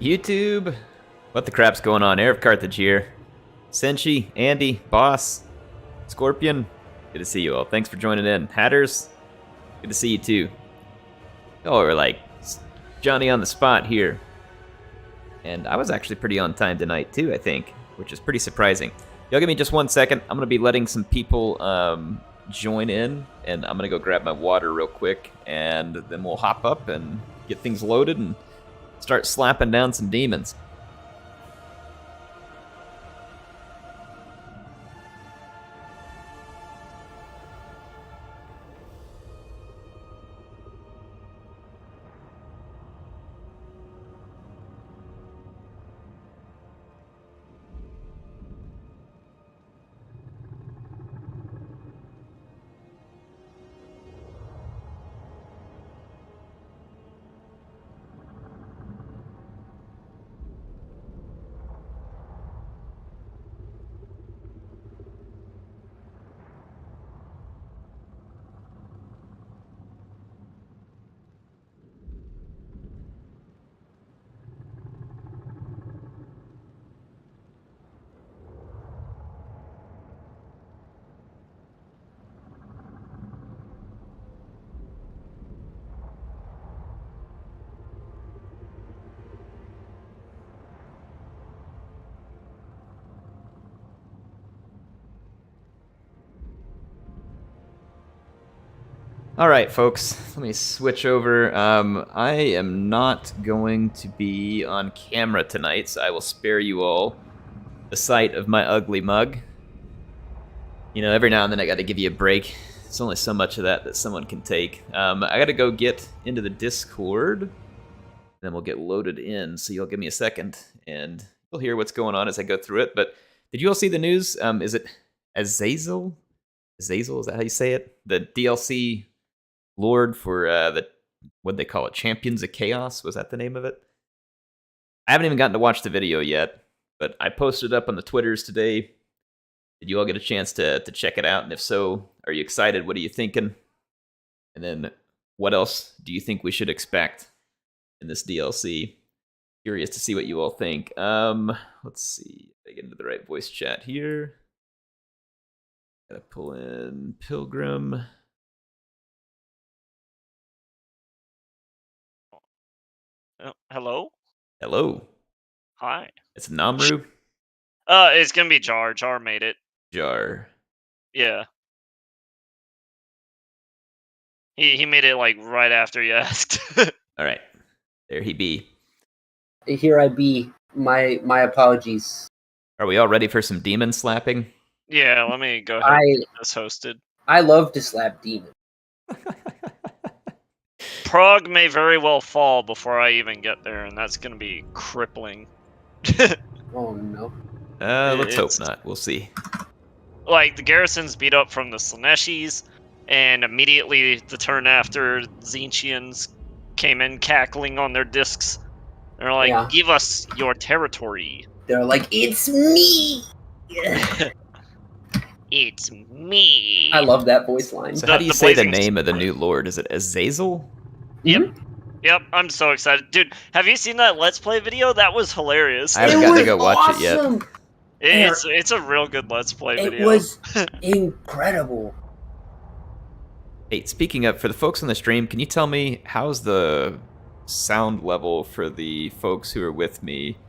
YouTube, what the crap's going on? HeirofCarthage here. Senshi, Andy, Boss, Scorpion, good to see you all. Thanks for joining in. Hatters, good to see you too. Oh, we're like Johnny on the spot here. And I was actually pretty on time tonight too, I think, which is pretty surprising. Y'all give me just 1 second. I'm gonna be letting some people join in, and I'm gonna go grab my water real quick, and then we'll hop up and get things loaded and start slapping down some demons. All right, folks, let me switch over. I am not going to be on camera tonight, so I will spare you all the sight of my ugly mug. You know, every now and then I got to give you a break. There's only so much of that someone can take. I got to go get into the Discord, then we'll get loaded in, so you'll give me a second, and you'll hear what's going on as I go through it. But did you all see the news? Is it Azazel? Azazel, is that how you say it? The DLC Lord for what'd they call it? Champions of Chaos? Was that the name of it? I haven't even gotten to watch the video yet, but I posted up on the Twitters today. Did you all get a chance to check it out? And if so, are you excited? What are you thinking? And then what else do you think we should expect in this DLC? Curious to see what you all think. Let's see. I get into the right voice chat here. Gotta pull in Pilgrim. Hello? Hello. Hi. It's Namru. It's gonna be Jar. Jar made it. Jar. Yeah. He made it like right after you asked. All right. There he be. Here I be. My apologies. Are we all ready for some demon slapping? Yeah, let me go ahead and get this hosted. I love to slap demons. Prague may very well fall before I even get there, and that's gonna be crippling. Oh no. Let's hope not. We'll see. Like, the garrison's beat up from the Slaneshis, and immediately the turn after, Tzeentchians came in cackling on their discs. They're like, Yeah. Give us your territory. They're like, it's me! It's me. I love that voice line. So how do you say the blazing name of the new lord? Is it Azazel? Yep. Yep, I'm so excited. Dude, have you seen that Let's Play video? That was hilarious. I haven't gotten to go watch it yet. Awesome. It's a real good Let's Play video. It was incredible. Hey, speaking of, for the folks on the stream, can you tell me how's the sound level for the folks who are with me?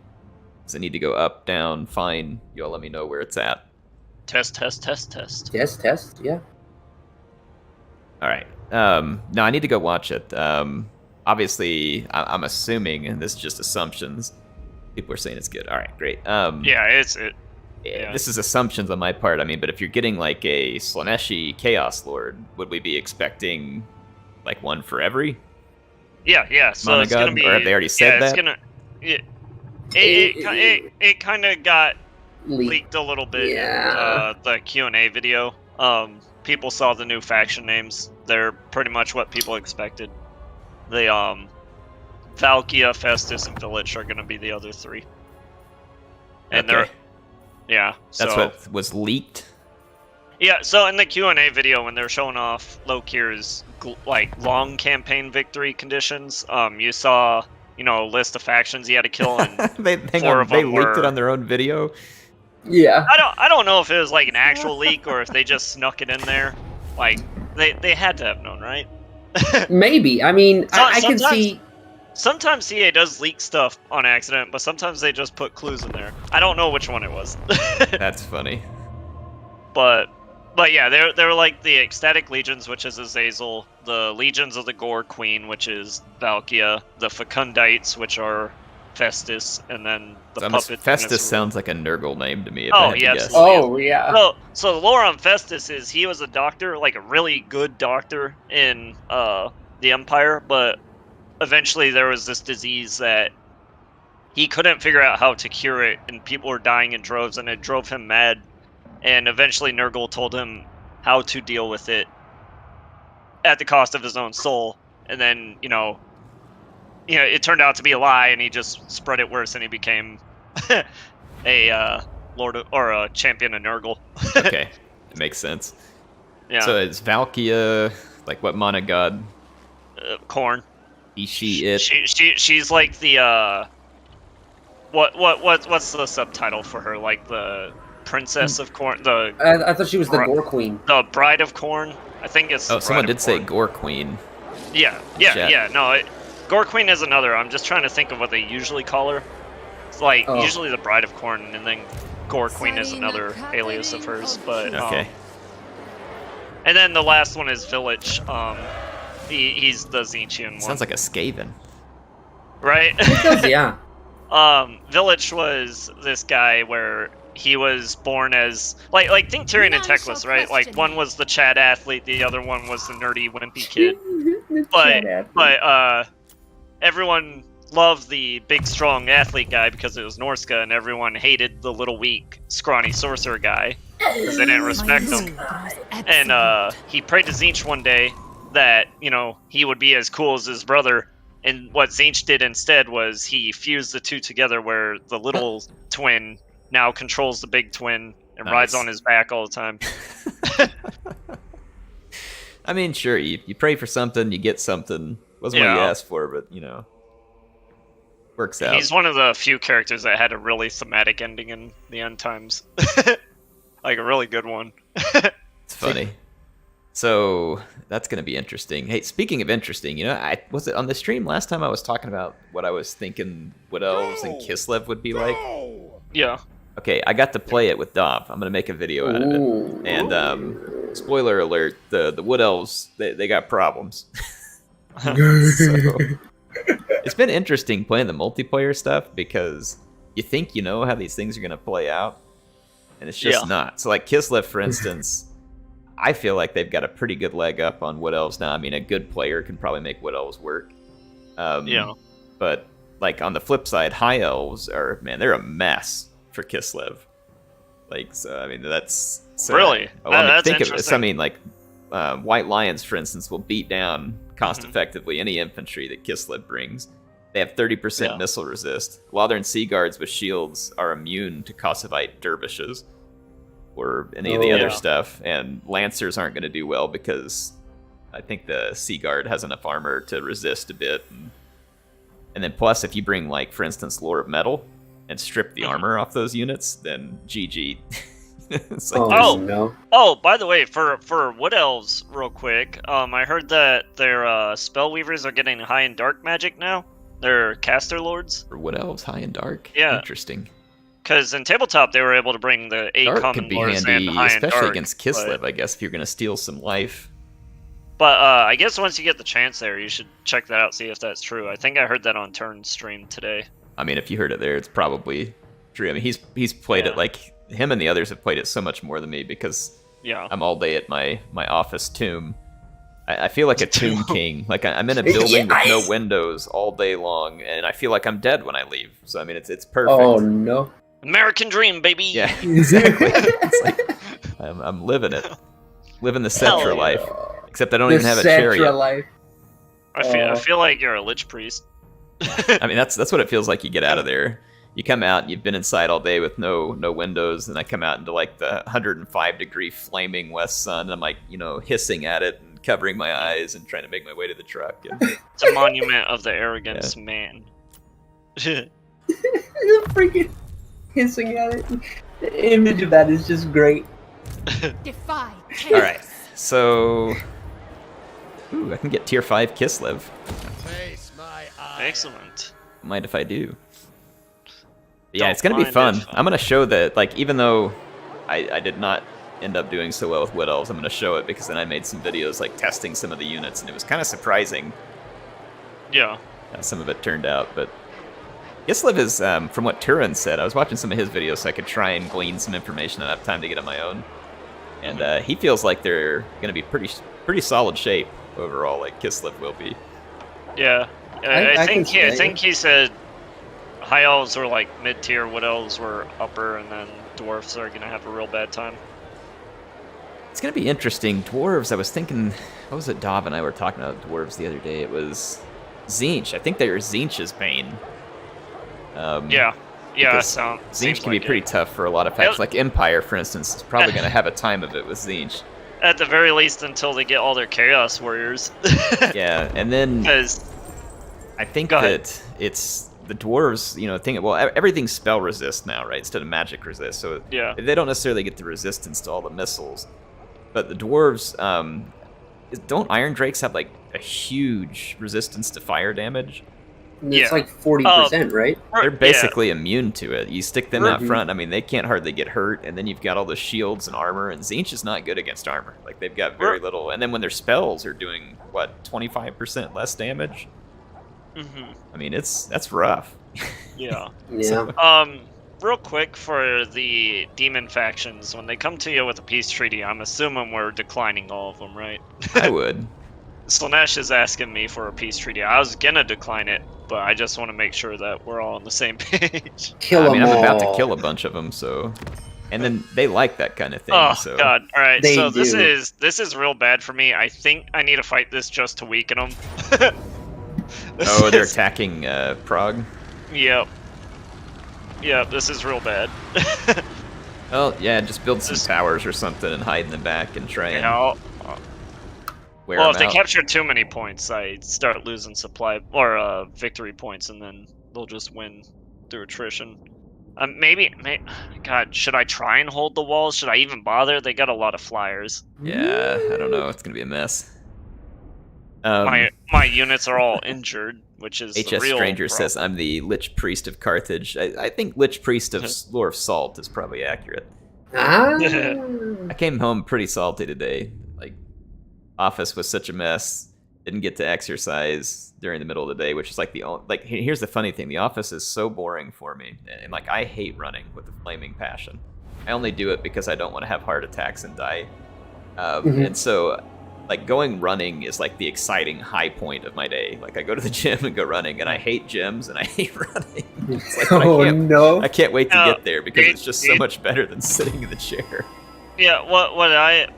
Does it need to go up, down, fine? You all let me know where it's at. Test. Test, yeah. All right. No, I need to go watch it. Obviously, I'm assuming, and this is just assumptions. People are saying it's good. All right, great. Yeah. This is assumptions on my part. I mean, but if you're getting like a Slaneshi Chaos Lord, would we be expecting like one for every? Yeah. So it's gonna be. Or have they already said that? It kind of got leaked a little bit. Yeah. The Q&A video. People saw the new faction names. They're pretty much what people expected. The Valkia, Festus, and Village are gonna be the other three. And Okay. That's so, what was leaked. Yeah, so in the Q&A video, when they're showing off Lokir's like long campaign victory conditions, you saw list of factions he had to kill, and they leaked it on their own video. Yeah. I don't know if it was like an actual leak or if they just snuck it in there. Like they had to have known, right? Maybe. I mean, I can see. Sometimes CA does leak stuff on accident, but sometimes they just put clues in there. I don't know which one it was. That's funny. But yeah, they're like the Ecstatic Legions, which is Azazel, the Legions of the Gore Queen, which is Valkia, the Fecundites, which are Festus, and then the puppet. Festus sounds like a Nurgle name to me. If I had to guess. Oh yeah. So the lore on Festus is he was a doctor, like a really good doctor in the Empire, but eventually there was this disease that he couldn't figure out how to cure it, and people were dying in droves, and it drove him mad. And eventually Nurgle told him how to deal with it at the cost of his own soul. And then, it turned out to be a lie, and he just spread it worse, and he became a a champion of Nurgle. Okay, it makes sense. Yeah. So is Valkia like what mana god? Khorne. Is she it? She's like the what's the subtitle for her? Like the Princess of Khorne. I thought she was the Gore Queen. The Bride of Khorne. I think it's. Oh, someone did say Gore Queen. Yeah. No, Gore Queen is another. I'm just trying to think of what they usually call her. It's like usually the Bride of Khorne, and then Gore Queen is another alias of hers. But okay. And then the last one is Village. He's the Tzeentchian one. Sounds like a Skaven. Right? Yeah. Village was this guy where he was born as like think Tyrion and Teclis, right? Like one was the Chad athlete, the other one was the nerdy wimpy kid. but everyone loved the big strong athlete guy because it was Norska, and everyone hated the little weak scrawny sorcerer guy because they didn't respect him. And he prayed to Tzeentch one day that he would be as cool as his brother. And what Tzeentch did instead was he fused the two together, where the little twin now controls the big twin and rides on his back all the time. I mean, sure, you pray for something, you get something. Wasn't what you asked for, but, works out. He's one of the few characters that had a really thematic ending in the end times. Like a really good one. It's funny. So that's going to be interesting. Hey, speaking of interesting, was it on the stream last time I was talking about what I was thinking Wood Elves and Kislev would be like? Yeah. Okay, I got to play it with Dov. I'm going to make a video out of it. And spoiler alert, the Wood Elves, they got problems. So, it's been interesting playing the multiplayer stuff because you think you know how these things are going to play out, and it's just not. So like Kislev, for instance, I feel like they've got a pretty good leg up on Wood Elves now. I mean, a good player can probably make Wood Elves work. But like on the flip side, High Elves they're a mess for Kislev. Like, so I mean, that's really. That's think interesting. of this. I mean, like White Lions, for instance, will beat down cost effectively any infantry that Kislev brings. They have 30% missile resist. Lothern Sea Guards with shields are immune to Kossovite dervishes or any of the other stuff, and Lancers aren't going to do well because I think the Sea Guard has enough armor to resist a bit. And then plus, if you bring, like, for instance, Lore of Metal and strip the armor off those units, then GG. It's like, no. Oh, by the way, for Wood Elves, real quick, I heard that their Spellweavers are getting high and dark magic now. They're caster lords. For Wood Elves, high and dark? Yeah. Interesting. Because in tabletop, they were able to bring the 8 dark common could be lords handy, and high and especially dark. against Kislev, I guess, if you're going to steal some life. But I guess once you get the chance there, you should check that out, see if that's true. I think I heard that on Turn's stream today. I mean, if you heard it there, it's probably true. I mean, he's played it, like, him and the others have played it so much more than me because I'm all day at my office tomb. I feel like a tomb king. Like, I'm in a building with no windows all day long, and I feel like I'm dead when I leave. So, I mean, it's perfect. Oh, no. American dream, baby! Yeah, exactly. It's like, I'm living it. Living the Cetra life. Except I don't even have a chariot. Life. I feel like you're a Lich Priest. I mean, that's what it feels like you get out of there. You come out, you've been inside all day with no windows, and I come out into, like, the 105-degree flaming west sun, and I'm, like, hissing at it and covering my eyes and trying to make my way to the truck. And It's a monument of the arrogance man. The freaking hissing at it. The image of that is just great. Defy. All right, so I can get tier 5 Kislev. Excellent. Mind if I do? Yeah, it's Don't gonna be mind fun. if, I'm gonna show that, like, even though I did not end up doing so well with Wood Elves, I'm gonna show it because then I made some videos like testing some of the units, and it was kind of surprising Yeah. how some of it turned out. But Kislev is, from what Turin said, I was watching some of his videos so I could try and glean some information. I don't have time to get on my own, and he feels like they're gonna be pretty solid shape overall, like Kislev will be. Yeah. I think can he said high elves were like mid tier, wood elves were upper, and then dwarfs are gonna have a real bad time. It's gonna be interesting. Dwarves, I was thinking, what was it, Dav and I were talking about dwarves the other day? It was Tzeentch. I think they were Tzeentch's bane. Yeah. Tzeentch Seems can be like pretty it. tough for a lot of packs. Like Empire, for instance, is probably gonna have a time of it with Tzeentch. At the very least, until they get all their chaos warriors. Yeah, and then 'Cause- I think Go ahead. that it's the dwarves, everything's spell resist now, right? Instead of magic resist. So Yeah. they don't necessarily get the resistance to all the missiles. But the dwarves, don't Iron Drakes have like a huge resistance to fire damage? It's Yeah. like 40%, right? They're basically immune to it. You stick them out Mhm. front, I mean, they can't hardly get hurt, and then you've got all the shields and armor, and Tzeentch is not good against armor. Like, they've got very little, and then when their spells are doing, 25% less damage? Mhm. I mean, that's rough. Yeah. Yeah. Real quick for the demon factions, when they come to you with a peace treaty, I'm assuming we're declining all of them, right? I would. Slanesh is asking me for a peace treaty. I was gonna decline it, but I just want to make sure that we're all on the same page. Kill I mean, them I'm all. about to kill a bunch of them, so... And then they like that kind of thing, Oh so... god! All right, They so this do. is real bad for me. I think I need to fight this just to weaken them. Oh, they're attacking, Prague? Yep. Yep, this is real bad. Well, yeah, just build some towers or something and hide in the back and try and wear Well, them if they out. capture too many points, I start losing supply or victory points, and then they'll just win through attrition. God, should I try and hold the walls? Should I even bother? They got a lot of flyers. Yeah, I don't know. It's gonna be a mess. My units are all injured, which is the HS real Stranger problem. says I'm the Lich Priest of Carthage. I think Lich Priest of Lore of Salt is probably accurate. Ah. I came home pretty salty today. Like, office was such a mess. Didn't get to exercise during the middle of the day, which is like the only... Like, here's the funny thing. The office is so boring for me. And, like, I hate running with a flaming passion. I only do it because I don't want to have heart attacks and die. And so... Like, going running is, like, the exciting high point of my day. Like, I go to the gym and go running, and I hate gyms, and I hate running. It's like, but I can't wait to get there, because it's just so much better than sitting in the chair. Yeah,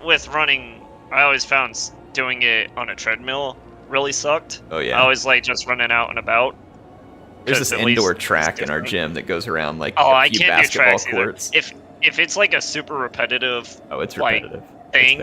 with running, I always found doing it on a treadmill really sucked. Oh, yeah. I always like just running out and about. There's this at least indoor it's track in our different. gym that goes around, like, I a few can't do basketball tracks courts. either. If it's like a super repetitive Oh, it's like, repetitive. thing,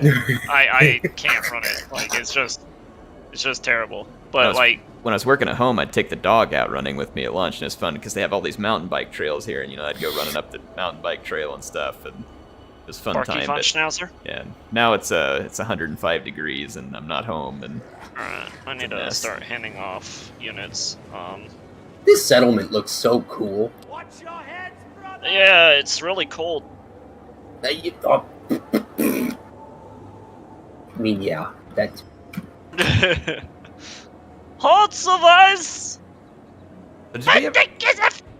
I can't run it. Like, it's just terrible. But when I was working at home, I'd take the dog out running with me at lunch, and it's fun because they have all these mountain bike trails here, and I'd go running up the mountain bike trail and stuff, and it was fun Barky time. Fun But, Schnauzer? yeah, now it's 105 degrees, and I'm not home, and Alright, I need to start handing off units. This settlement looks so cool. Yeah, it's really cold. I mean, yeah, that's... Hordes of ice!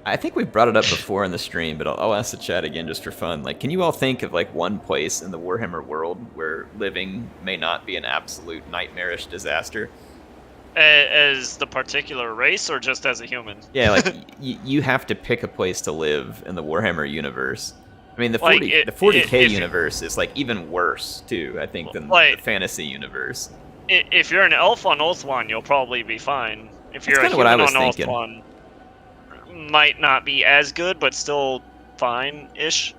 I think we brought it up before in the stream, but I'll ask the chat again just for fun. Like, can you all think of, like, one place in the Warhammer world where living may not be an absolute nightmarish disaster? As the particular race, or just as a human? Yeah, like, you have to pick a place to live in the Warhammer universe. I mean, the 40k universe is, like, even worse, too, I think, than the fantasy universe. If you're an elf on Ulthuan, you'll probably be fine. If you're a human on Ulthuan, might not be as good, but still fine-ish.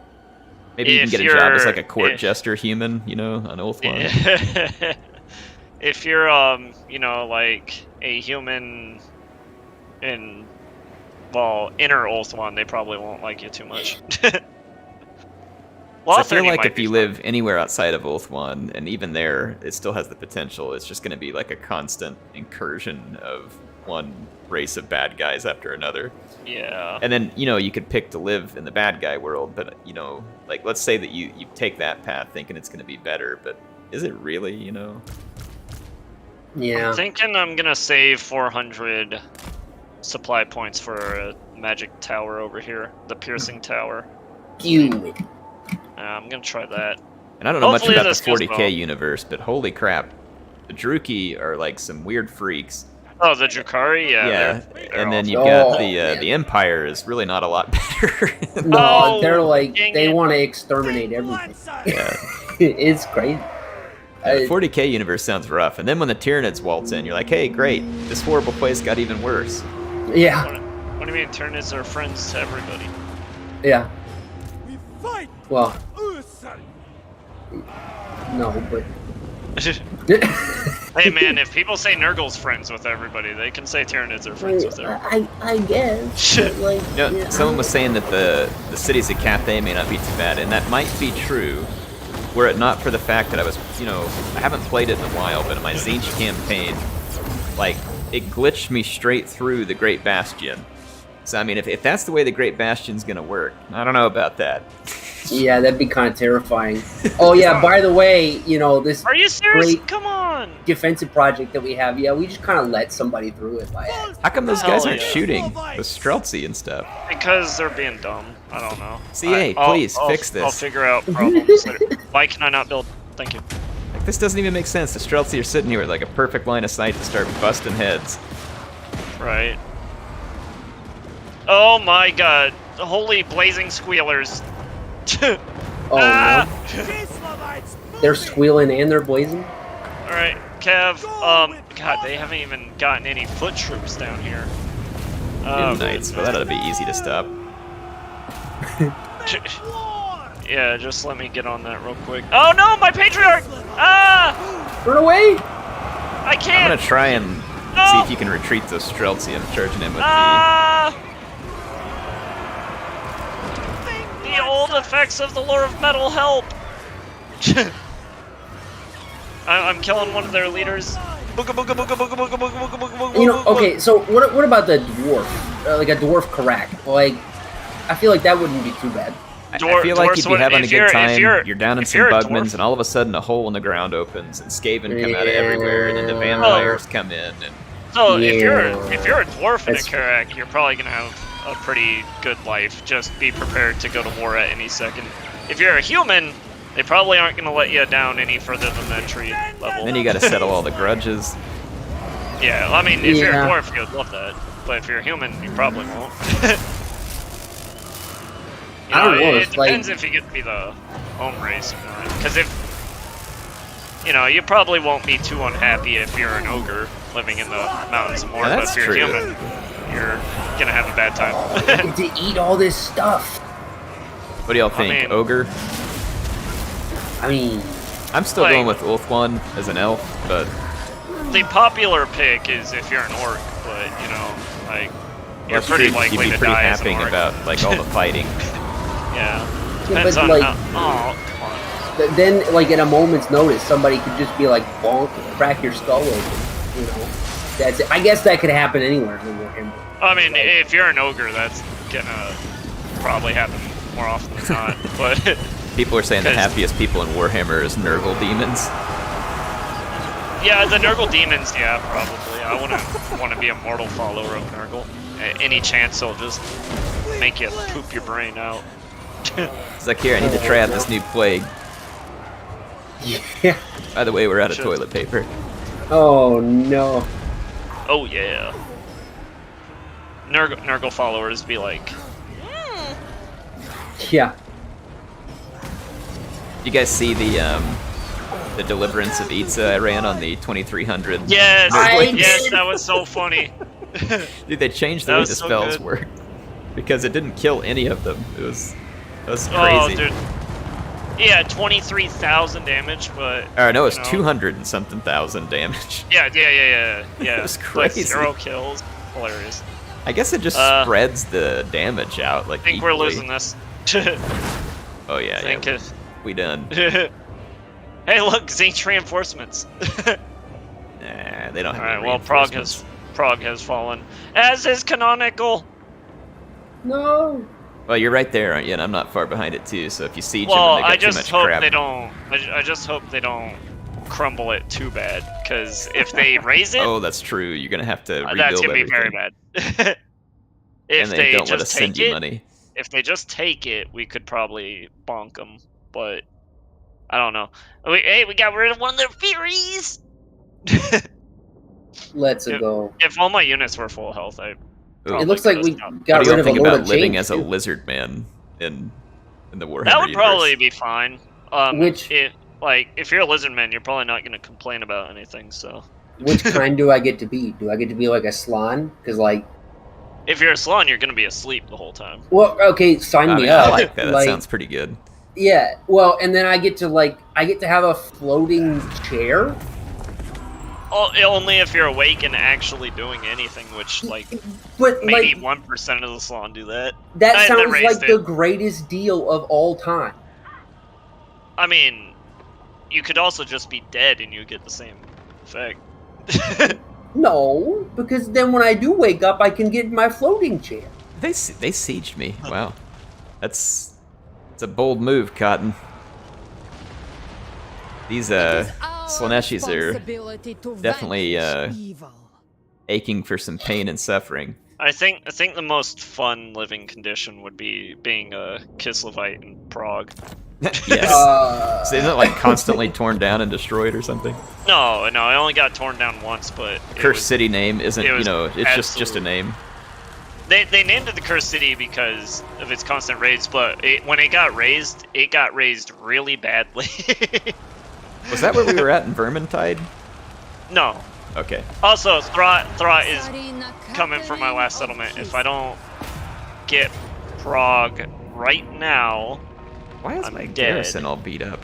Maybe you can get a job as, like, a court jester human, on Ulthuan. If you're, like, a human in well, inner Ulthuan, they probably won't like you too much. So I feel like if you live anywhere outside of Ulthuan, and even there, it still has the potential. It's just going to be like a constant incursion of one race of bad guys after another. Yeah. And then, you know, you could pick to live in the bad guy world, but, you know, like, let's say that you take that path thinking it's going to be better, but is it really, you know? Yeah. I'm thinking I'm going to save 400 supply points for a magic tower over here, the piercing tower. You. I'm going to try that. And I don't know Hopefully much about this the goes 40k well. universe, but holy crap. The Druki are like some weird freaks. Oh, the Drukhari? Yeah. they're and then awful. you've got Oh, the man. Empire is really not a lot better. No, Oh, they're like, dang they it. want to exterminate everything. Yeah. It's crazy. The 40k universe sounds rough, and then when the Tyranids waltz in, you're like, hey, great, this horrible place got even worse. Yeah, What do you mean, Tyranids are friends to everybody? yeah. We fight Well, Ursa. no, but. Hey man, if people say Nurgle's friends with everybody, they can say Tyranids are friends with everybody. I guess. But like, You know, someone was saying that the cities of Cathay may not be too bad, and that might be true, were it not for the fact that I was, you know, I haven't played it in a while, but in my Tzeentch campaign, like, it glitched me straight through the Great Bastion. So, I mean, if that's the way the Great Bastion's gonna work, I don't know about that. Yeah, that'd be kind of terrifying. Oh yeah, by the way, you know, this Are you serious? great Come on! defensive project that we have, yeah, we just kind of let somebody through it by accident. How come those Hell guys aren't yeah. shooting the Streltsy and stuff? Because they're being dumb. I don't know. CA, please, fix this. I'll figure out problems later. Why can I not build? Thank you. Like, this doesn't even make sense. The Streltsy are sitting here with like a perfect line of sight to start busting heads. Right. Oh my god. Holy blazing squealers. Oh Ah! no, Kislevites they're moving. squealing and they're blazing. Alright, Kev, god, they haven't even gotten any foot troops down here. Oh, Knights, well, that ought to be easy to stop. War. yeah, just let me get on that real quick. Oh no, my Patriarch! Ah! Run away! I I'm can't! gonna try and see if you can retreat those Streltsy. I'm charging him with Ah! The old effects of the Lore of Metal help! I'm killing one of their leaders. Booga booga booga booga booga booga booga booga booga. You know, okay, so what about the dwarf? Like a dwarf Karak? Like, I feel like that wouldn't be too bad. I feel like you'd be having a good time. You're down in if some you're a Bugmans, dwarf- and all of a sudden a hole in the ground opens, and Skaven come out of Yeah. everywhere, and then the vampires come in, and So Yeah. if you're a dwarf in a That's- Karak, you're probably gonna have a pretty good life. Just be prepared to go to war at any second. If you're a human, they probably aren't gonna let you down any further than the entry level. then you got to settle all the grudges. Yeah, I mean, if you're a Yeah. dwarf, you'd love that. But if you're a human, you probably won't. You I don't know, It it's like- depends if you get to be the home race or not. Because if, you know, you probably won't be too unhappy if you're an ogre living in the mountains of Mordor. Yeah, But that's if you're true. human, you're gonna have a bad time. And to eat all this stuff. What do y'all think, mean- Ogre? I mean, I'm still like- going with Ulthuan as an elf, but The popular pick is if you're an orc, but, you know, like, you're well, pretty you'd likely be to pretty die as an happy orc. about like all the fighting. Yeah. Depends but, on like- how... Oh, come on. then like at a moment's notice, somebody could just be like bonk, crack your skull open. You know, that's it. I guess that could happen anywhere in the Warhammer. I mean, if you're an ogre, that's gonna probably happen more often than not. But People are saying the 'Cause- happiest people in Warhammer is Nurgle demons. yeah, the Nurgle demons, yeah, probably. I wouldn't want to be a mortal follower of Nurgle. Any chance he'll just make you poop your brain out. It's like, here, I need to try out this new plague. Yeah. By the way, we're out of Shit. toilet paper. Oh no. Oh yeah. Nurgle followers be like, Yeah. You guys see the Deliverance of Itza I ran on the 2300? yes, I yes, did. that was so funny. Dude, they changed the That way was the so spells good. work because it didn't kill any of them. It was crazy. Oh, dude. Yeah, 23,000 damage, but. Or no, it's you know. 200 and something thousand damage. Yeah. It was Like crazy. 0 kills. Hilarious. I guess it just spreads the damage out. Like I think equally. we're losing this. Oh yeah, think yeah. We done. Hey, look, Zinch reinforcements. Nah, they don't have. All right, any well, reinforcements. Prague has fallen, as is Canonical. No. Well, you're right there, aren't you? And I'm not far behind it too. So if you siege Well, them and they I got too just much hope crap, they don't. I just hope they don't crumble it too bad, because if they raise it, oh, that's true. You're gonna have to rebuild that's gonna be everything. very bad. If And they don't just let us send take you it, money. if they just take it, we could probably bonk them, but I don't know. Hey, we got rid of one of their Furies! Let's If- go. If all my units were full health, I Ooh. probably It looks like could've we stopped. What got do you rid of a think load about of living change, as a too. lizard man in the Warhammer That would universe? probably be fine. Which- If you're a lizard man, you're probably not going to complain about anything, so... Which kind do I get to be? Do I get to be like a Slan? Because, like, If you're a Slan, you're going to be asleep the whole time. well, okay, sign I me mean, up. I like that. That sounds pretty good. Yeah, well, and then I get to have a floating chair. Oh, only if you're awake and actually doing anything, which, like, But maybe like 1% of the Slan do that. that They sounds like raised the it. greatest deal of all time. I mean, you could also just be dead and you get the same effect. No, because then when I do wake up, I can get in my floating chair. They sieged me. Wow, it's a bold move, Cotton. These Slaneshis are definitely aching for some pain and suffering. I think the most fun living condition would be being a Kislevite in Prague. Yes. So isn't it like constantly torn down and destroyed or something? No, I only got torn down once, but Cursed city name isn't, it was it's just a name. They named it the Cursed City because of its constant raids, but when it got raised really badly. Was that where we were at in Vermintide? No. Okay. Also, Thra is coming for my last settlement. If I don't get Prague right now, Why is I'm my dead. garrison all beat up?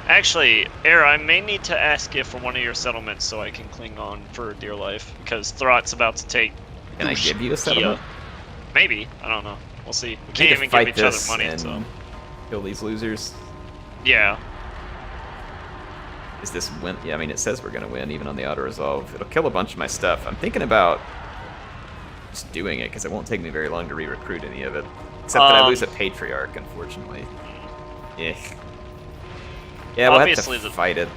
Actually, Era, I may need to ask you for one of your settlements so I can cling on for dear life, because Throt's about to take... Can I give you a settlement? Maybe. I don't know. We'll see. We We can't need to even fight give each other this money, and so... kill these losers. Yeah. Is this win? Yeah, I mean, it says we're gonna win, even on the auto-resolve. It'll kill a bunch of my stuff. I'm thinking about just doing it, because it won't take me very long to re-recruit any of it. Except that I lose a Patriarch, unfortunately. Yeah. Yeah, we'll Obviously have to the- fight it.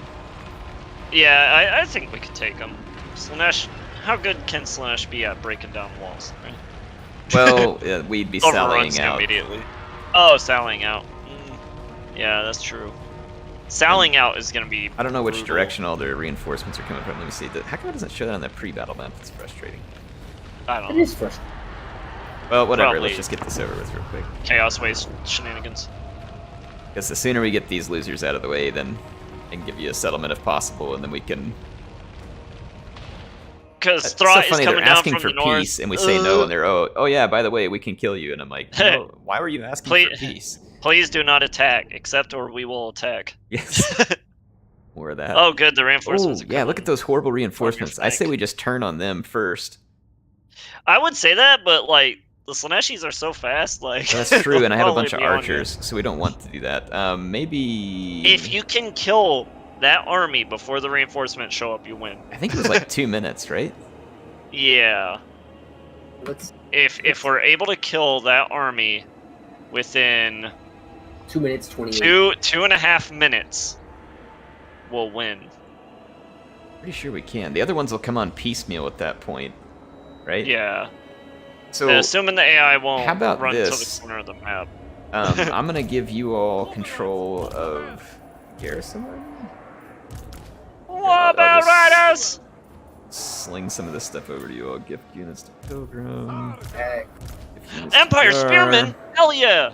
Yeah, I think we could take them. Slanesh... How good can Slanesh be at breaking down walls? Right? Well, we'd be Overruns sallying out. immediately. Oh, sallying out. Yeah, that's true. Sallying out is going to be I don't know which brutal. direction all their reinforcements are coming from. Let me see. How come it doesn't show that on the pre-battle map? It's frustrating. I don't It know. is frustrating. Well, whatever. Probably. Let's just get this over with real quick. Chaos Waste shenanigans. Because the sooner we get these losers out of the way, then I can give you a settlement if possible, and then we can... Because It's Throt so is funny, coming they're down asking from for the north. peace, and we say no, and they're, oh yeah, by the way, we can kill you. And I'm like, no, why were you asking for Please- peace? Please do not attack, except or we will attack. Yes. More of that. Oh, good, the Ooh, reinforcements are yeah, look coming. at those horrible reinforcements. I say flank. we just turn on them first. I would say that, but, like, the Slaneshis are so fast, like... That's true, and I have a they'll bunch of probably be on you. archers, so we don't want to do that. Maybe... If you can kill that army before the reinforcements show up, you win. I think it was like 2 minutes, right? Yeah. Let's If we're able to kill that army within 2 minutes 28. 2.5 minutes, we'll win. Pretty sure we can. The other ones will come on piecemeal at that point, right? Yeah. So, Assuming the AI won't how about run to the this? center of the map. I'm gonna give you all control of garrison. What about just- riders? Sling some of this stuff over to you. I'll gift units to Pilgrim. Okay. gift units to Empire Jar. Spearmen? Hell yeah!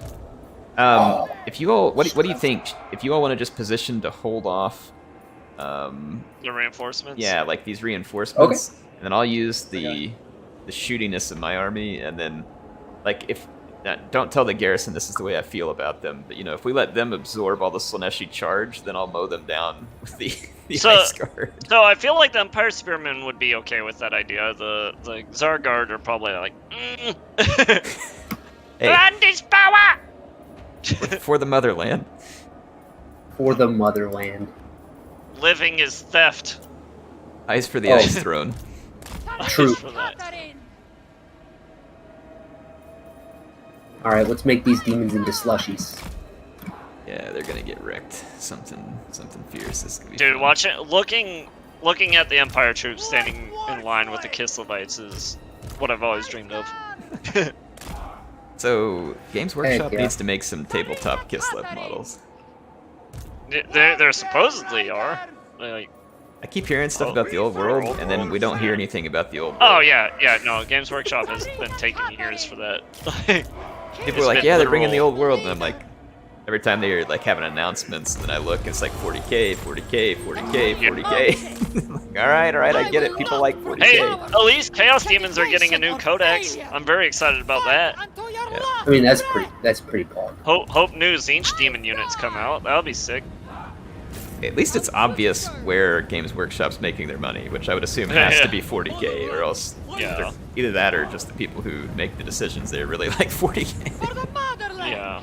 If you all, what do you think? If you all want to just position to hold off, The reinforcements? yeah, like these reinforcements, and then I'll use the shootiness of my army, and then, like, if don't tell the garrison this is the way I feel about them, but if we let them absorb all the Slaneshi charge, then I'll mow them down with the Ice Guard. So I feel like the Empire Spearmen would be okay with that idea. The Zargard are probably like, Hey, land is power! for the motherland. For the motherland. Living is theft. Ice for the Ice Throne. True. For that. Alright, let's make these demons into slushies. Yeah, they're gonna get wrecked. Something fierce. This is gonna be Dude, fun. watch it. Looking at the Empire troops standing in line with the Kislevites is what I've always dreamed of. So, Games Workshop yeah. needs to make some tabletop Kislev models. There supposedly are. Like, I keep hearing stuff about the old world, and then we don't hear anything about the old world. oh yeah, no. Games Workshop has been taking years for that. People are like, yeah, they're bringing the old world, and I'm like, every time they're like having announcements, and then I look, it's like 40k, 40k, 40k, 40k. Like, all right, I get it. People like 40k. Hey, at least Chaos Demons are getting a new codex. I'm very excited about that. I mean, that's pretty pog. Hope new Zinch Demon units come out. That'll be sick. At least it's obvious where Games Workshop's making their money, which I would assume has to be 40k, or else Yeah. either that or just the people who make the decisions they really like 40k. For the motherland. Yeah.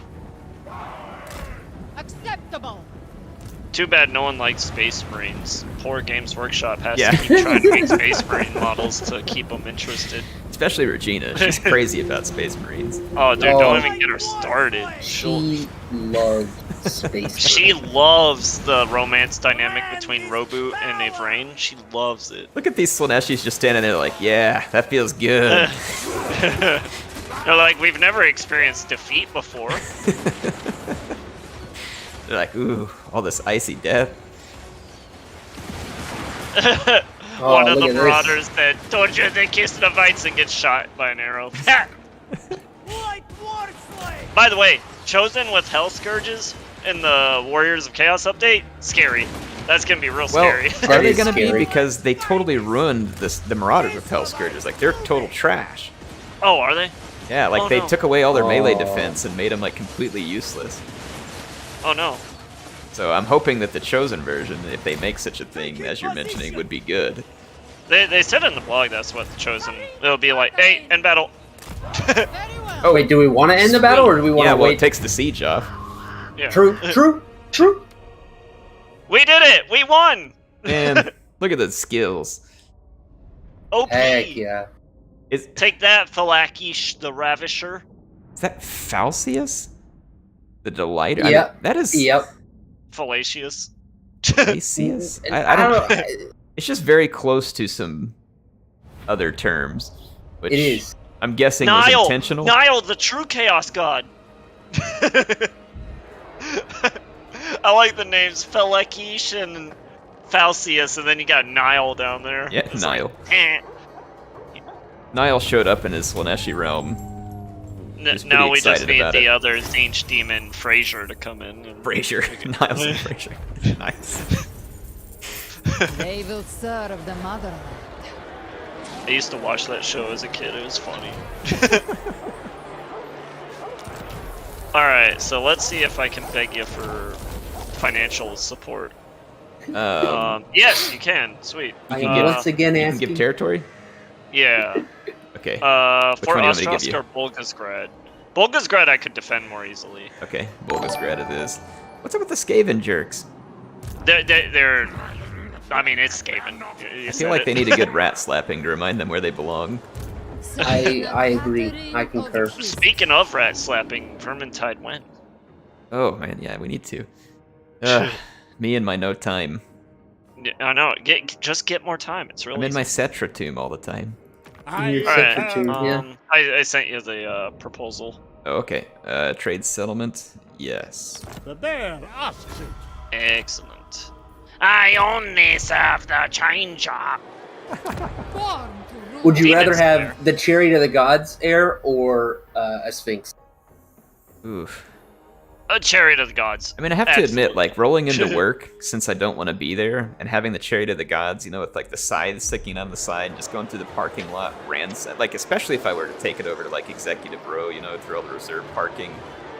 Acceptable. Too bad no one likes Space Marines. Poor Games Workshop has Yeah. to keep trying to make Space Marine models to keep them interested. Especially Regina. She's crazy about Space Marines. Oh, dude, Oh. don't even get her started. She loves space. She loves the romance dynamic between Roboot and Ivrain. She loves it. Look at these Slaneshis just standing there like, yeah, that feels good. They're like, we've never experienced defeat before. They're like, ooh, all this icy death. One of look the at this. Marauders said, torture the Kislevites and gets shot by an arrow. Light war slave! By the way, Chosen with Hell Scourges in the Warriors of Chaos update, scary. That's gonna be real Well, scary. are they is gonna be? scary. Because they totally ruined the Marauders with Hell Scourges. Like, they're total trash. Oh, are they? Yeah, like Oh, they no. took away all their melee Oh. defense and made them like completely useless. Oh no. So I'm hoping that the Chosen version, if they make such a thing as you're mentioning, would be good. They said in the blog that's what the Chosen. It'll be like, hey, end battle. Very well. Oh, Wait, do we want to end the battle or do we want yeah, to well, wait? it takes the siege off. Yeah. True. We did it! We won! Man, look at the skills. OP! Heck yeah. Is Take that, Phalakish the Ravisher. that Falcius? The Delight? Yep. That is Yep. Fallacious. Falcius? And I don't know. know. It's just very close to some other terms. Which It is. I'm guessing was Nile! intentional. Nile, the true Chaos God! I like the names Phalakish and Falcius, and then you got Nile down there. Yeah, It's Nile. Like, eh. Nile showed up in his Slaneshi realm. was Now pretty we just excited need about the it. other Zinch demon, Frazier, to come in. And Frazier. Niles and Frazier. Nice. They will serve the motherland. I used to watch that show as a kid. It was funny. Alright, so let's see if I can beg you for financial support. Yes, you can. Sweet. I can am get- once again You can asking. give territory? Yeah. Okay. For one do you want me to give Ostrovsk you? or Volgograd. Volgograd I could defend more easily. Okay, Volgograd it is. What's up with the Skaven jerks? They're I mean, it's Skaven. I feel like they need a good rat slapping to remind them where they belong. I agree. I concur. Speaking of rat slapping, Vermintide went. Oh man, yeah, we need to. Me and my no time. Yeah, I know. Just get more time. It's really I'm in my easy. Cetra tomb all the time. You're Alright, such a tune, yeah. I sent you the proposal. Oh, okay. Trade settlement? Yes. The bear asks it. Excellent. I only serve the changer. Born to rule. Would you rather Demons have there. the Chariot of the Gods heir or a Sphinx? Oof. A Chariot of the Gods. I mean, I have to admit, Absolutely. like, rolling into work, since I don't want to be there, and having the Chariot of the Gods, you know, with, like, the scythe sticking on the side, just going through the parking lot, like, especially if I were to take it over to, like, Executive Row, you know, through all the reserve parking,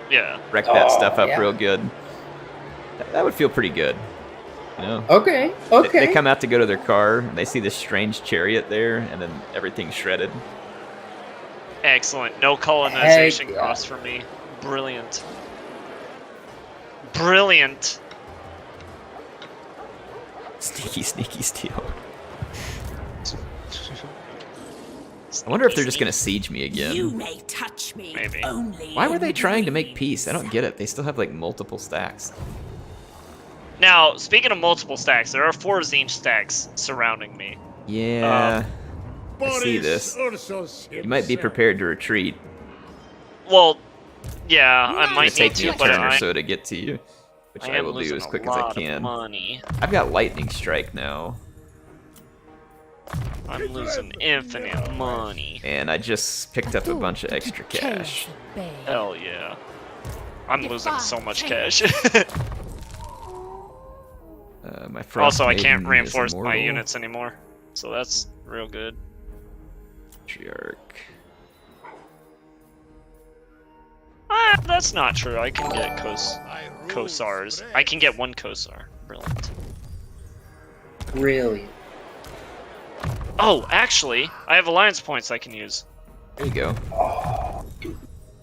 Yeah. wreck that stuff up yeah. real good. That would feel pretty good, you know? Okay. They Okay. come out to go to their car, and they see this strange chariot there, and then everything's shredded. Excellent. No colonization Heck yeah. costs for me. Brilliant. Brilliant. Sneaky, sneaky steal. I wonder if they're just gonna siege me again. You may touch me. Maybe. Only Why were they in trying to make dreams. peace? I don't get it. They still have like multiple stacks. Now, speaking of multiple stacks, there are 4 Zinch stacks surrounding me. Yeah, I see Boris this. Ursus You might be himself. prepared to retreat. Well, yeah, I It might need takes me to, a but turn or I so to get to you, which I am will do losing as quick a as I lot of can. money. I've got lightning strike now, I'm losing infinite money. and I just picked up a bunch of extra cash. Hell yeah. I'm losing so much cash. My Frost Also, I can't Maiden is reinforce my immortal. units anymore, so that's real good. Patriarch. That's not true. I can get Kosars. I can get 1 Kosar. Brilliant. Really. Oh, actually, I have alliance points I can use. There you go. You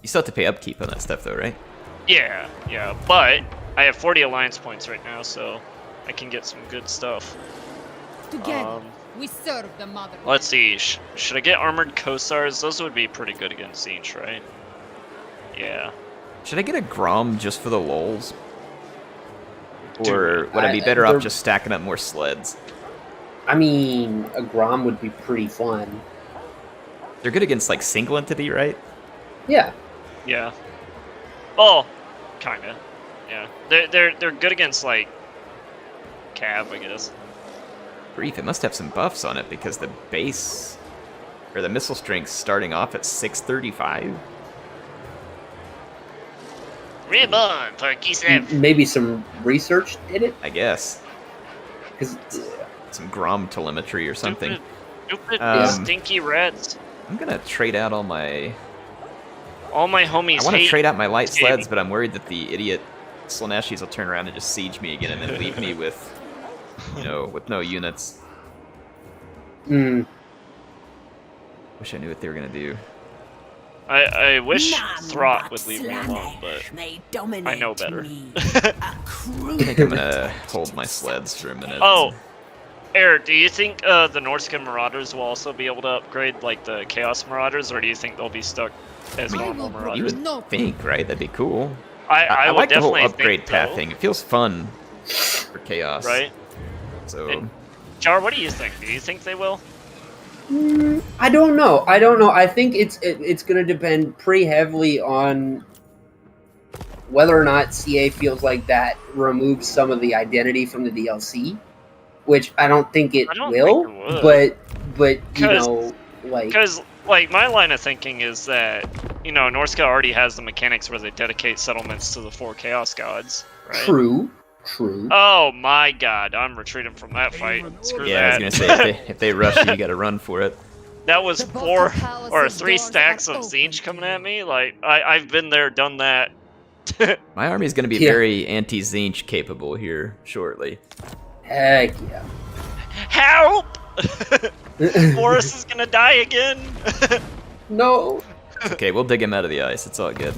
still have to pay upkeep on that stuff, though, right? Yeah, but I have 40 alliance points right now, so I can get some good stuff. Together, we serve the mother. Let's see. Should I get armored Kosars? Those would be pretty good against Siege, right? Yeah. Should I get a Grom just for the lulz? Or Dude, would I be better off they're- just stacking up more sleds? I mean, a Grom would be pretty fun. They're good against like single entity, right? Yeah. Yeah. Oh, kinda. Yeah. They're good against like Cav, I guess. Brief, it must have some buffs on it because the base or the missile strength starting off at 635. Reborn for Kislev. Maybe some research did it, I guess. because Some Grom telemetry or something. Stupid Um, stinky rats. I'm gonna trade out all my. All my homies I want to hate trade out my light Jamie. sleds, but I'm worried that the idiot Sloneshis will turn around and just siege me again and then leave me with, you know, with no units. mm, Wish I knew what they were gonna do. I wish None Throt but would leave me alone, but Slanesh may dominate I know better. me. A I cruel think I'm gonna hold my sleds for a minute. Oh, Eric, do you think the Nordskin Marauders will also be able to upgrade like the Chaos Marauders, or do you think they'll be stuck as I normal will You Marauders? would No. think, right? That'd be cool. I would like the whole definitely upgrade think path so, thing. It feels fun for chaos. right? So And- Jar, what do you think? Do you think they will? I don't know. I think it's going to depend pretty heavily on whether or not CA feels like that removes some of the identity from the DLC, which I don't think it I don't will. think it would. But you 'Cause- know, like Because like my line of thinking is that Norska already has the mechanics where they dedicate settlements to the 4 Chaos Gods, right? true. Oh my God, I'm retreating from that fight. Screw yeah, I that. was gonna say if they rush you, you gotta run for it. That was The 4 Vaulted Palace's or 3 doors stacks are of open. Zinch coming at me. Like I've been there, done that. My army is gonna be Yeah. very anti-Zinch capable here shortly. Heck yeah. Help! Boris is gonna die again. No. Okay, we'll dig him out of the ice. It's all good.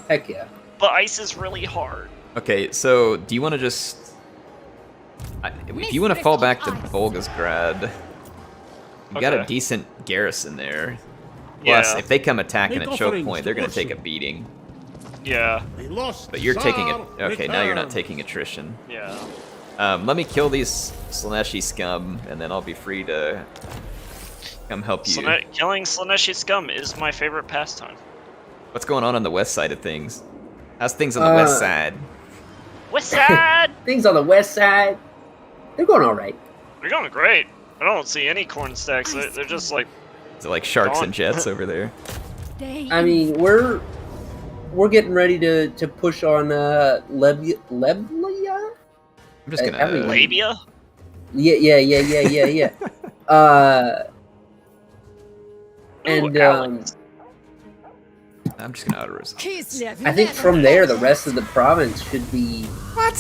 Heck yeah. But ice is really hard. Okay, so do you want to just? If you want to fall back to Volgograd, you got a Okay. decent garrison there. Plus, Yeah. if they come attacking Make at choke offerings point, they're gonna to take a Ursu. beating. Yeah, The lost But you're taking it. Tsar Okay, now you're not returns. taking attrition. yeah. Let me kill these Slaneshi scum, and then I'll be free to come help you. Killing Slaneshi scum is my favorite pastime. What's going on the west side of things? How's things on the west side? West side! Things on the west side, they're going all right. They're going great. I don't see any corn stacks. They're just like Is it like sharks Gone. and jets over there? I mean, we're we're getting ready to push on Leblia. I'm just gonna. Labia? Yeah. And Alex. I'm just gonna auto resolve. Kislev, I think never from there, the forget. rest of the province should be. What?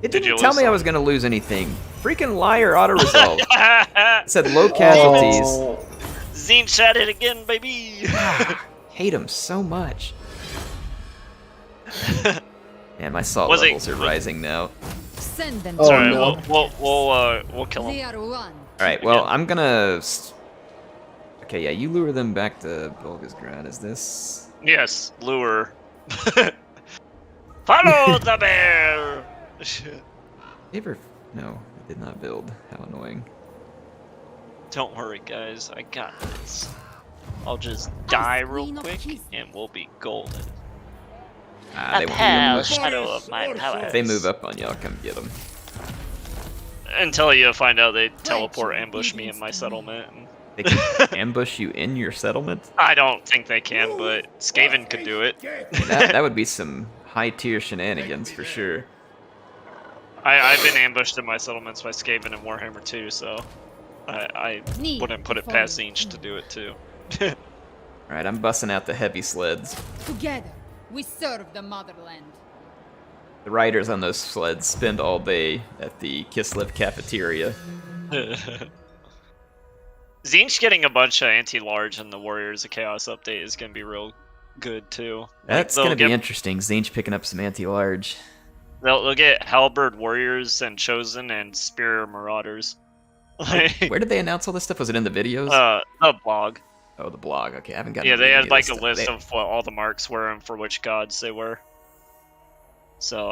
It Did didn't you tell lose me I some? was gonna lose anything. Freaking liar! Auto resolve. It said low casualties. Oh, Zine shot it again, baby! Hate him so much. Man, my salt Was it- levels are rising now. Send them Oh, to Alright, me. no. we'll kill him. They are one. All right. Well, I'm gonna. Okay, yeah, you lure them back to Volgasgrad. Is this? Yes, lure. Follow the bear! Ever? No, I did not build. How annoying. Don't worry, guys. I got this. I'll just die real Queen of quick, Kislev. and we'll be golden. Ah, they won't Pale move up. shadow of my powers. If they move up on you, I'll come get them. Until you find out they teleport ambush me in my settlement. And They can ambush you in your settlement. I don't think they can, but Skaven could do it. That would be some high tier shenanigans for sure. I've been ambushed in my settlements by Skaven and Warhammer 2, so I Need wouldn't put to it past follow Zinch to do it too. All right, I'm busting out the heavy sleds. Together, we serve the motherland. The riders on those sleds spend all day at the Kislev cafeteria. Zinch getting a bunch of anti-large in the Warriors of Chaos update is gonna be real good too. That's Like, gonna they'll be get- interesting. Zinch picking up some anti-large. They'll get Halberd Warriors and Chosen and Spear Marauders. Where did they announce all this stuff? Was it in the videos? The blog. Oh, the blog. Okay, I haven't gotten. Yeah, to they any had of like this a stuff. list They- of what all the marks were and for which gods they were. So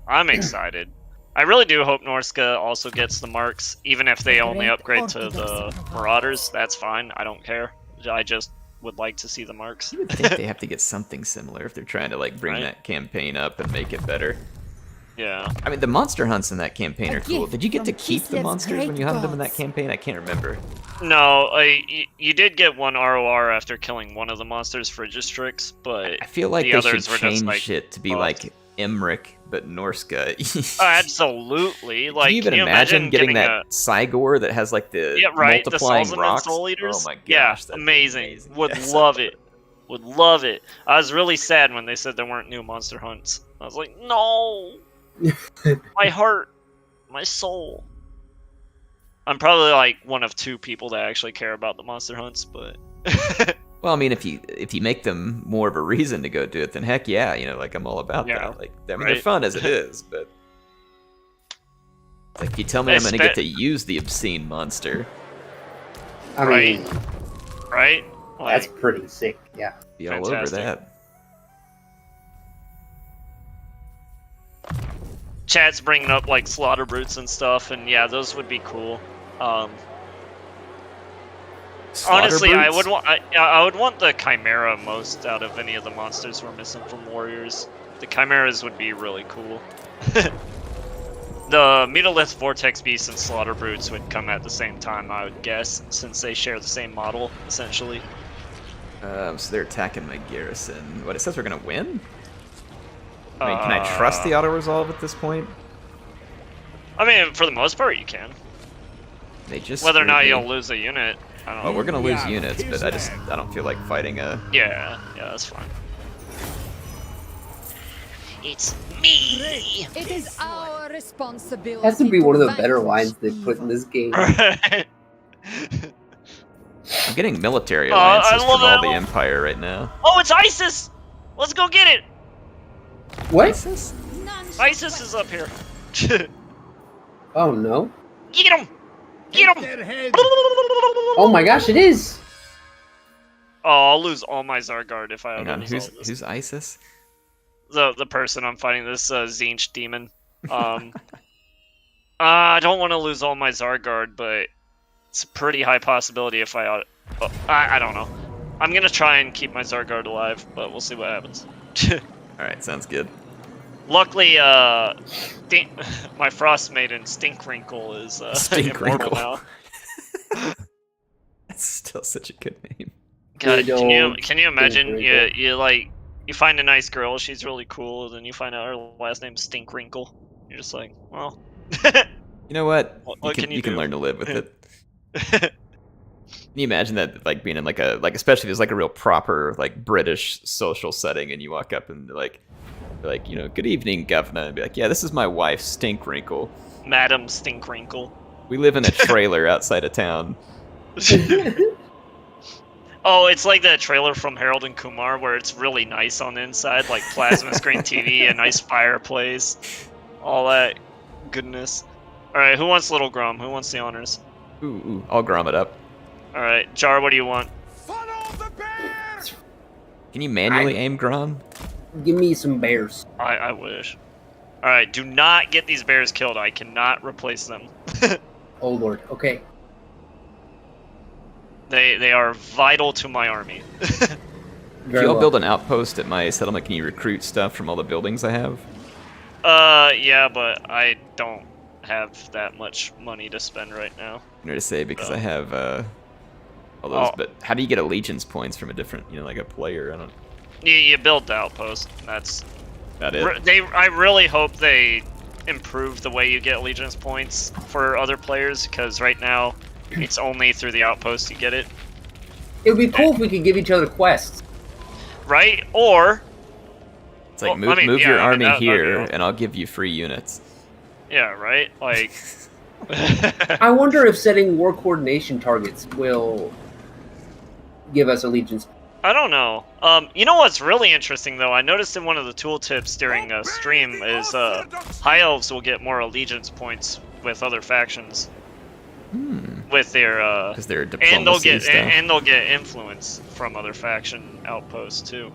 I'm excited. I really do hope Norska also gets the marks, even if they only upgrade to the Marauders. That's fine. I don't care. I just would like to see the marks. You would think they have to get something similar if they're trying to like bring Right. that campaign up and make it better. Yeah. I mean, the monster hunts in that campaign are A cool. gift Did you get to from keep the Kislev's monsters when great you hunted them in that gods. campaign? I can't remember. No, you did get one ROR after killing one of the monsters for Registrix, but I feel like the they should others were just, change like, it to be buffed. like Emmerich, but Norska. absolutely. Like, Can you even imagine getting that Cygor that has like the Yeah, right. The multiplying Salzman rocks? Soul Eaters. Oh my gosh, yeah, that'd be amazing. Would Yes. love it. Would love it. I was really sad when they said there weren't new monster hunts. I was like, no. My heart, my soul. I'm probably like one of two people that actually care about the monster hunts, but Well, I mean, if you make them more of a reason to go do it, then heck yeah, like I'm all about Yeah, that. Like, I mean, right. they're fun as it is, but like, if you tell me I'm gonna get to use the obscene monster, I Right. mean, right? that's Like, pretty sick. Yeah. be all over Fantastic. that. chat's bringing up like slaughter brutes and stuff, and yeah, those would be cool. Honestly, I would want I would want the Chimera most out of any of the monsters we're missing from Warriors. The Chimeras would be really cool. The Megalith Vortex Beasts and Slaughter Brutes would come at the same time, I would guess, since they share the same model, essentially. So they're attacking my garrison. What, it says we're gonna win? I mean, can I trust the auto resolve at this point? I mean, for the most part, you can. They just Whether or not screwed me. you'll lose a unit, I don't Oh, know. we're gonna lose Yeah, units, but I don't feel like fighting a. Yeah, that's fine. It's me! It is our responsibility. Has to be one of the to better vanquish lines they put in evil. this game. I'm getting military Oh, I alliances love from all that. the Empire right now. Oh, it's ISIS! Let's go get it! What? None shall ISIS is up here. Oh no! Get him! Get him! Their head. Oh my gosh, it is! Oh, I'll lose all my Zargard if I Hang on, auto-resolve this. who's ISIS? The person I'm fighting, this Zinch demon. I don't want to lose all my Zargard, but it's a pretty high possibility if I don't know. I'm gonna try and keep my Zargard alive, but we'll see what happens. All right, sounds good. Luckily, my Frost Maiden Stinkrinkle is immortal Stinkrinkle. now. That's still such a good name. God, Good can old you imagine Stinkrinkle. you find a nice girl, she's really cool, then you find out her last name's Stinkwinkle. You're just like, well, You know what? What can you can do? learn to live with it. Can you imagine that, like being in like especially if it's like a real proper like British social setting, and you walk up and like you know, good evening, governor, and be like, yeah, this is my wife, Stinkwinkle. Madam Stinkwinkle. We live in a trailer outside of town. Oh, it's like that trailer from Harold and Kumar where it's really nice on the inside, like plasma screen TV, a nice fireplace, all that goodness. All right, who wants Little Grom? Who wants the honors? Ooh, I'll grom it up. All right, Jar, what do you want? Follow the bear! Can you manually aim grom? Give me some bears. I wish. All right, do not get these bears killed. I cannot replace them. Oh lord. Okay. They are vital to my army. If Very y'all well. build an outpost at my settlement, can you recruit stuff from all the buildings I have? Yeah, but I don't have that much money to spend right now. You know to say because Oh. I have all those. Oh. But how do you get allegiance points from a different, you know, like a player? I don't. You build the outpost. That's That it. I really hope they improve the way you get allegiance points for other players, because right now it's only through the outpost you get it. It would be cool if we could give each other quests. Right? Or It's like well, I mean, move yeah, your I mean, army that'd be here, cool. and I'll give you free units. yeah, right? Like I wonder if setting war coordination targets will give us allegiance. I don't know. You know what's really interesting though? I noticed in one of the tooltips during a stream is high elves will get more allegiance points with other factions with their Because they're and diplomacy they'll get stuff. and they'll get influence from other faction outposts too.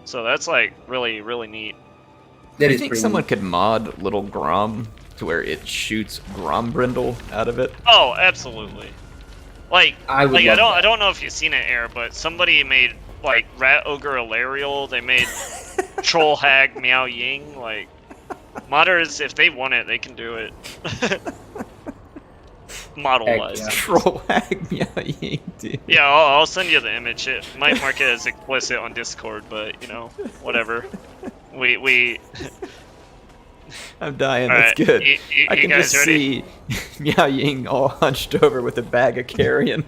So that's like really neat. That I is think pretty someone neat. could mod Little Grom to where it shoots Grombrindle out of it. Oh, absolutely. Like I would like love I that. don't know if you've seen it, Air, but somebody made like Rat Ogre Ilarial. They made Troll Hag Meow Ying. Like modders, if they want it, they can do it. Model wise. yeah. Troll hag meowing, dude. Yeah, I'll send you the image. It might mark it as explicit on Discord, but you know, whatever. We I'm dying. All That's right, good. you I can guys just ready? see Meow Ying all hunched over with a bag of carrion.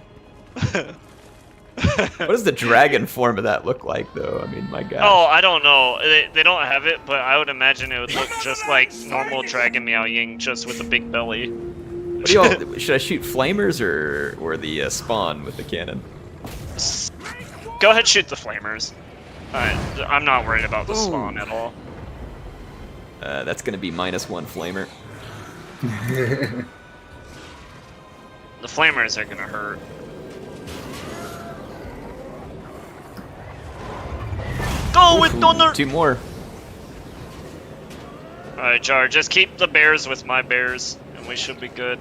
What does the dragon form of that look like, though? I mean, my God. Oh, I don't know. They don't have it, but I would imagine it would look just like normal Dragon Meow Ying, just with a big belly. What do y'all? Should I shoot flamers or the spawn with the cannon? Go ahead, shoot the flamers. I'm not worried about the spawn at all. That's gonna be -1 flamer. The flamers are gonna hurt. Go with thunder! 2 more. Alright, Jar, just keep the bears with my bears, and we should be good.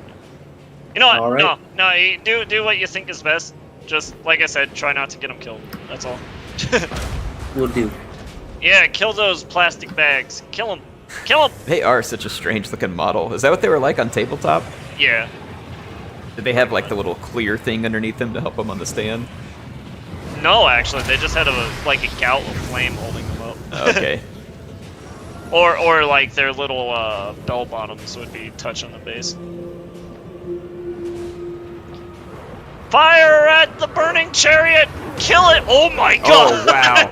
You know what? All right. No, you do what you think is best. Just, like I said, try not to get them killed. That's all. Will do. Yeah, kill those plastic bags. Kill them. Kill them! They are such a strange looking model. Is that what they were like on tabletop? Yeah. Did they have like the little clear thing underneath them to help them on the stand? No, actually, they just had like a gout of flame holding them up. Okay. Or like their little bell bottoms would be touching the base. Fire at the burning chariot! Kill it! Oh my god! Oh wow,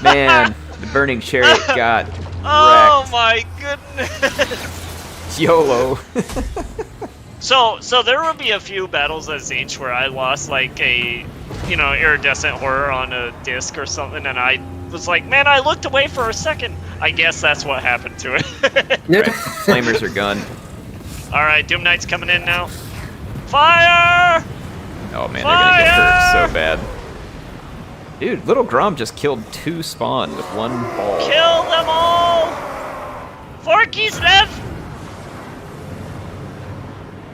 man, the burning chariot got wrecked. Oh my goodness! YOLO. So there would be a few battles at Zinch where I lost like a, iridescent horror on a disc or something, and I was like, man, I looked away for a second. I guess that's what happened to it. Right, flamers are gone. All right, Doom Knight's coming in now. Fire! Oh man, they're gonna get hurt Fire! so bad. Dude, Little Grom just killed 2 spawn with 1 ball. Kill them all! For Kislev!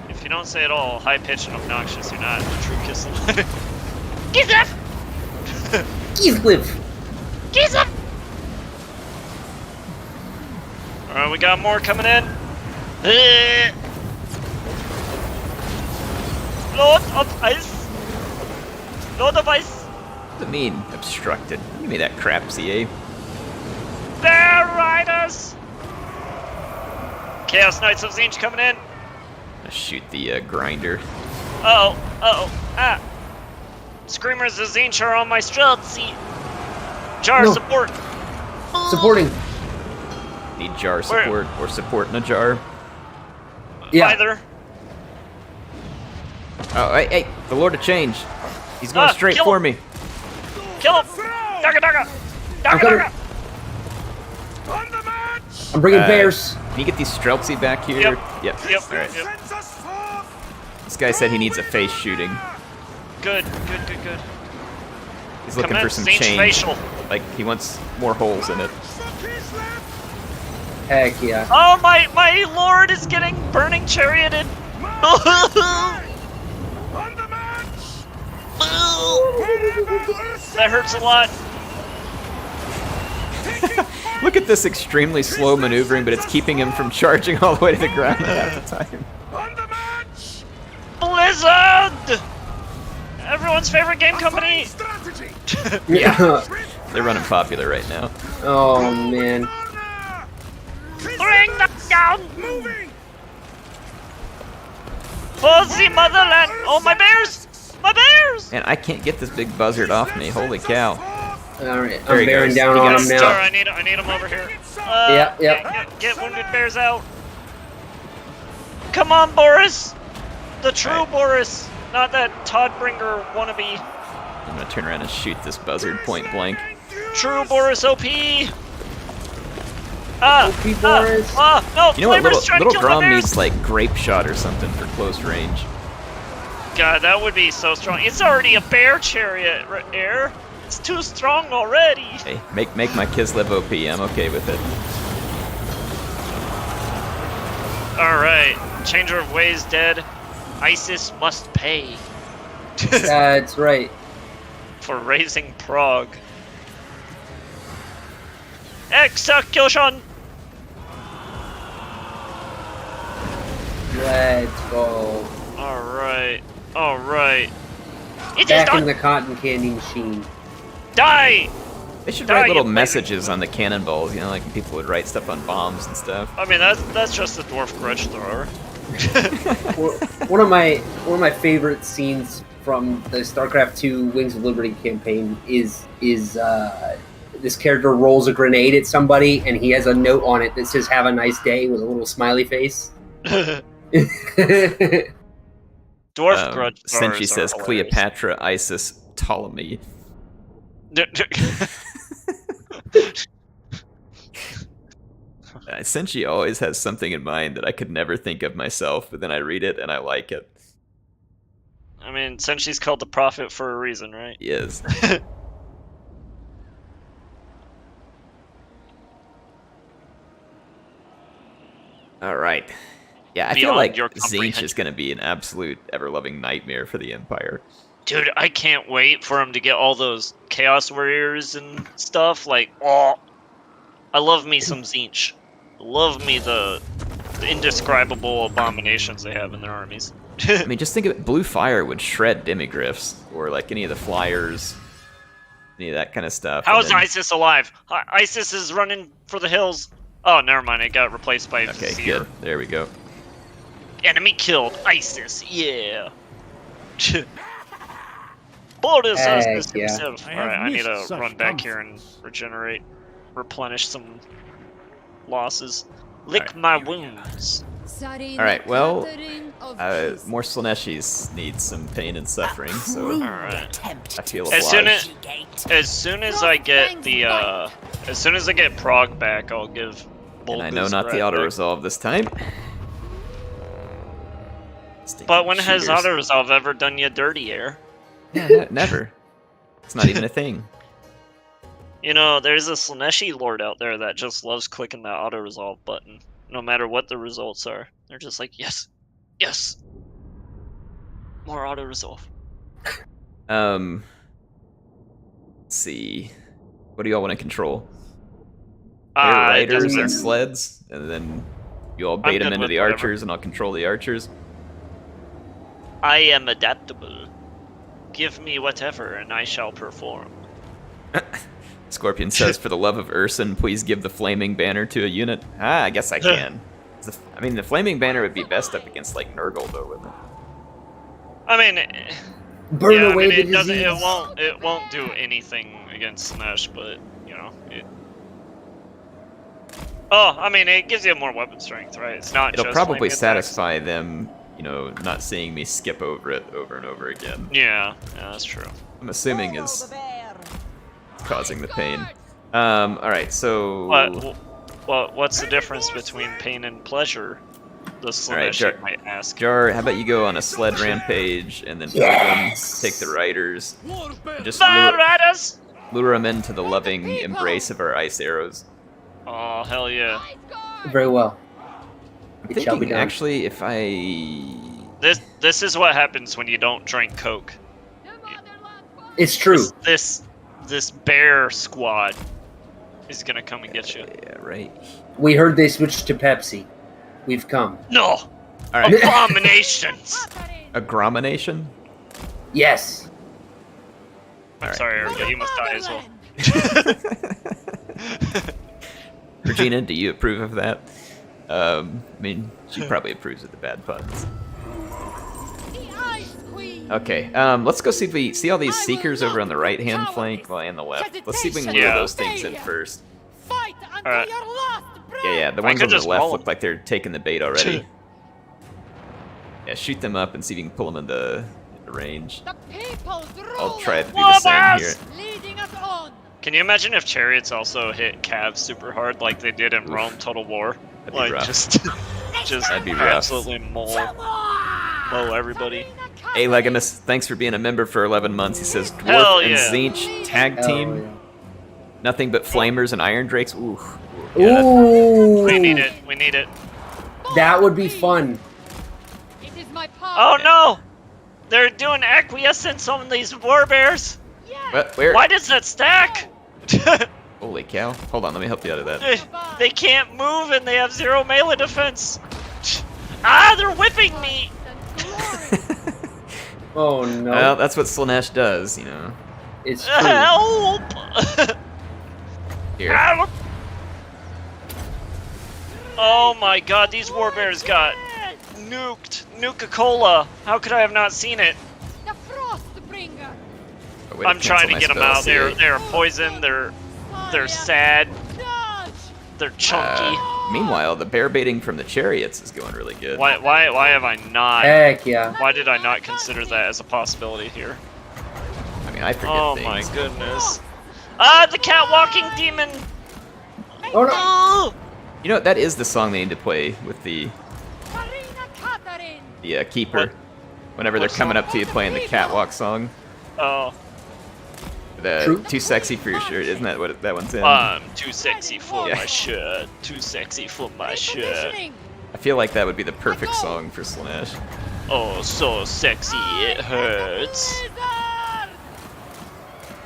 If you don't say it all high-pitched and obnoxious, you're not a true Kislev. Kislev! Kislev! Kislev! Alright, we got more coming in. Lord of Ice! Lord of Ice! What does it mean, obstructed? Give me that crap, CA. Bear riders! Chaos Knights of Zinch coming in. I shoot the grinder. Ah. Screamers of Zinch are on my streltsy. Jar No. support. Supporting. Need jar support or support in a jar. Yeah. Either. Oh, hey, the Lord of Change. He's going straight kill for him. me. Kill him! Daga daga! I'm Daga coming. daga! On the march! I'm bringing bears. Can you get these Streltsy back here? Yep. Yep. Yep. All right. Yep. Sends us forth! This guy said he needs a face shooting. Good. He's looking for Commence some Zinch change. facial. Like, he wants more holes in it. For Kislev! Heck yeah. Oh, my lord is getting burning charioted. On the march! That hurts a lot. Look at this extremely slow maneuvering, but it's keeping him from charging all the way to the ground half the time. On the march! Blizzard! Everyone's favorite game company. Strategy! Yeah. They're running popular right now. Oh man. Order! Bring them down Moving! for the motherland. Oh, my bears! My bears! And I can't get this big buzzard off me. Holy cow. All right. There I'm he bearing goes. down He on got him a Star, now. I need him over here. Yep. Get wounded bears out. Come on, Boris. The true Right. Boris, not that Toddbringer wannabe. I'm gonna turn around and shoot this buzzard point blank. True Boris OP. Ah, OP Boris. No, You know what? Flamer's trying to Little kill my Grom bears. needs like grape shot or something for close range. God, that would be so strong. It's already a bear chariot air. It's too strong already. Hey, make my Kislev OP. I'm okay with it. All right, changer of ways dead. ISIS must pay That's right. for raising Prague. Execution. Let's go. All right. It is Back in done. the cotton candy machine. Die. They should Die, write you little lazy- messages on the cannonballs, you know, like people would write stuff on bombs and stuff. I mean, that's just a dwarf grudge thrower. One of my favorite scenes from the StarCraft II Wings of Liberty campaign is this character rolls a grenade at somebody and he has a note on it that says "Have a nice day" with a little smiley face. Dwarf grudge throwers Senshi are says hilarious. Cleopatra, Isis, Ptolemy. Senshi always has something in mind that I could never think of myself, but then I read it and I like it. I mean, Senshi's called the prophet for a reason, right? He is. All right. Yeah, I feel Beyond like your Zinch comprehension. is going to be an absolute ever-loving nightmare for the Empire. Dude, I can't wait for him to get all those Chaos Warriors and stuff. Like, oh, I love me some Zinch. Love me the indescribable abominations they have in their armies. I mean, just think of it. Blue Fire would shred Demigryphs, or like any of the Flyers, any of that kind of stuff. How and is then- ISIS alive? ISIS is running for the hills. Oh, never mind. It got replaced by Okay, Seer. good. There we go. Enemy killed. ISIS. Yeah. Boris ISIS yeah. himself. I Alright, have I need to missed such run back here and comforts. regenerate. Replenish some losses. Lick my wounds. Alright, well, more Slaneshis need some pain and suffering, so Alright. I feel As soon obliged. as soon as I get the as soon as I get Prague back, I'll give And I know Bulbous not the Rat back. auto-resolve this time. Stinking But when has cheaters. auto resolve ever done you dirty, Air? Yeah, never. It's not even a thing. You know, there's a Slaneshi lord out there that just loves clicking that auto resolve button, no matter what the results are. They're just like, yes, yes, more auto resolve. Let's see. What do y'all want to control? Air It riders doesn't and matter. sleds, and then you all bait them good into with the whatever. archers, and I'll control the archers. I am adaptable. give me whatever, and I shall perform. Scorpion says, for the love of Urson, please give the flaming banner to a unit. I guess I can. I mean, the flaming banner would be best up against, like, Nurgle, though, wouldn't it? I mean, Burn yeah, away I mean, the it disease. doesn't. It won't do anything against Slanesh, but you know. Oh, I mean, it gives you more weapon strength, right? It's not. It'll just probably flaming attacks. satisfy them, you know, not seeing me skip over it over and over again. Yeah, that's true. I'm assuming is causing the pain. Alright, so... What's the difference between pain and pleasure? The Slanesh might ask. Jar, how about you go on a sled rampage and then take the riders. Just lure them into the loving embrace of our ice arrows. Oh, hell yeah. Very well. I'm It shall be thinking, done. actually, if I... This is what happens when you don't drink Coke. It's true. This bear squad is gonna come and get you. Yeah, right. We heard they switched to Pepsi. We've come. No! Alright. Abominations! Agromination? Yes. I'm sorry, Erica, you must die as well. Regina, do you approve of that? I mean, she probably approves of the bad puns. Okay, let's go see if we see all these seekers over on the right-hand flank, well, and the left. Let's see if we can lure those things in first. Alright. Yeah, the ones on the just left roll look like they're taking the bait already. Yeah, shoot them up and see if you can pull them into range. I'll try to do the same here. Can you imagine if chariots also hit calves super hard like they did in Rome Total War? That'd be Like rough. just That'd be rough. absolutely mow everybody. Hey Legamus, thanks for being a member for 11 months. He says Hell Dwarf and yeah. Zinch tag Hell team. yeah. Nothing but flamers and iron drakes. Ooh. Yeah. Ooh. We need it. We need it. That would be fun. Oh no! They're doing acquiescence on these warbears. What? Where? Why does that stack? Holy cow. Hold on, let me help you out of that. They can't move and they have 0 melee defense. Ah, they're whipping me. Oh no. Well, that's what Slanesh does, you know. It's true. Help! Here. Help! Oh my god, these warbears got nuked. Nuka-Cola. How could I have not seen it? Oh, way to I'm trying to cancel get my them spell, out. see? They're poisoned. They're sad. They're chunky. Meanwhile, the bear baiting from the chariots is going really good. Why have I not? Heck yeah. Why did I not consider that as a possibility here? I mean, I forget Oh things. my goodness. Ah, the cat walking demon. Oh no. Oh! You know, that is the song they need to play with the keeper. What? Whenever they're What coming song? up to you playing the catwalk song. Oh, The True. Too Sexy for Your Shirt, isn't that what that one's in? I'm too sexy for Yeah. my shirt. Too sexy for my shirt. I feel like that would be the perfect song for Slanesh. Oh, so sexy it hurts.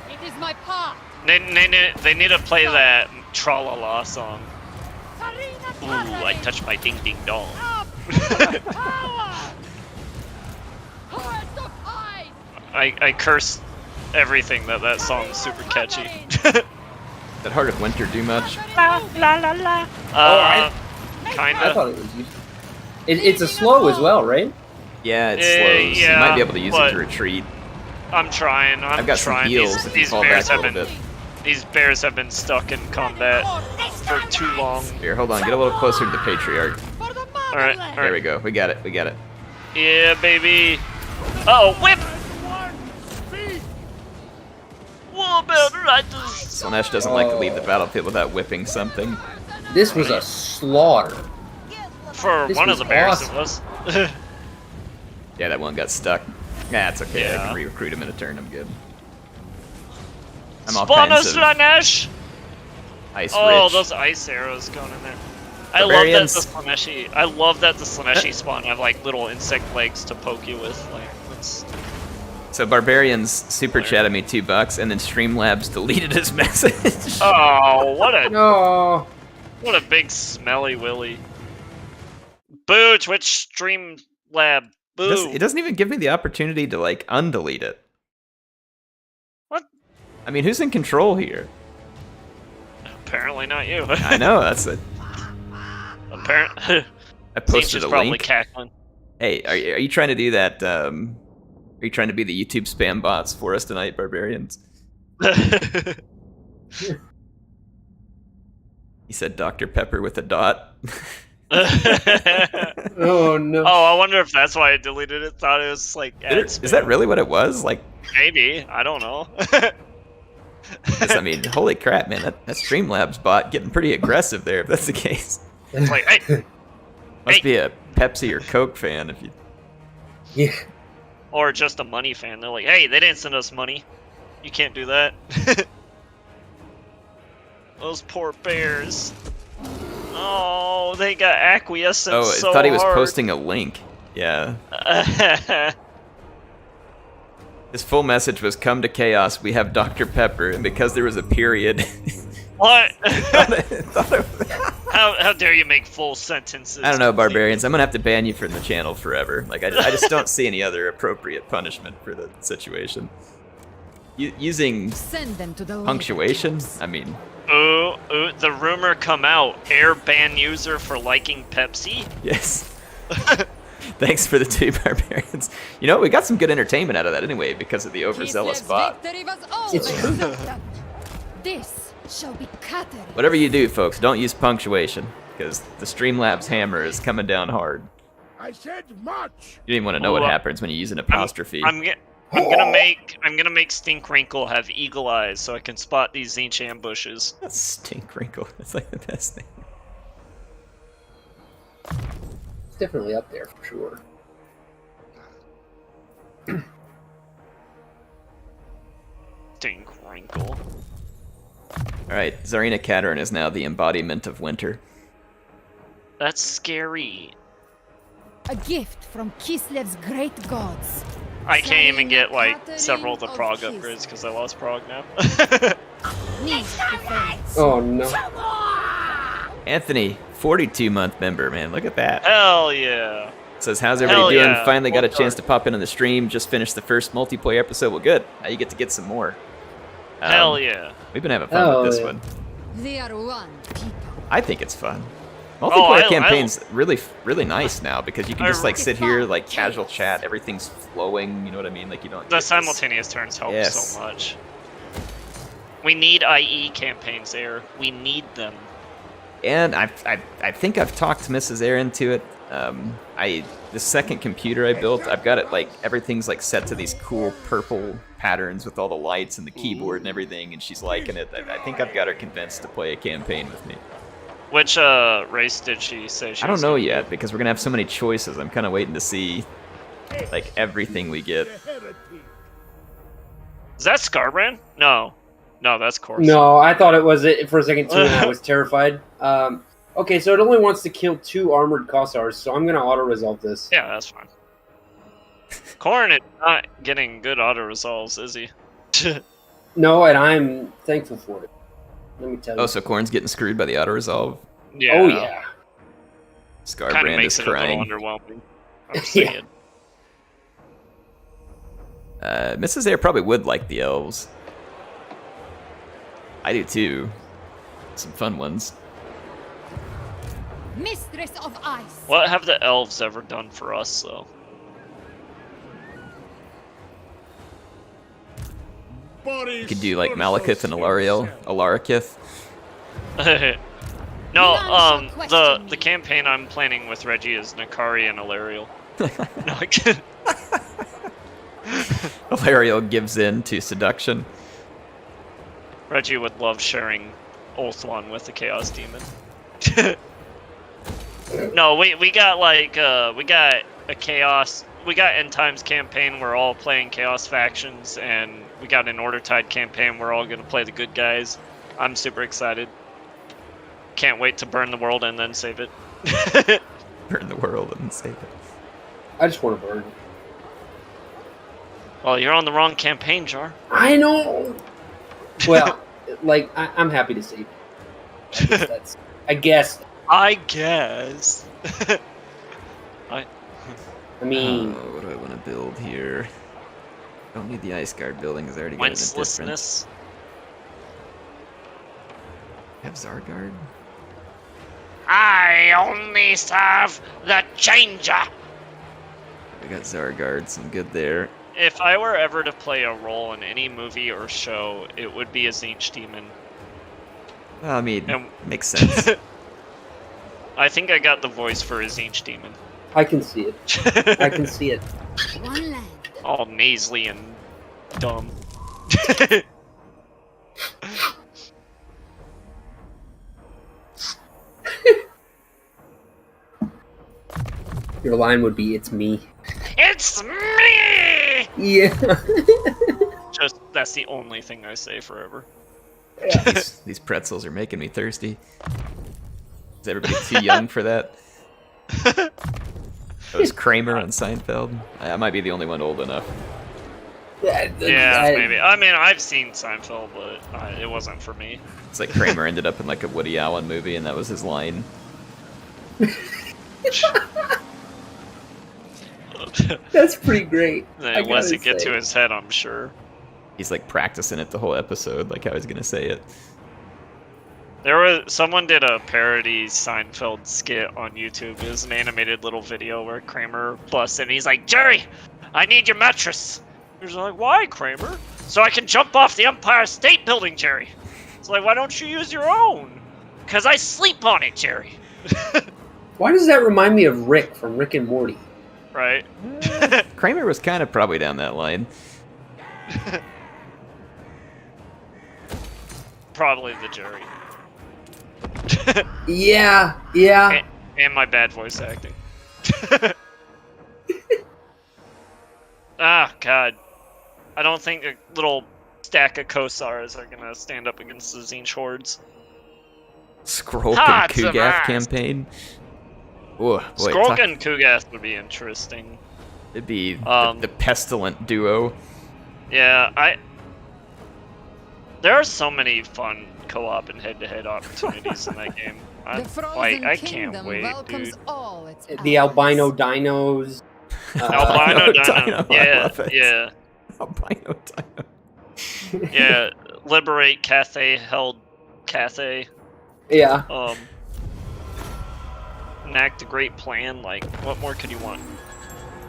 It is my part. They need to play that tra-la-la song. Ooh, I touched my ding ding dong. I curse everything that song's super catchy. Did Heart of Winter do much? Kinda. I thought it was useful. It's a slow as well, right? Yeah, it slows. You yeah, might be able to use it but- to retreat. I'm trying. I've got some trying. heals if you These fall bears back have a little been. bit. These bears have been stuck in combat for too long. Here, hold on. Get a little closer to the Patriarch. Alright, There we go. We got it. We got it. Yeah, baby. Uh oh, whip! Warbird riders! Slanesh doesn't like to leave the battlefield without whipping something. This was a slaughter. For This one of was the bears, awesome. it was. Yeah, that one got stuck. Nah, it's okay. I Yeah. can re-recruit him in a turn. I'm good. I'm all Spawn kinds us, of Slanesh! ice Oh, rich. those ice arrows going in there. Barbarians. I love that the Slaneshi spawn have like little insect legs to poke you with. Like, it's... So Barbarians super chatted me $2 and then Streamlabs deleted his message. Oh, what No. a big smelly willy. Boo, Twitch Stream Lab. Boo. It doesn't even give me the opportunity to like undelete it. I mean, who's in control here? Apparently not you. I know, that's it. Apparently. I posted She's a probably link. cackling. Hey, are you trying to do that? Are you trying to be the YouTube spam bots for us tonight, barbarians? He said Dr. Pepper with a dot. Oh no. Oh, I wonder if that's why I deleted it. Thought it was like ad Is that really what it was? Like, Maybe. I don't know. 'cause, I mean, holy crap, man, that Streamlabs bot getting pretty aggressive there, if that's the case. It's like, hey, Must Hey. be a Pepsi or Coke fan if you... Yeah. or just a money fan. They're like, hey, they didn't send us money. You can't do that. Those poor bears. Oh, they got acquiescent Oh, I so thought he was hard. posting a link. Yeah. His full message was, come to chaos, we have Dr. Pepper, and because there was a period... What? thought it was- How dare you make full sentences? I don't know, barbarians. I'm gonna have to ban you from the channel forever. Like, I just don't see any other appropriate punishment for the situation. Using Send them to the punctuation? I mean, Ooh, the rumor come out. Air ban user for liking Pepsi? yes. Thanks for the 2 barbarians. You know, we got some good entertainment out of that anyway because of the overzealous Kislev's bot. victory was It's always true. certain. This shall be Catherine. Whatever you do, folks, don't use punctuation because the Streamlabs hammer is coming down hard. I said much. You didn't want to know what Ooh, happens when you use an apostrophe. I'm gonna make Stink Wrinkle have eagle eyes so I can spot these Zinch ambushes. That's Stink Wrinkle. That's like the best thing. It's definitely up there for sure. Stink Wrinkle. Alright, Tsarina Katerin is now the embodiment of winter. That's scary. A gift from Kislev's great gods. I can't even get like Catherine several of the of Prague Kislev. upgrades because I lost Prague now. Needs defense. Oh no. Anthony, 42-month member, man. Look at that. Hell yeah. Says, how's everybody Hell doing? yeah. Finally got a Well chance done. to pop in on the stream. Just finished the first multiplayer episode. Well, good. Now you get to get some more. Hell yeah. We've been having fun Hell with this yeah. one. They are one people. I think it's fun. Multiplayer I- campaign's really nice now because you can I just like really- sit here, like casual chat. Everything's flowing. You know what I mean? Like you don't. The get this- simultaneous turns help Yes. so much. We need IE campaigns there. We need them. And I think I've talked Mrs. Air into it. The second computer I built, I've got it like everything's like set to these cool purple patterns with all the lights and the keyboard and everything, and she's liking it. I think I've got her convinced to play a campaign with me. Which race did she say she I don't was know gonna yet do? because we're gonna have so many choices. I'm kind of waiting to see like everything we get. Is that Scarbrand? No. No, that's Corsa. No, I thought it was it for a second too, and I was terrified. Okay, so it only wants to kill 2 armored Kossars, so I'm gonna auto-resolve this. Yeah, that's fine. Corn is not getting good auto resolves, is he? No, and I'm thankful for it. Let me tell you. Oh, so Corn's getting screwed by the auto resolve. Yeah. Oh yeah. Kind of Scarbrand makes is it crying. a little underwhelming. I'm Yeah. saying. Mrs. Air probably would like the elves. I do too. Some fun ones. Mistress of ice. What have the elves ever done for us, though? You could do like Malekith and Alarikith. No, None shall question the me. campaign I'm planning with Reggie is Nakari and Alariel. No, I can't. Alariel gives in to seduction. Reggie would love sharing Ulthuan with the Chaos Demon. No, we got like we got a Chaos, we got End Times campaign. We're all playing Chaos factions, and we got an Order Tide campaign. We're all gonna play the good guys. I'm super excited. Can't wait to burn the world and then save it. Burn the world and save it. I just want to burn. Well, you're on the wrong campaign, Jar. I know. Well, like I'm happy to see. I guess. I guess. I mean, What do I want to build here? Don't need the Ice Guard building because I already got it in different. Wencelessness. Have Zargard? I only serve the changer. We got Zargard, some good there. If I were ever to play a role in any movie or show, it would be a Tzeentch demon. Well, I mean, And- makes sense. I think I got the voice for a Tzeentch demon. I can see it. I can see it. One land. All nasally and dumb. Your line would be, "It's me." It's me! Yeah. Just, that's the only thing I say forever. These pretzels are making me thirsty. Is everybody too young for that? That was Kramer on Seinfeld. I might be the only one old enough. Yeah, maybe. I mean, I've seen Seinfeld, but it wasn't for me. It's like Kramer ended up in like a Woody Allen movie, and that was his line. That's pretty great. It wasn't get to his head, I'm sure. He's like practicing it the whole episode, like I was gonna say it. Someone did a parody Seinfeld skit on YouTube. It was an animated little video where Kramer busts in. He's like, "Jerry, I need your mattress." He's like, "Why, Kramer?" "So I can jump off the Empire State Building, Jerry." It's like, "Why don't you use your own?" "'Cause I sleep on it, Jerry." Why does that remind me of Rick from Rick and Morty? Right? Kramer was kind of probably down that line. Probably the Jerry. Yeah. And my bad voice acting. Ah, God. I don't think a little stack of Kosars are gonna stand up against the Tzeentch hordes. Skrulk Ha, and it's a Kugath mess. campaign. Oh, boy, Skrulk and Kugath would be interesting. it'd be Um, the pestilent duo. Yeah, there are so many fun co-op and head-to-head opportunities in that game. The frozen I can't kingdom wait, welcomes dude. all its The allies. albino dinos. Albino Dino, Dino. I Yeah, love it. yeah, Albino Dino. yeah. Liberate Cathay, held Cathay. Yeah. Enact a great plan. Like, what more could you want?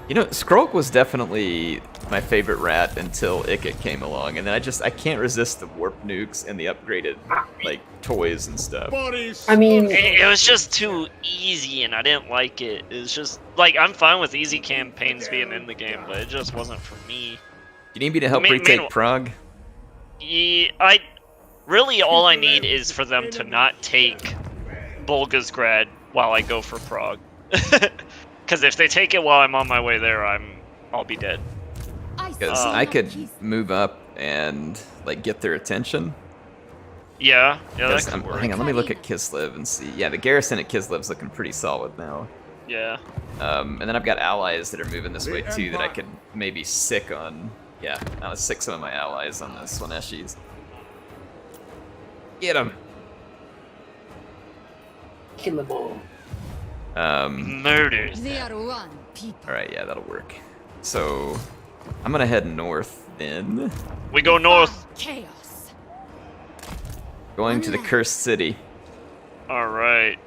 You know, Skrulk was definitely my favorite rat until Ikit came along, and then I can't resist the warp nukes and the upgraded like toys and stuff. I mean, It was just too easy, and I didn't like it. It was just like, I'm fine with easy campaigns being in the game, but it just wasn't for me. You need me to help retake meanwhile- Prague? Yeah, really all I need is for them to not take Volgograd while I go for Prague. Because if they take it while I'm on my way there, I'll be dead. Because I could move up and like get their attention. Yeah, that 'Cause could work. hang on, let me look at Kislev and see. Yeah, the garrison at Kislev's looking pretty solid now. Yeah. And then I've got allies that are moving this way too that I could maybe sick on. Yeah, I was sick some of my allies on the Swaneshis. Get them. kill them all. Murders. They are one people. All right, yeah, that'll work. So I'm gonna head north then, We go north. Chaos. going to the cursed city. Alright.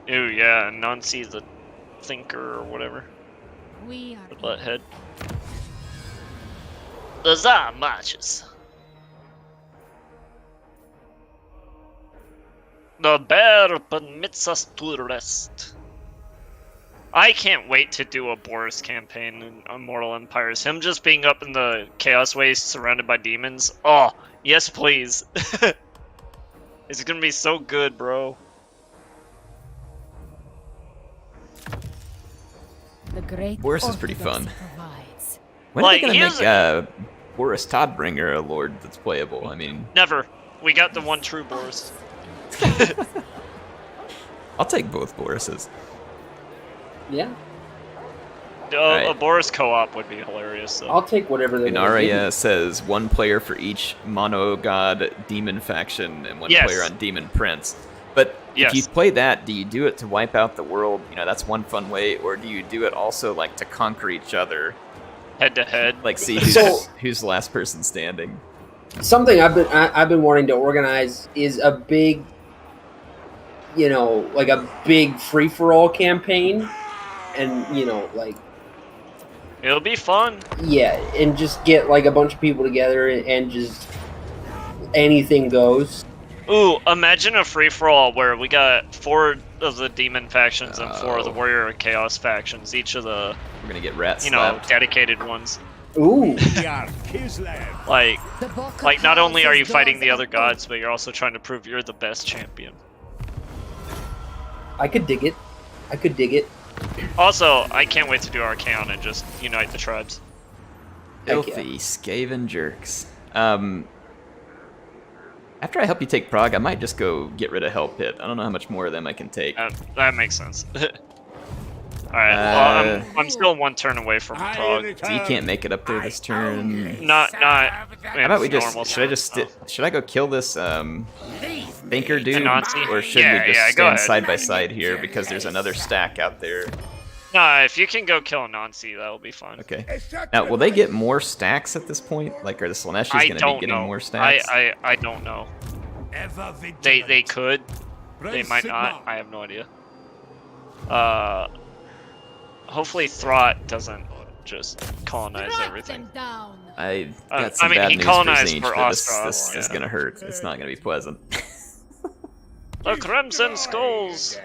Ooh, yeah, Nancy the Thinker or whatever. We are The butthead. The Tsar marches. The bear permits us to rest. I can't wait to do a Boris campaign in Immortal Empires. Him just being up in the Chaos Waste surrounded by demons. Oh, yes please. It's gonna be so good, bro. the great Boris is pretty Orthodox fun. provides. When Like, are they here's gonna make Boris Todbringer a lord that's playable? I mean, Never. We got the one true Boris. I'll take both Borises. Yeah. A Right. Boris co-op would be hilarious. Though. I'll take whatever they're gonna give me. Inaria says one player for each mono god demon faction and one Yes. player on demon prince. But Yes. if you play that, do you do it to wipe out the world? You know, that's one fun way, or do you do it also like to conquer each other? Head to head. Like see So- who's the last person standing? Something I've been wanting to organize is a big you know, like a big free for all campaign, and you know, like It'll be fun. yeah, and just get like a bunch of people together and just anything goes. Ooh, imagine a free-for-all where we got 4 of the demon factions and 4 of the warrior and chaos factions, each of the, We're gonna get rat you know, slapped. dedicated ones. Ooh, Kislev. Like not only are you fighting the other gods, but you're also trying to prove you're the best champion. I could dig it. I could dig it. Also, I can't wait to do Archaon and just unite the tribes. Heck yeah. Filthy Skaven jerks. After I help you take Prague, I might just go get rid of Hell Pit. I don't know how much more of them I can take. That makes sense. Alright, well, I'm still 1 turn away from Prague. So you can't make it up there this turn. Not How about we just? normal Should I just? Should I go kill this thinker dude, Nazi? or should Yeah, we just yeah, go stand ahead. side by side here because there's another stack out there? Nah, if you can go kill Nancy, that'll be fine. Okay. Now, will they get more stacks at this point? Like, are the Slaneshis I going to be don't getting know. more stacks? I don't know. They could. They might not. I have no idea. Hopefully Throt doesn't just colonize everything. I got some I mean, bad he news colonized for Zinch, for but this Ostros, is yeah. going to hurt. It's not going to be pleasant. The Crimson Skulls!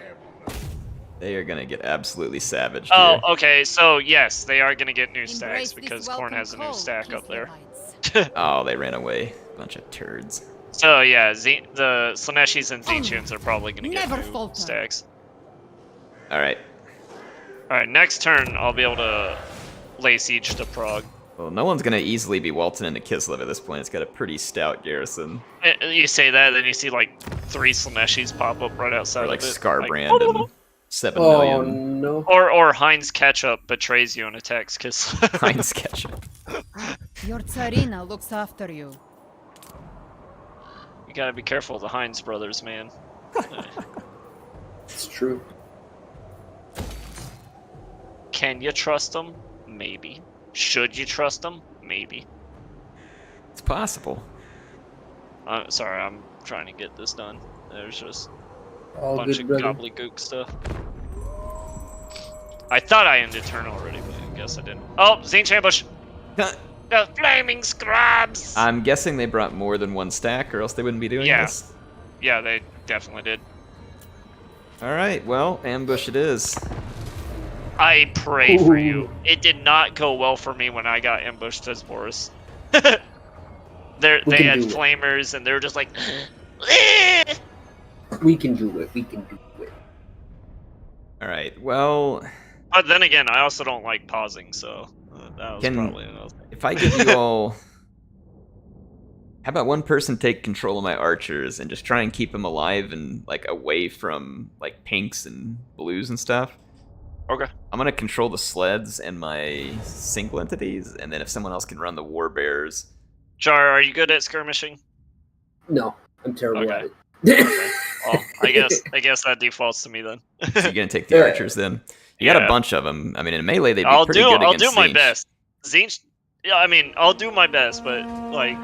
They are going to get absolutely savaged Oh, here. okay, so yes, they are gonna get new stacks because Korn has a new stack up there. Oh, they ran away. Bunch of turds. So yeah, the Slaneshis and Zinchians are probably gonna get Never new falter. stacks. Alright. Alright, next turn I'll be able to lay siege to Prague. Well, no one's going to easily be waltzing into Kislev at this point. It's got a pretty stout garrison. You say that, then you see like 3 Slaneshis pop up right outside Or of like it. Scarbrand and 7 Oh million no. Or Heinz Ketchup betrays you and attacks Kislev. Heinz ketchup. Your Tsarina looks after you. You gotta be careful of the Heinz brothers, man. It's true. Can you trust them? Maybe. Should you trust them? Maybe. It's possible. Sorry, I'm trying to get this done. There's just All bunch good, of brother. gobbledygook stuff. I thought I ended turn already, but I guess I didn't. Oh, Zinch ambush! The flaming scrubs! I'm guessing they brought more than 1 stack, or else they wouldn't be doing Yeah. this. Yeah, they definitely did. Alright, well, ambush it is. I pray for Ooh. you. It did not go well for me when I got ambushed as Boris. They can had do it. flamers, and they were just like, We can do it. We can do it. Alright, well, But then again, I also don't like pausing, so that was Can- probably another thing. if I give you all... How about one person take control of my archers and just try and keep them alive and, like, away from, like, pinks and blues and stuff? Okay. I'm gonna control the sleds and my single entities, and then if someone else can run the war bears... Jar, are you good at skirmishing? No, I'm terrible Okay. at it. Okay. Well, I guess that defaults to me then. So you're gonna take the Yeah. archers then? You got Yeah. a bunch of them. I mean, in melee they'd be I'll pretty do good I'll against do my Zinch. best. Zinch, yeah, I mean I'll do my best, but like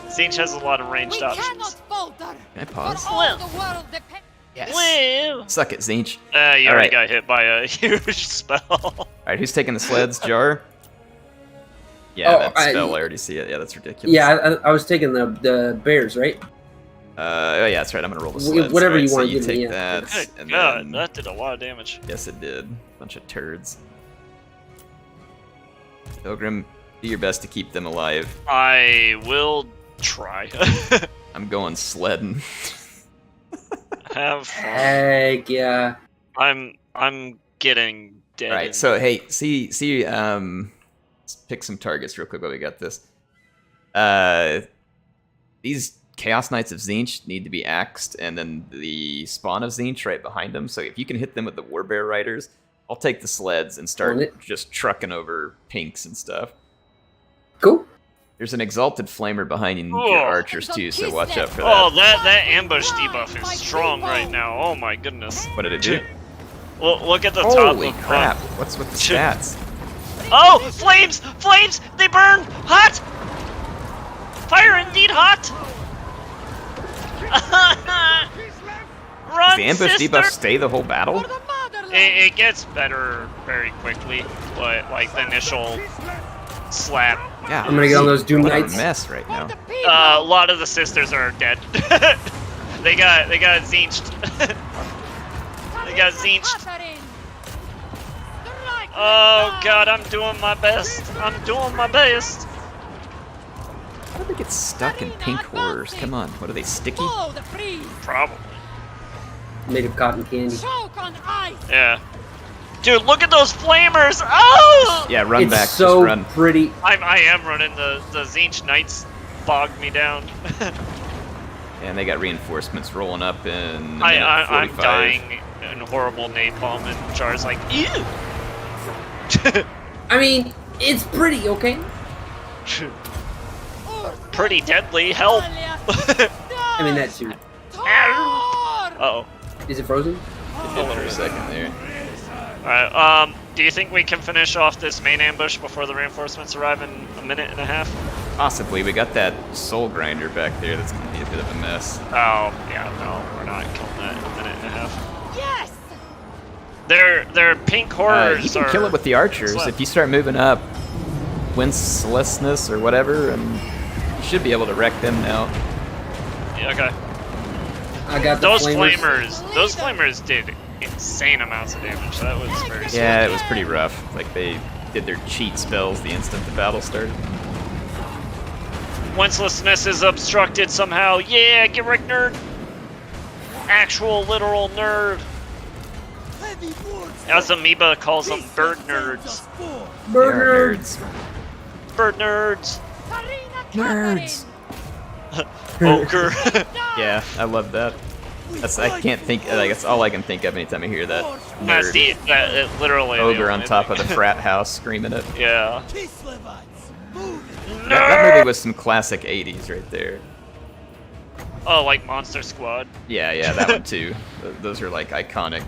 Zinch has a lot of ranged We options. cannot falter. Can I For pause? all the world depends. Yes. Woo! Suck it, Zinch. You already Alright. got hit by a huge spell. Alright, who's taking the sleds? Jar? Yeah, Oh, that I- spell, I already see it. Yeah, that's ridiculous. Yeah, I was taking the bears, right? Oh yeah, that's right. I'm gonna roll the Wh- sleds. whatever Alright, you so wanna you give me, take yeah. that, Good and God, then... that did a lot of damage. Yes, it did. Bunch of turds. Pilgrim, do your best to keep them alive. I will try. I'm going sledding. Have fun. Heck yeah. I'm getting dead. Alright, so hey, see, let's pick some targets real quick while we got this. These Chaos Knights of Zinch need to be axed, and then the spawn of Zinch right behind them. So if you can hit them with the Warbear Riders, I'll take the sleds and On start it. just trucking over pinks and stuff. Cool. There's an Exalted Flamer behind your Whoa. archers too, so watch out for Oh, that. that ambush debuff is strong right now. Oh my goodness. What did it do? Well, look at the top Holy of crap! What's with the stats? Oh, flames! Flames! They burn! Hot! Fire indeed hot! the ambush debuff stay the whole battle? It gets better very quickly, but like the initial slap. Yeah, I'm gonna get on those Doom what a Knights. mess right now. A lot of the sisters are dead. they got zinched. They got zinched. Oh god, I'm doing my best. I'm doing my best. How do they get stuck in pink horrors? Come on, what are they, sticky? Probably. Made of cotton candy. Yeah. Dude, look at those flamers! Oh! Yeah, run It's back, so just run. pretty. I am running. The Zinch Knights bogged me down. And they got reinforcements rolling up in a minute I'm 45. dying in horrible napalm, and Jar's like, ew! I mean, it's pretty, okay? Pretty deadly, help! I mean, that too. Uh-oh. Is it frozen? Hit for a second there. Alright, do you think we can finish off this main ambush before the reinforcements arrive in a minute and a half? Possibly. We got that soul grinder back there that's gonna be a bit of a mess. Oh, yeah, no, we're not killing that in a minute and a half. Yes! Their pink horrors you can are... kill it with the archers. Slap. If you start moving up wincelessness or whatever, and you should be able to wreck them now. Yeah, okay. I got the Those flamers. those flamers did insane amounts of damage. That was very Yeah, it was pretty rough. Like, they did their cheat spells the instant the battle started. Wincelessness is obstructed somehow. Yeah, get wrecked, nerd. Actual literal nerd. As Amoeba calls them, bird nerds. They are Burger. nerds. Bird nerds. Nerds. Ogre. Yeah, I love that. I can't think, like, that's all I can think of anytime I hear that. That's Nerd. it literally. the Ogre on only top of thing. the frat house screaming it. Yeah. That movie was some classic 80s right there. Oh, like Monster Squad. Yeah, yeah, that one too. Those are like iconic.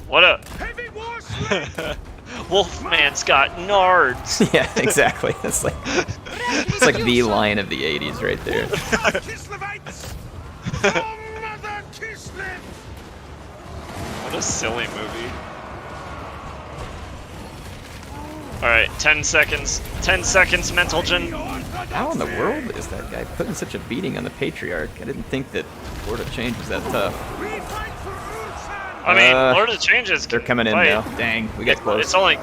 What a Heavy war slave. Wolfman's got nards. Yeah, exactly. It's like the line of the 80s right there. Kislevites. Oh, Mother Kislev. What a silly movie. Alright, 10 seconds. 10 seconds, mental gen. How in the world is that guy putting such a beating on the Patriarch? I didn't think that Lord of Change was that tough. We fight for Ulsan. I mean, Lord of the Changes They're can coming in fight. now. Dang, we got close. It's only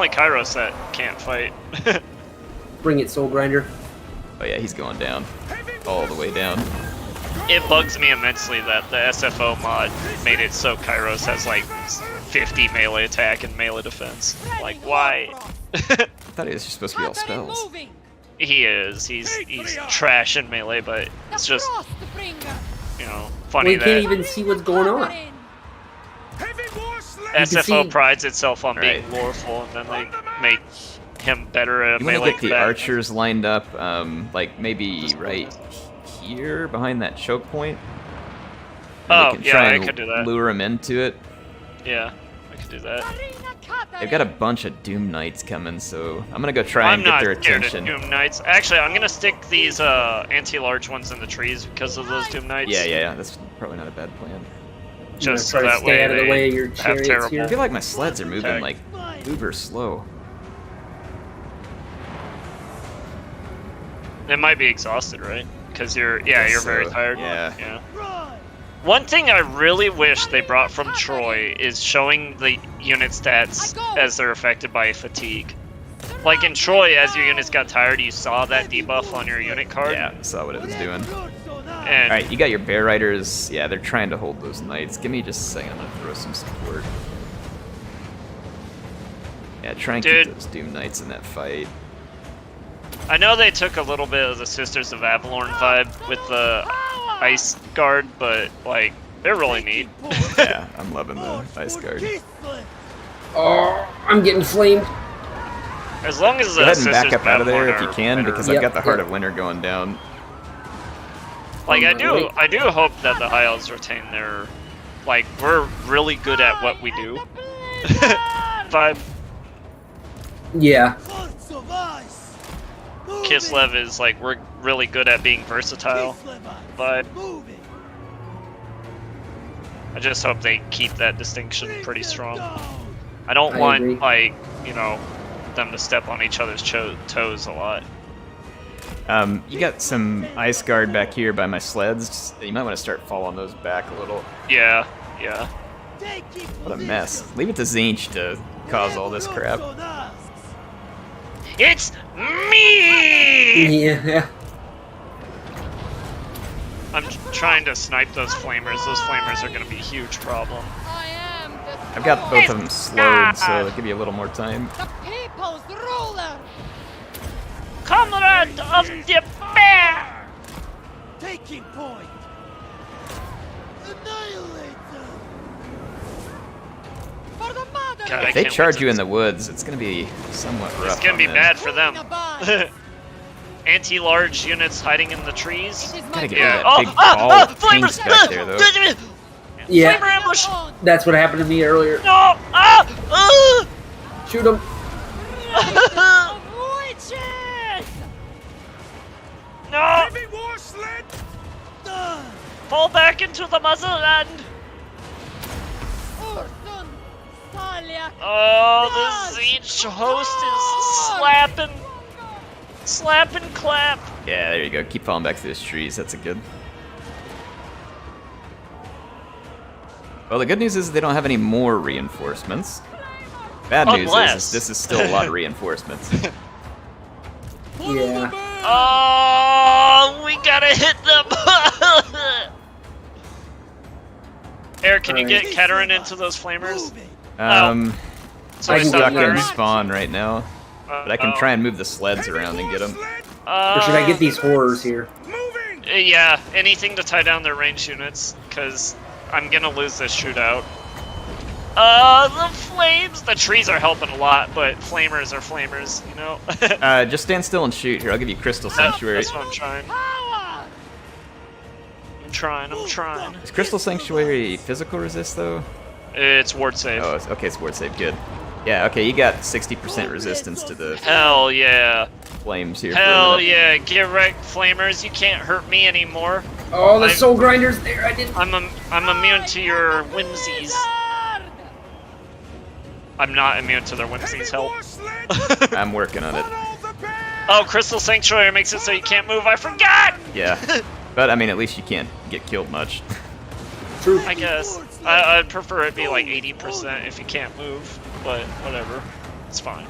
Kairos that can't fight. Bring it, Soul Grinder. Oh yeah, he's going down. All the way down. It bugs me immensely that the SFO mod made it so Kairos has like 50 melee attack and melee defense. Like, why? I thought he was just supposed to be all spells. He is. He's trash in melee, but it's just, you know, funny We that can't even see what's going on. Heavy war slave. can SFO see- prides itself on being Right. loreful, and then they make him better at You want to melee get the combat. archers lined up, like maybe right here behind that choke point. And Oh, we can yeah, try I and could do that. lure him into it. Yeah, I could do that. They've got a bunch of Doom Knights coming, so I'm gonna go try I'm and get not their scared attention. of Doom Knights. Actually, I'm gonna stick these anti-large ones in the trees because of those Doom Knights. Yeah, that's probably not a bad plan. Just try so to that stay way out of the they way of your have chariots terrible. here. I feel like my sleds are moving Tag. like uber slow. They might be exhausted, right? Because you're Guess very so, tired. yeah. One thing I really wish they brought from Troy is showing the unit stats as they're affected by fatigue. Like in Troy, as your units got tired, you saw that debuff on your unit card. Yeah, saw what it was doing. And Alright, you got your Bear Riders. Yeah, they're trying to hold those Knights. Give me just a second, I'm gonna throw some support. Yeah, try and Dude. keep those Doom Knights in that fight. I know they took a little bit of the Sisters of Avalorn vibe with the Ice Guard, but like they're really neat. Yeah, I'm loving the Ice Guard. Oh, I'm getting flamed. As long as Go the ahead and Sisters back up out of there Avalorn if you are can, better. because Yep, I've got the Heart yep. of Winter going down. Like I Wait. do hope that the High Elves retain their, like, we're really good at what we do vibe. Yeah. Kislev is like, we're really good at being versatile vibe. I just hope they keep that distinction pretty strong. I don't I want, agree. like, you know, them to step on each other's toes a lot. You got some ice guard back here by my sleds. You might want to start following those back a little. Yeah, yeah. What a mess. Leave it to Zinch to cause all this crap. It's me! Yeah. I'm trying to snipe those flamers. Those flamers are going to be a huge problem. I am I've got both of them slowed, so it'll give you a little more time. the people's ruler. Comrade of the bear! Taking point. Annihilate them. For the mother. God, I If they can't charge wait you to- in the woods, it's gonna be somewhat rough. It's going to be on bad them. for them. Abide. Anti-large units hiding in the trees. It is Gotta my get Yeah. rid of that big ball of tanks back there, though. Yeah. Flamer ambush! That's what happened to me earlier. No! Ah! Shoot him. witches. No! Heavy war sled. Fall back into the motherland! Ursun. Salyak. Oh, the siege host is slapping clap. Yeah, there you go. Keep falling back through those trees. That's a good. Well, the good news is they don't have any more reinforcements. Bad news Unless. is this is still a lot of reinforcements. Yeah. Oh, we gotta hit them! Eric, can you get Keterin into those flamers? So I he's can not get stuck in him. spawn right now, but I can try and move the sleds around and get them. Or should I get these horrors here? Moving. Yeah, anything to tie down their ranged units, because I'm gonna lose this shootout. The flames! The trees are helping a lot, but flamers are flamers, you know? Just stand still and shoot. Here, I'll give you Crystal Sanctuary. That's what I'm trying. Power. I'm trying. Is Crystal Sanctuary physical resist, though? It's ward save. Oh, okay, it's ward save. Good. Yeah, okay, you got 60% resistance to the Hell yeah. flames here. for a Hell minute. yeah. Get wrecked, flamers. You can't hurt me anymore. Oh, the I'm- soul grinders there. I didn't. I'm immune to your whimsies. I'm not immune to their whimsies. Help. War sled. I'm working on it. Follow the bear. Oh, Crystal Sanctuary makes it so you can't move. I forgot! Yeah. But, I mean, at least you can't get killed much. True. I guess. I'd prefer it be like 80% if you can't move, but whatever. It's fine.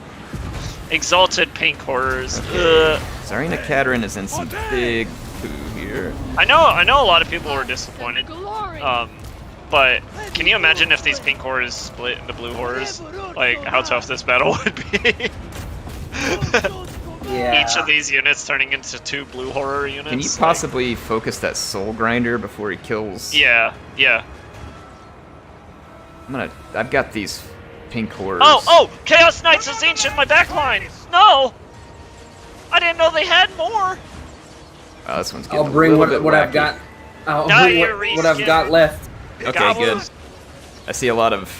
Exalted Pink Horrors. Ugh. Tsarina Katerin is in some big poo here. I know a lot of people were disappointed. Glory. But can you imagine if these Pink Horrors split into Blue Horrors? Like, how tough this battle would be? Yeah. Each of these units turning into 2 Blue Horror units. Can you like- possibly focus that Soul Grinder before he kills? Yeah, yeah. I've got these pink horrors. Oh! Chaos Knights is ancient my backline! No! I didn't know they had more! Oh, this one's getting I'll bring a little bit what I've wacky. got. I'll Now bring you're what I've got left. Okay, Goblins. good. I see a lot of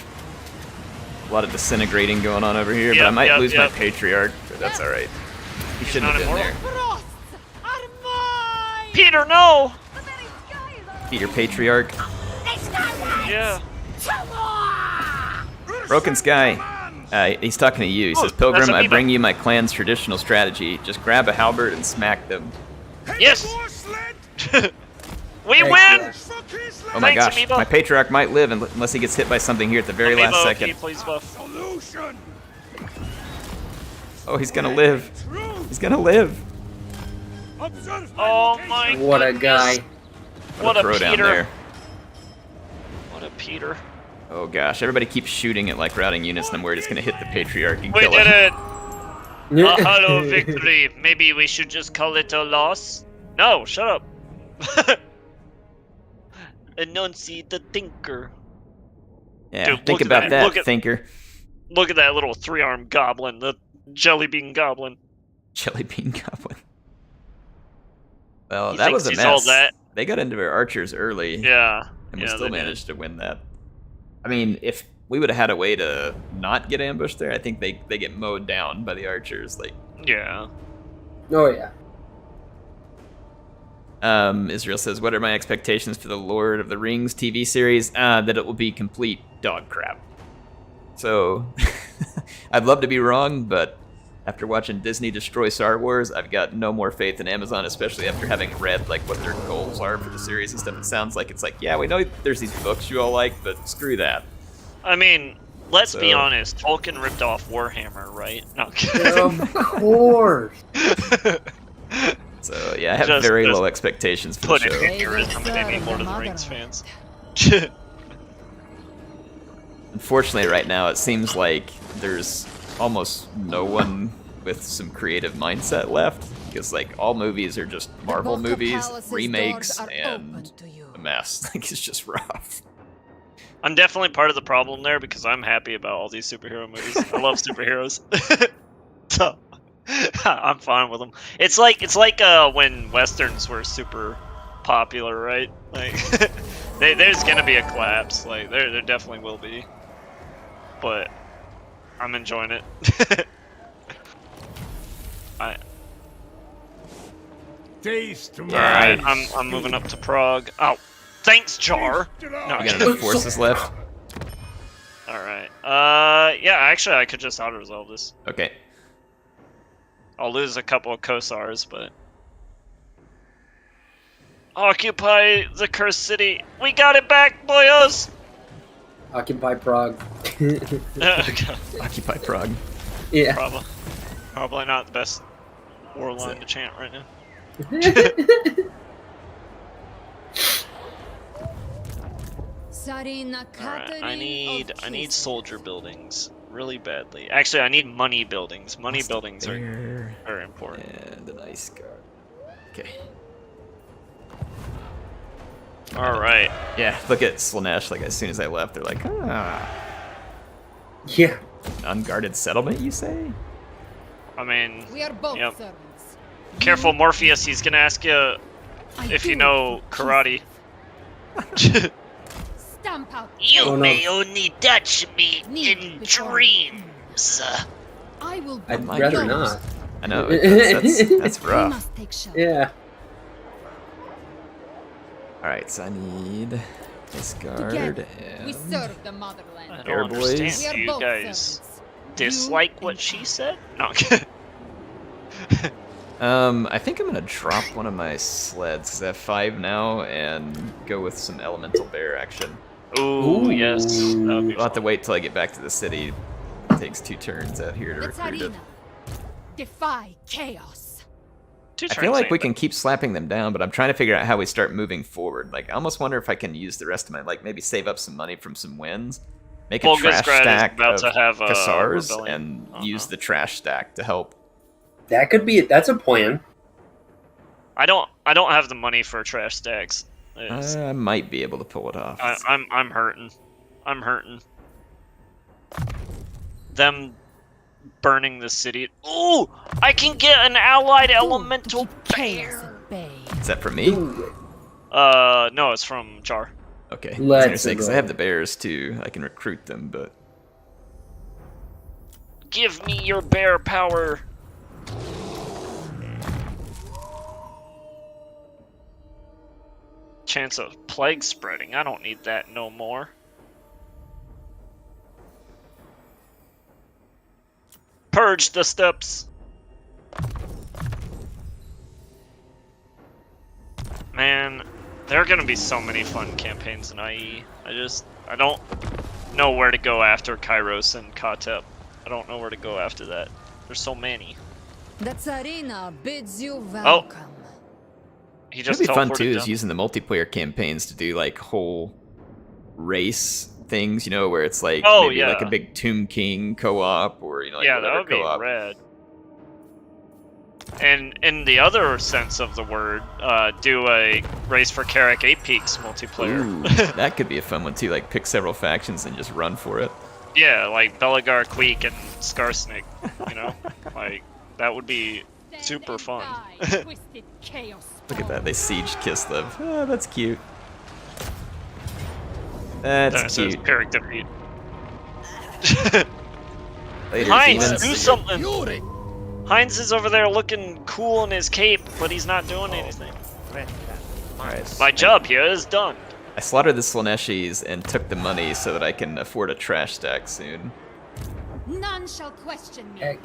disintegrating going on over here, but I Yep, might yep, lose yep. my Patriarch, but that's alright. He shouldn't have not been there. Frosts are mine. Peter, no! Eat your Patriarch. Yeah. Broken Sky. He's talking to you. He says, that's Pilgrim, I Amoeba. bring you my clan's traditional strategy. Just grab a halberd and smack them. Yes! War sled. We win! Excellent. For Kislev. Oh my Thanks, gosh, Amoeba. my Patriarch might live unless he gets hit by something here at the very Amiibo, last can you second. please buff? Solution. Oh, he's gonna live. He's gonna live. Observe Oh my What a goodness. guy. What a throw down Peter. there. What a Peter. Oh gosh, everybody keeps shooting at like routing units, and I'm worried it's gonna hit the Patriarch and We kill did him. it! A hollow victory. Maybe we should just call it a loss? No, shut up. Enunciate the thinker. Yeah, Dude, think look at about that. that, Look at- thinker. Look at that little 3-armed goblin, the jelly bean goblin. Jelly bean goblin. Well, He that was a thinks he's all mess. that. They got into their archers early, Yeah. and we yeah, still they did. managed to win that. I mean, if we would have had a way to not get ambushed there, I think they get mowed down by the archers. Like, Yeah. Oh yeah. Israel says, what are my expectations for the Lord of the Rings TV series? That it will be complete dog crap. So, I'd love to be wrong, but after watching Disney destroy Star Wars, I've got no more faith in Amazon, especially after having read like what their goals are for the series and stuff. It sounds like it's like, yeah, we know there's these books you all like, but screw that. I mean, let's be honest. Tolkien ripped off Warhammer, right? No. Of course. So yeah, I have very low expectations for the show. Put in here how many Lord of the Rings fans. Unfortunately, right now it seems like there's almost no one with some creative mindset left, because like all movies are just Marvel movies, remakes, and a mess. Like it's just rough. I'm definitely part of the problem there because I'm happy about all these superhero movies. I love superheroes, so I'm fine with them. It's like when westerns were super popular, right? Like there's gonna be a collapse. Like there definitely will be, but I'm enjoying it. Taste my Alright, I'm moving up to Prague. Oh, thanks, Jar. No, You got enough forces left? Alright. Yeah, actually, I could just auto-resolve this. Okay. I'll lose a couple of Kosars, but... Occupy the cursed city. We got it back, boyos! Occupy Prague. Occupy Prague. Yeah. Probably not the best war line to chant right now. Alright, I need soldier buildings really badly. Actually, I need money buildings. Money buildings are very important. And an ice guard. Okay. Alright. Yeah, look at Slanesh, like as soon as I left, they're like, Yeah. unguarded settlement, you say? I mean, We are both Yep. servants. careful, Morpheus, he's gonna ask you if you know karate. Stamp out. You Oh, no. may only touch me in dreams. I will. I'd my rather goodness. not. I know, that's We rough. must take shelter. Yeah. Alright, so I need this guard Together, we and... serve the motherland. I Air don't boys. understand. We are Do you both guys servants. dislike You what and she me. said? No. I think I'm gonna drop one of my sleds, because I have 5 now, and go with some elemental bear action. Ooh, yes. That would be I'll have to fun. wait till I get back to the city. It takes 2 turns out here to The recruit it. Tsarina. Defy chaos. Two I feel turns like ain't we bad. can keep slapping them down, but I'm trying to figure out how we start moving forward. Like, I almost wonder if I can use the rest of my, like, maybe save up some money from some wins, make a Volgograd trash is stack about of to have a Cassars, rebellion. and use the trash stack to help. That could be. That's a plan. I don't have the money for trash stacks. It's- I might be able to pull it off. I'm hurting. I'm hurting. Them burning the city. Ooh! I can get an allied elemental Chaos bear! at bay. Is that for me? Ooh. No, it's from Jar. Okay. Let's Because go. I have the bears too. I can recruit them, but Give me your bear power! Chance of plague spreading. I don't need that no more. Purge the steppes. Man, there are gonna be so many fun campaigns in IE. I don't know where to go after Kairos and Katep. I don't know where to go after that. There's so many. The Tsarina bids you welcome. He what'd just be fun teleported too is down. using the multiplayer campaigns to do like whole race things, you know, where it's like Oh, maybe like yeah. a big Tomb King co-op or you know like Yeah, that whatever would be co-op. rad. And in the other sense of the word, do a Race for Carrick 8 Peaks multiplayer. Ooh, that could be a fun one too. Like pick several factions and just run for it. Yeah, like Belagar, Queek, and Skarsnik, you know? Like, that would be super fun. Twisted chaos. Look at that, they siege Kislev. Oh, that's cute. That's That says cute. Carrick defeat. Later, Heinz, demons. do something! Heinz is over there looking cool in his cape, but he's not doing anything. Alright. My job here is done. I slaughtered the Slaneshis and took the money so that I can afford a trash stack soon. None shall question me. Heck.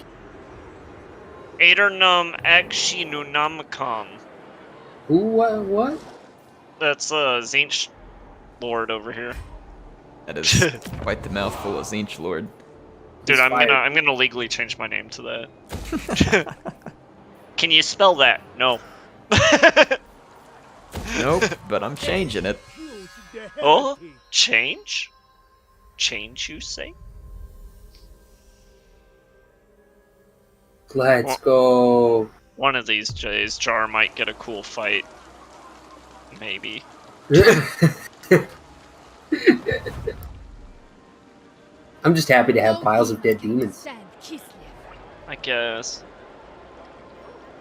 Aeternum Akshinunamkam. Who? What? That's Zinch Lord over here. That is quite the mouthful of Zinch Lord. Dude, He's I'm fired. gonna legally change my name to that. Can you spell that? No. Nope, but I'm changing it. Oh, change? Change, you say? Let's go. One of these days, Jar might get a cool fight. Maybe. I'm just happy to have piles of dead demons. Stand Kislev. I guess.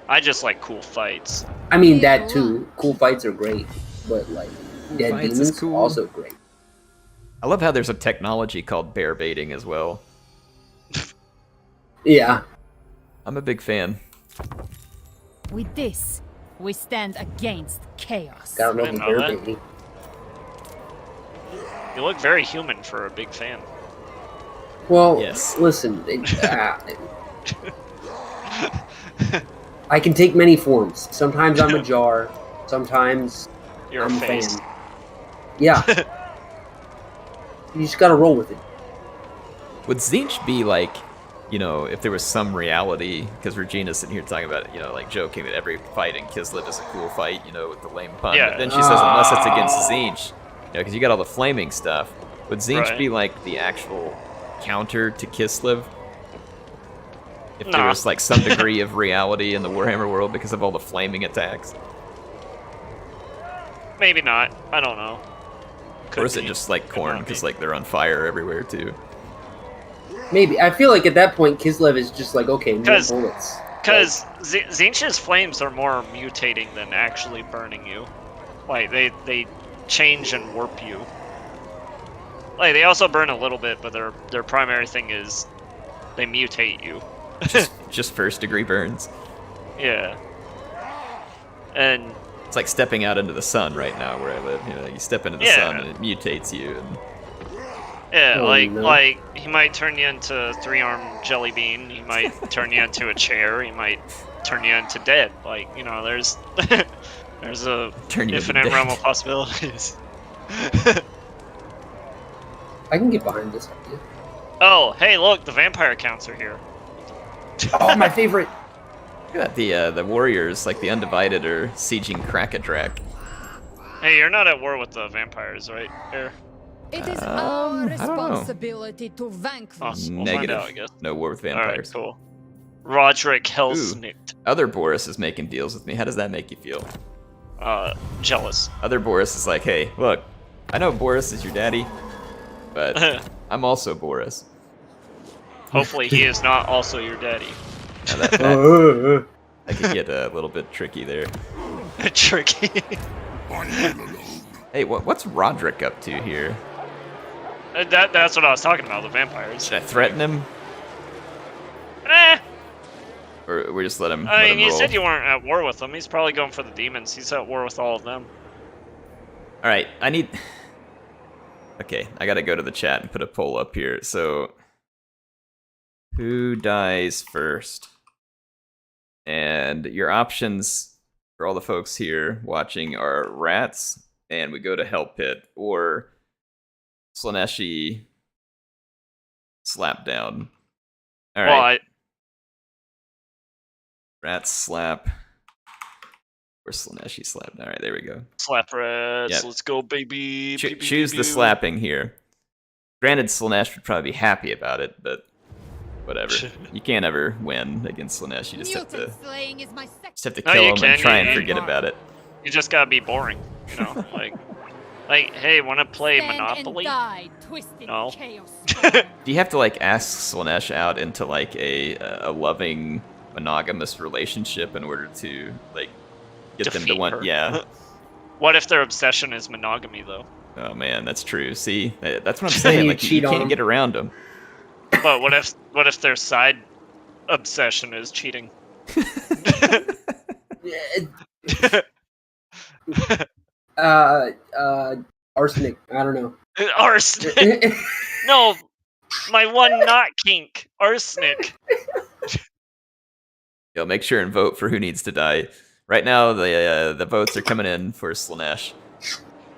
I just like cool fights. I mean, that too. Cool fights are great, but like dead fights is demons cool. also great. I love how there's a technology called bear baiting as well. Yeah. I'm a big fan. With this, we stand against chaos. Gotta know I the know bear that. baby. You look very human for a big fan. Well, Yes. listen. I can take many forms. Sometimes I'm a jar. Sometimes You're I'm a face. fan. Yeah. You just gotta roll with it. Would Zinch be like, you know, if there was some reality, because Regina's sitting here talking about, you know, like joking that every fight in Kislev is a cool fight, you know, with the lame pun. Yeah. But then she says unless it's against Zinch, you know, because you got all the flaming stuff. Would Zinch Right. be like the actual counter to Kislev? If there Nah. was like some degree of reality in the Warhammer world because of all the flaming attacks? Maybe not. I don't know. Or is it be. just like Could corn not because be. like they're on fire everywhere too? Maybe. I feel like at that point, Kislev is just like, okay, more 'Cause- bullets. Because Zinch's flames are more mutating than actually burning you. Like, they change and warp you. Like, they also burn a little bit, but their primary thing is they mutate you. Just first degree burns. Yeah. And It's like stepping out into the sun right now where I live. You know, you step into the Yeah. sun and it mutates you. And yeah, Oh, like no. like he might turn you into three-armed jelly bean. He might turn you into a chair. He might turn you into dead. Like, you know, there's there's a turn you into infinite dead. realm of possibilities. I can get behind this idea. Oh, hey, look, the vampire counts are here. Oh, my favorite. Look at that, the warriors, like the Undivided, are sieging Krakadrak. Hey, you're not at war with the vampires, right? Here. It is I our don't know. responsibility to Oh, vanquish. we'll find Negative. out, I guess. No war with Alright, vampires. cool. Roderick Helsnicht. Other Boris is making deals with me. How does that make you feel? Jealous. Other Boris is like, hey, look, I know Boris is your daddy, but I'm also Boris. Hopefully he is not also your daddy. Now that could get a little bit tricky there. Tricky. Hey, what's Roderick up to here? That's what I was talking about, the vampires. Should I threaten him? Eh, Or we just let him, I let mean, him you roll? said you weren't at war with them. He's probably going for the demons. He's at war with all of them. Alright, I need... Okay, I gotta go to the chat and put a poll up here. So, who dies first? And your options for all the folks here watching are rats, and we go to Hell Pit, or Slaneshi slap down. Alright, Well, rats slap. Or Slaneshi slap. Alright, there we go. slap rats. Yep. Let's go, baby. Pew, pew, Choose pew, the pew. slapping here. Granted, Slanesh would probably be happy about it, but whatever. You can't ever win against Slanesh. You just have to Mutant slaying is my sex. just have to No, kill you him can, and try you and can. forget about it. You just gotta be boring, you know? like, hey, wanna play Stand Monopoly? and die, twisted No. chaos. Do you have to like ask Slanesh out into like a loving monogamous relationship in order to like get them to Defeat want? her. Yeah. What if their obsession is monogamy, though? Oh man, that's true. See, that's what I'm saying. you Like you cheat on can't them. get around them. But what if their side obsession is cheating? Arsenic. I don't know. Arsenic. No, my one not kink. Arsenic. Yo, make sure and vote for who needs to die. Right now, the votes are coming in for Slanesh.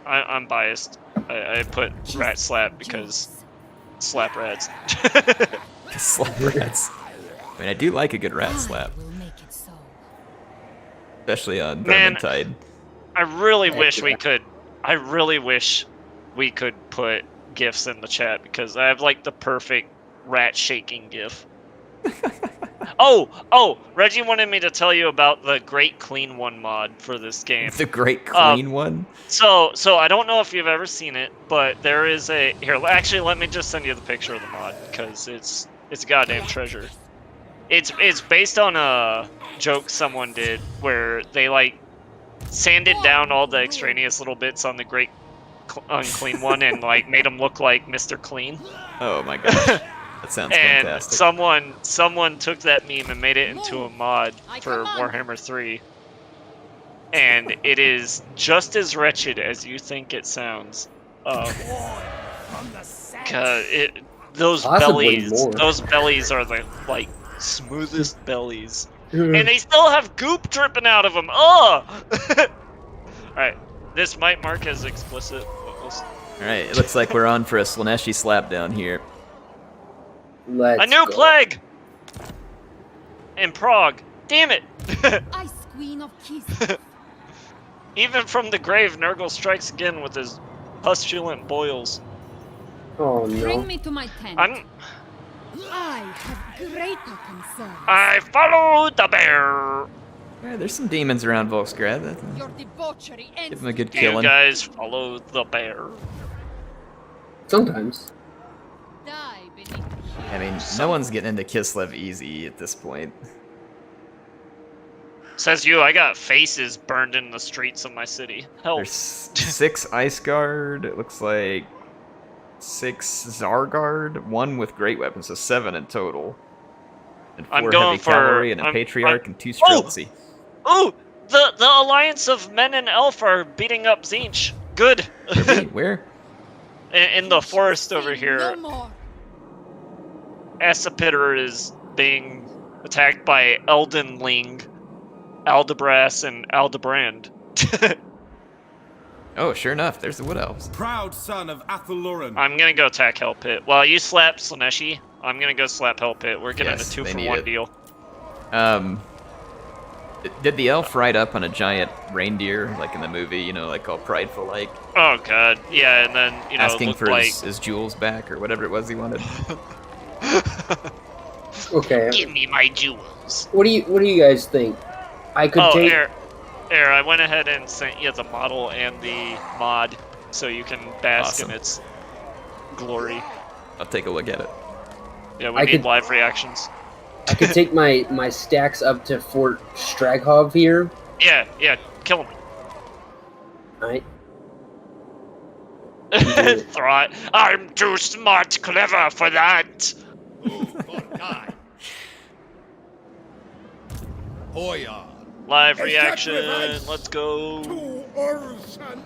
I'm biased. I put rat slap because slap rats. Slap rats. I mean, I do like a good rat slap, Will make it so. especially on Man. Vermintide. I really wish we could. I really wish we could put gifs in the chat because I have like the perfect rat shaking gif. Oh, Reggie wanted me to tell you about the Great Clean One mod for this game. The Great Clean One? So I don't know if you've ever seen it, but there is a here. Actually, let me just send you the picture of the mod because it's a goddamn treasure. It's based on a joke someone did where they like sanded down all the extraneous little bits on the Great Unclean One and like made him look like Mr. Clean. Oh my gosh. That sounds And fantastic. someone took that meme and made it into a mod for Warhammer 3. And it is just as wretched as you think it sounds. Those Possibly bellies, more. those bellies are the like smoothest bellies, and they still have goop dripping out of them. Oh! All right, this might mark as explicit. Alright, it looks like we're on for a Slaneshi slap down here. Let's A new go. plague in Prague. Damn it! Ice Queen of Kislev. Even from the grave, Nurgle strikes again with his pustulant boils. Oh Bring no. me to my tent. I have greater concerns. follow the bear. Yeah, there's some demons around Volksgrad. Your debauchery ends. Give him a good You killing. guys follow the bear. Sometimes. Die beneath. I mean, no one's getting into Kislev easy at this point. Says you, I got faces burned in the streets of my city. Help. There's 6 Ice Guard, it looks like 6 Zarguard, 1 with great weapons, so 7 in total. And 4 I'm going heavy for- cavalry, and a I'm- Patriarch, and 2 Oh! Streltsy. Ooh, the alliance of men and elf are beating up Zinch. Good. Wait, where? in the forest over No here, more. Asapitter is being attacked by Eldenling, Aldebras, and Aldebrand. Oh, sure enough, there's the Wood Elves. Proud son of Atheloran. I'm gonna go attack Hell Pit. While you slap Slaneshi, I'm gonna go slap Hell Pit. We're getting Yes, a they 2-for-1 need it. deal. Did the elf ride up on a giant reindeer, like in the movie, you know, like all prideful, like, Oh god, yeah, and then, you know, asking looked for like... his jewels back, or whatever it was he wanted? Okay. Give me my jewels. What do you guys think? I could Oh, take. Air, I went ahead and sent you the model and the mod, so you can bask Awesome. in its glory. I'll take a look at it. Yeah, we I need could- live reactions. I could take my stacks up to Fort Straghov here. Yeah, kill him. Alright. Throt. I'm too smart, clever for that. Hoya. Live A reaction. sacrifice. Let's go. To Orson.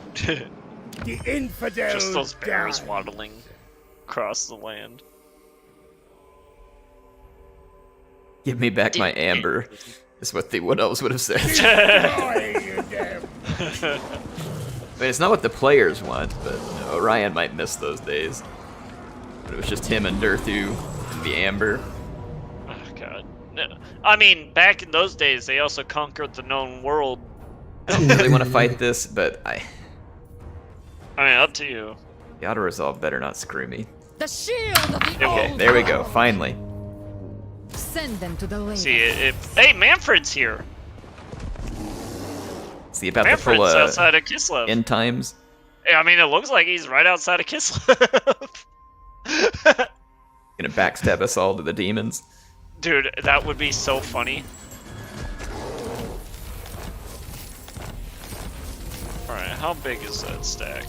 The infidels. Just those bears die. waddling across the land. Give me back my amber, is what the Wood Elves would have said. Destroy you, damn. I mean, it's not what the players want, but you know, Orion might miss those days. But it was just him and Durthu and the amber. Oh god. No. I mean, back in those days, they also conquered the known world. I don't really want to fight this, but I mean, up to you. the auto-resolve better not screw me. The shield of the Okay, old there we one. go, finally. Send them to the lake. See, hey, Manfred's here. See about the Manfred's full outside of Kislev. end times. Yeah, I mean, it looks like he's right outside of Kislev. Gonna backstab us all to the demons. Dude, that would be so funny. Alright, how big is that stack?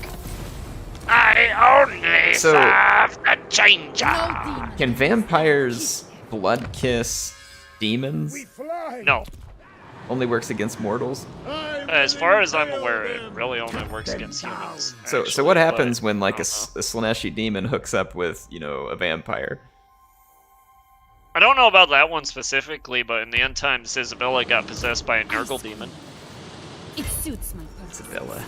I only So- serve the changer! No demon. Can vampires blood kiss demons? We fly. No. Only works against mortals? I'm As far as I'm aware, it really only works against humans. So actually, what but happens when like I a don't know. Slaaneshi demon hooks up with, you know, a vampire? I don't know about that one specifically, but in the end times, Isabella got possessed by a Nurgle demon. It suits my purpose. Isabella.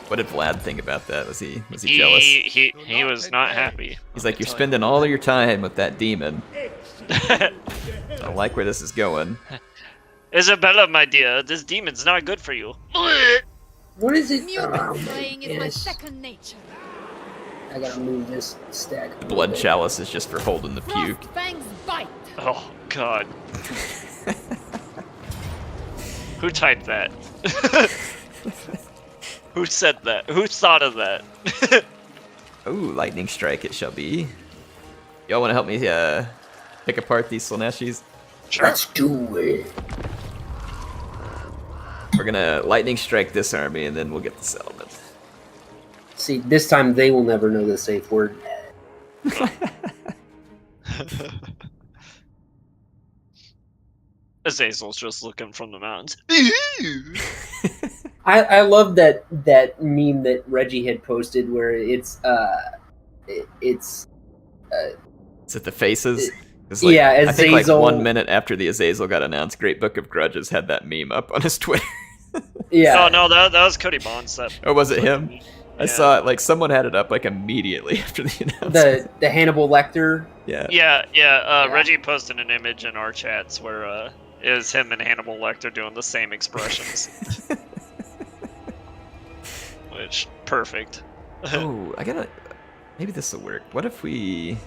What did Vlad think about that? Was he jealous? He was not happy. He's like, you're spending all of your time with that demon. I don't like where this is going. Isabella, my dear, this demon's not good for you. What is it? Music Oh, playing is my goodness. second nature. I gotta move this stack. a little Blood bit. chalice is just for holding the puke. Frostfang's bite. Oh God. Who typed that? Who said that? Who thought of that? Ooh, lightning strike it shall be. Y'all want to help me pick apart these Slaaneshis? Sure. Let's do it. We're gonna lightning strike this army, and then we'll get the settlement. See, this time they will never know the safe word. Azazel's just looking from the mountains. I love that meme that Reggie had posted where it's Is it the faces? It's Yeah, I think like Azazel- 1 minute after the Azazel got announced, Great Book of Grudges had that meme up on his Twitter. yeah. Oh no, that was Cody Bonds. That Or was it him? I Yeah. saw it, like, someone had it up, like, immediately after the announcement. the Hannibal Lecter. Yeah. Yeah. Reggie posted an image in our chats where it was him and Hannibal Lecter doing the same expressions. Which perfect. Oh, I gotta... Maybe this will work. What if we...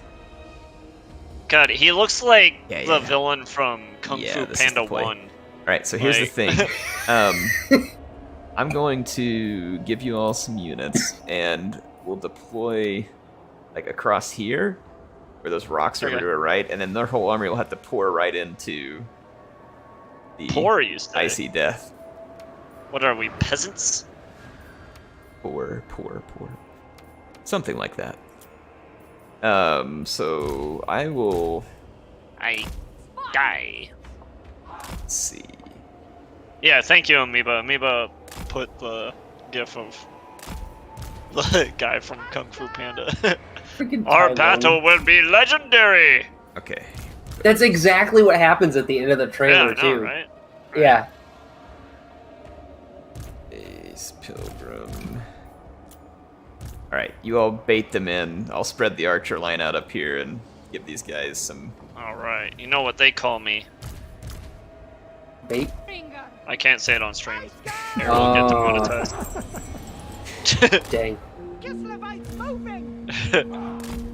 God, he looks like Yeah, the yeah. villain from Kung Yeah, Fu this is the Panda play. 1. Alright, so here's the Like- thing. I'm going to give you all some units, and we'll deploy, like, across here, where those rocks are Okay. to our right, and then their whole army will have to pour right into the Poor, you say? icy death. What are we, peasants? Poor. Something like that. So I will... I die. Let's see. Yeah, thank you, Amoeba. Amoeba put the gif of the guy from Kung Fu Panda. Freaking Our Tyler. battle will be legendary! Okay. That's exactly what happens at the end of the Yeah, trailer I know, too. right? Yeah. Ace Pilgrim. Alright, you all bait them in. I'll spread the archer line out up here and give these guys some... Alright, you know what they call me. Bait. I can't say it on stream. It will get demonetized. Dang.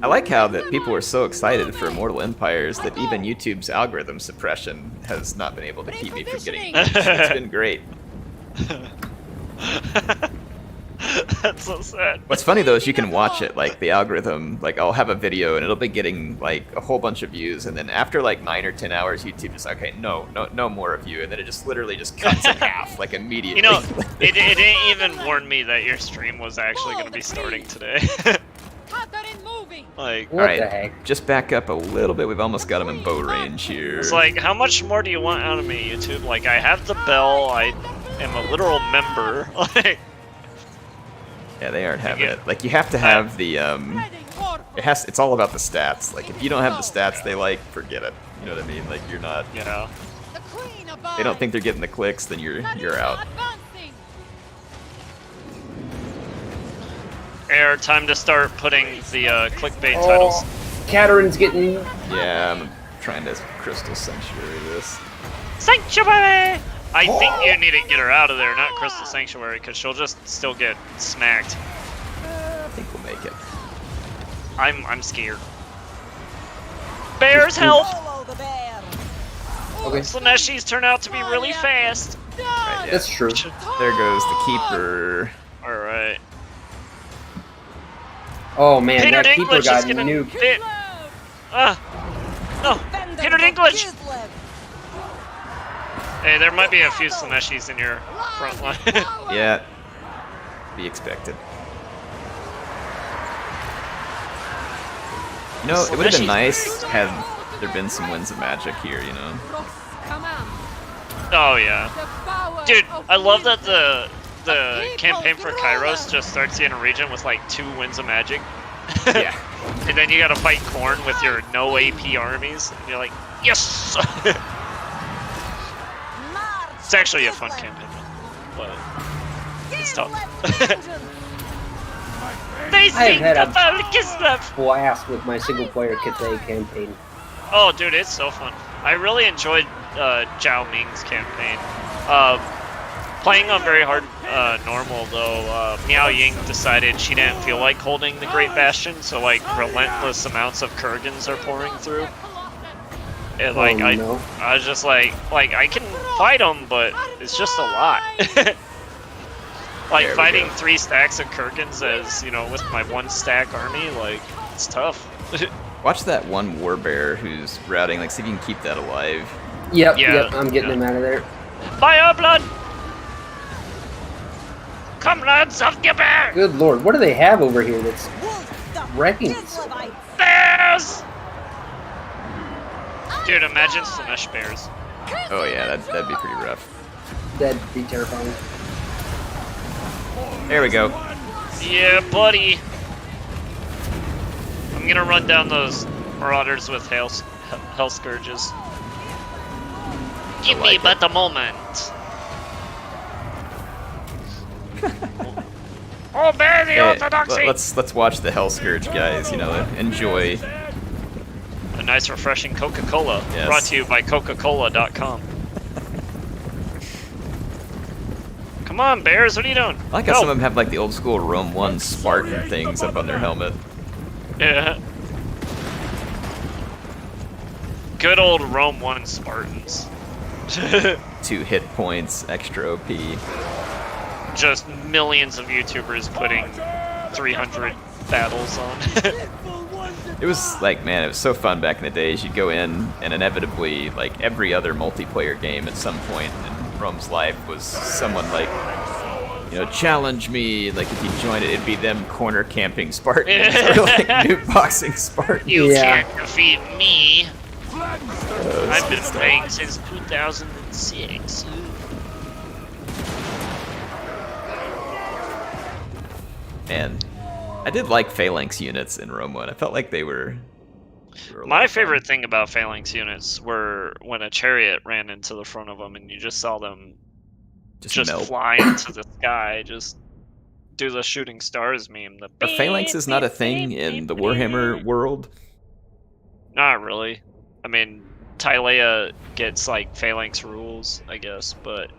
I like how that people were so excited for Immortal Empires that even YouTube's algorithm suppression has not been able to keep me from getting... It's been great. That's so sad. What's funny though is you can watch it, like the algorithm, like I'll have a video and it'll be getting like a whole bunch of views, and then after like 9 or 10 hours, YouTube is like, okay, no more of you, and then it just literally just cuts in half, like immediately. You know, it didn't even warn me that your stream was actually going to be starting today. Like, What Alright, the heck? just back up a little bit. We've almost got him in bow range here. it's like, how much more do you want out of me, YouTube? Like, I have the bell, I am a literal member. Like, yeah, they aren't having Yeah. it. Like you have to have the it's all about the stats. Like if you don't have the stats they like, forget it. You know what I mean? Like you're not. you know. They don't think they're getting the clicks, then you're out. Air, time to start putting the clickbait Oh, titles. Katerin's getting. Yeah, I'm trying to Crystal Sanctuary this. Sanctuary! I think you need to get her out of there, not Crystal Sanctuary, because she'll just still get smacked. I think we'll make it. I'm scared. Bears help! Okay, Slaaneshis turn out to be really fast. Right, yeah. that's true. There goes the keeper. Alright. Oh man, Peter that keeper Dinklage got is gonna nuked. hit. No, Peter Dinklage! Hey, there might be a few Slaaneshis in your front line. Yeah. Be expected. You know, it would have been nice had there been some Winds of Magic here, you know? Oh yeah. Dude, I love that the campaign for Kairos just starts you in a region with like 2 winds of magic. Yeah. And then you gotta fight Khorne with your no AP armies. And you're like, yes! It's actually a fun campaign, but it's tough. They sing about Kislev! Blast with my single-player Cathay campaign. Oh, dude, it's so fun. I really enjoyed Zhao Ming's campaign. Playing on very hard normal, though, Miao Ying decided she didn't feel like holding the Great Bastion, so, like, relentless amounts of Kurgans are pouring through. And, like, no. I was just like, I can fight them, but it's just a lot. Like, fighting 3 stacks of Kurgans as, you know, with my 1 stack army, like, it's tough. Watch that one warbear who's routing. Like, see if you can keep that alive. Yep, Yeah, yep, I'm getting him out of there. Fire blood! Comrades of the bear! Good lord, what do they have over here that's wrecking it? Bears! Dude, imagine Slanesh bears. Oh yeah, that'd be pretty rough. That'd be terrifying. There we go. Yeah, buddy. I'm gonna run down those marauders with hell scourges. Give me like but a moment. Obey the orthodoxy! Let's watch the Hell Scourge, guys. You know, enjoy. A nice, refreshing Coca-Cola. Yes. Brought to you by Coca-Cola.com. Come on, bears, what are you doing? I like how some of them have like the old school Rome 1 Spartan things up on their helmet. Yeah. Good old Rome 1 Spartans. 2 hit points, extra OP. Just millions of YouTubers putting 300 battles on. It was like, man, it was so fun back in the days. You'd go in, and inevitably, like every other multiplayer game at some point in Rome's life was someone like, you know, challenge me. Like if you join it, it'd be them corner camping Spartans or like noob boxing Spartans. You can't defeat me. I've been playing since 2006. And I did like Phalanx units in Rome 1. I felt like they were a lot My of fun. favorite thing about Phalanx units were when a chariot ran into the front of them and you just saw them just melt. fly into the sky, just do the shooting stars meme. The Are phalanxes not a thing in the Warhammer world? Not really. I mean, Tylea gets like phalanx rules, I guess, but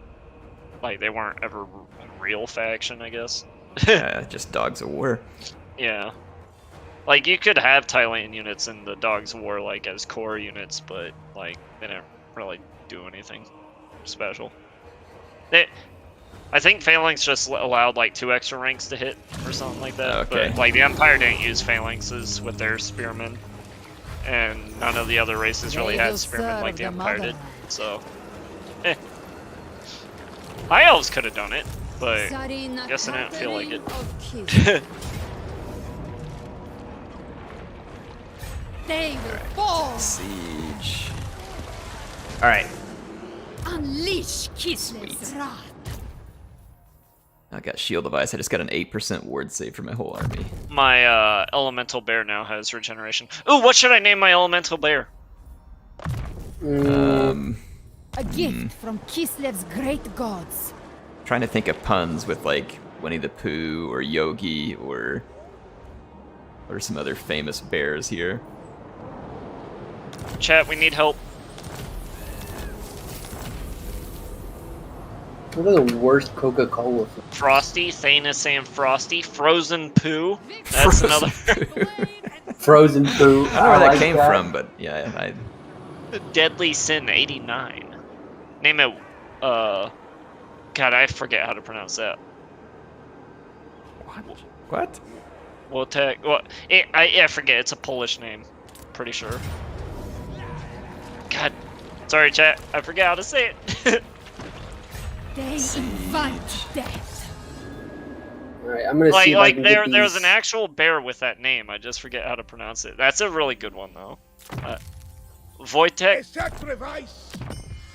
like they weren't ever a real faction, I guess. Just dogs of war. Yeah. Like you could have Tylean units in the Dogs of War like as core units, but like they didn't really do anything special. I think Phalanx just allowed like 2 extra ranks to hit or something like that. Okay. But like the Empire didn't use Phalanxes with their spearmen, and none of the other races really had spearmen like the Empire did. So, High Elves could have done it, but I guess I didn't feel like it. They will fall. Siege. All right. Unleash Kislev's wrath. I got shield device. I just got an 8% ward save for my whole army. My elemental bear now has regeneration. Ooh, what should I name my elemental bear? A gift from Kislev's great gods. Trying to think of puns with like Winnie the Pooh or Yogi or some other famous bears here. Chat, we need help. What are the worst Coca-Cola? Frosty, Thane is saying Frosty. Frozen Poo. That's another. Frozen Poo. I don't know where that came from, but yeah, Deadly Sin 89. Name it. God, I forget how to pronounce that. What? Wotek. What? I forget. It's a Polish name. Pretty sure. God. Sorry, chat. I forget how to say it. They invite death. Alright, I'm gonna see if I can get these. There's an actual bear with that name. I just forget how to pronounce it. That's a really good one though. Wojtek. Sacrifice.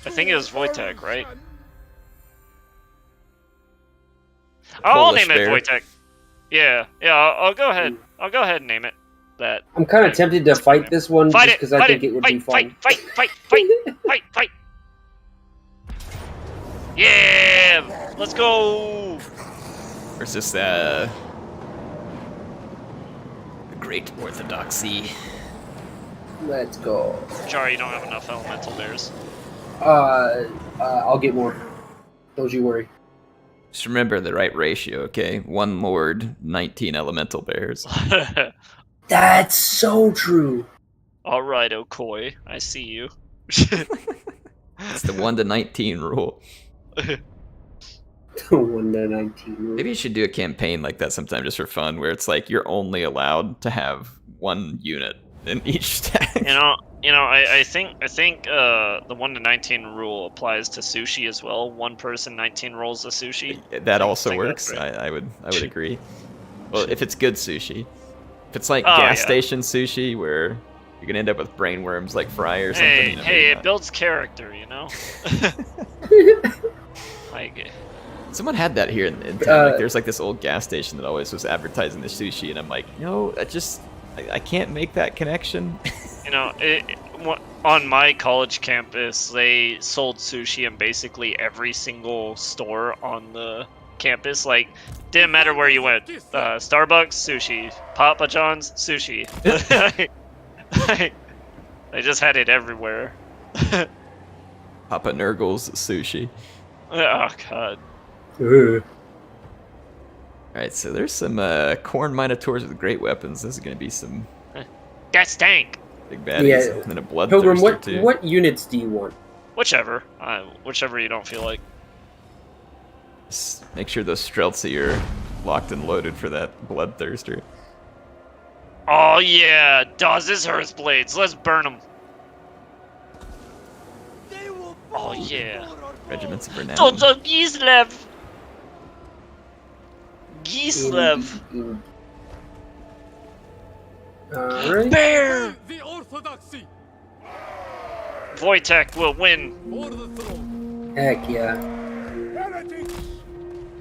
I think it was Wojtek, right? I'll Polish name it bear. Wojtek. Yeah, I'll go ahead. I'll go ahead and name it that. I'm kind of tempted to fight this one Fight just it! because I Fight think it! it would Fight! be fun. Fight! Yeah! Let's go! Versus the Great Orthodoxy. Let's go. Sorry, you don't have enough elemental bears. I'll get more. Don't you worry. Just remember the right ratio, okay? 1 lord, 19 elemental bears. That's so true. All right, Okoi, I see you. It's the 1 to 19 rule. 1 to 19. Maybe you should do a campaign like that sometime just for fun, where it's like you're only allowed to have 1 unit in each stack. I think the 1 to 19 rule applies to sushi as well. 1 person, 19 rolls of sushi. That also think works. that's right. I would agree. Well, if it's good sushi. If it's like Oh, gas yeah. station sushi, where you're gonna end up with brainworms like Fry or something. Hey, you know, hey, maybe it not. builds character, you know. Like, Someone had that here in town. Like, there's like this old gas station that always was advertising the sushi, and I'm like, no, I can't make that connection. you know, on my college campus, they sold sushi in basically every single store on the campus. Like, didn't matter where you went. Starbucks, sushi. Papa John's, sushi. They just had it everywhere. Papa Nurgle's sushi. Oh god. Ugh. Alright, so there's some corn minotaurs with great weapons. This is gonna be some That stank. big baddies. Yeah. And then a bloodthirster Pilgrim, too. what units do you want? Whichever. Whichever you don't feel like. Just make sure those Streltsy are locked and loaded for that bloodthirster. Oh yeah, Dawes' Hearth Blades. Let's burn them. Oh yeah. Regiments of renown. Heroes of Kislev. Kislev. Alright. Bear. The orthodoxy Wojtek will win. for the throne. Heck yeah. Heretics,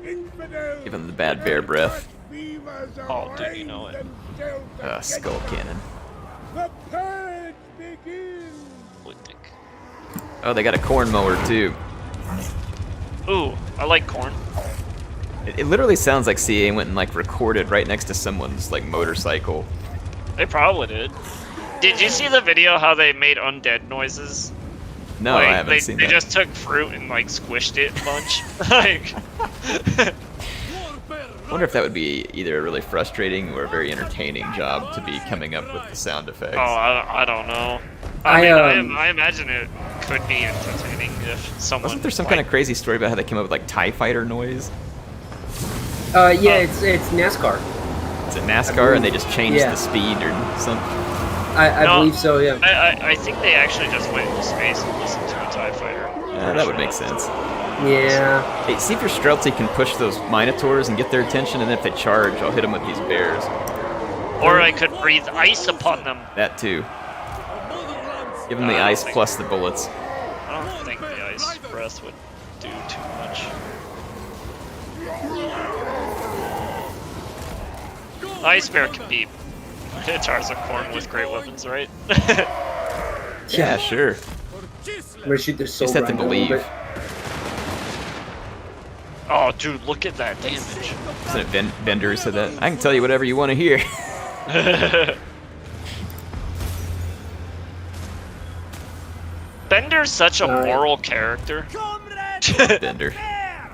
infidels, Give him the bad bear breath. Oh, dude, you know it. Skull cannon. The purge begins. Wojtek. Oh, they got a corn mower too. Ooh, I like corn. It literally sounds like CA went and like recorded right next to someone's like motorcycle. They probably did. Did you see the video how they made undead noises? No, Like, I haven't they, seen they that. just took fruit and like squished it a bunch. Like, I wonder if that would be either a really frustrating or a very entertaining job to be coming up with the sound effects. oh, I don't know. I imagine it could be entertaining if someone. Wasn't there some kind of crazy story about how they came up with like TIE fighter noise? Yeah, it's NASCAR. It's a NASCAR and they just changed Yeah. the speed or something. I No. believe so, yeah. I think they actually just went into space and listened to a TIE fighter. Yeah, that would make sense. Yeah. Hey, see if your Streltsy can push those Minotaurs and get their attention, and then if they charge, I'll hit them with these bears. Or I could breathe ice upon them. That too. Give them the I don't ice think- plus the bullets. I don't think the ice breath would do too much. Ice bear can beat Minotaurs of corn with great weapons, right? Yeah, sure. I'm gonna shoot this soul Just have to grinder a little believe. bit. Oh, dude, look at that damage. Isn't it Bender who said that? I can tell you whatever you want to hear. Bender's such a Alright. moral character. Bender.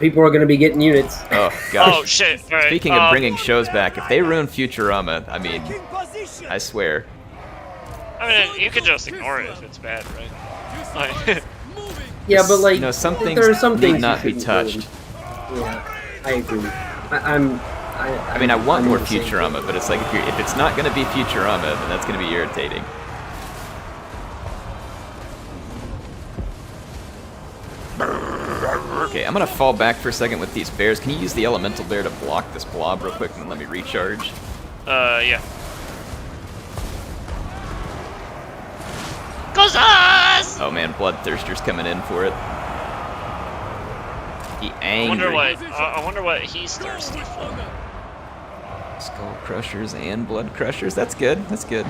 People are gonna be getting units. Oh, gosh. Oh shit! All right. Speaking of bringing shows back, if they ruin Futurama, I mean, I swear. I mean, you can just ignore it if it's bad, right? Like, Yeah, but like, You know, some things there are some need things not you be shouldn't touched. ruin. Yeah, I agree. I mean, I want I'm more in the same Futurama, but it's like if it's not going to be Futurama, then that's going to be irritating. Okay, I'm going to fall back for a second with these bears. Can you use the elemental bear to block this blob real quick and then let me recharge? yeah. Goes us! Oh man, Bloodthirster's coming in for it. Be I angry. wonder what he's thirsty for. Skull Crushers and Blood Crushers. That's good. That's good.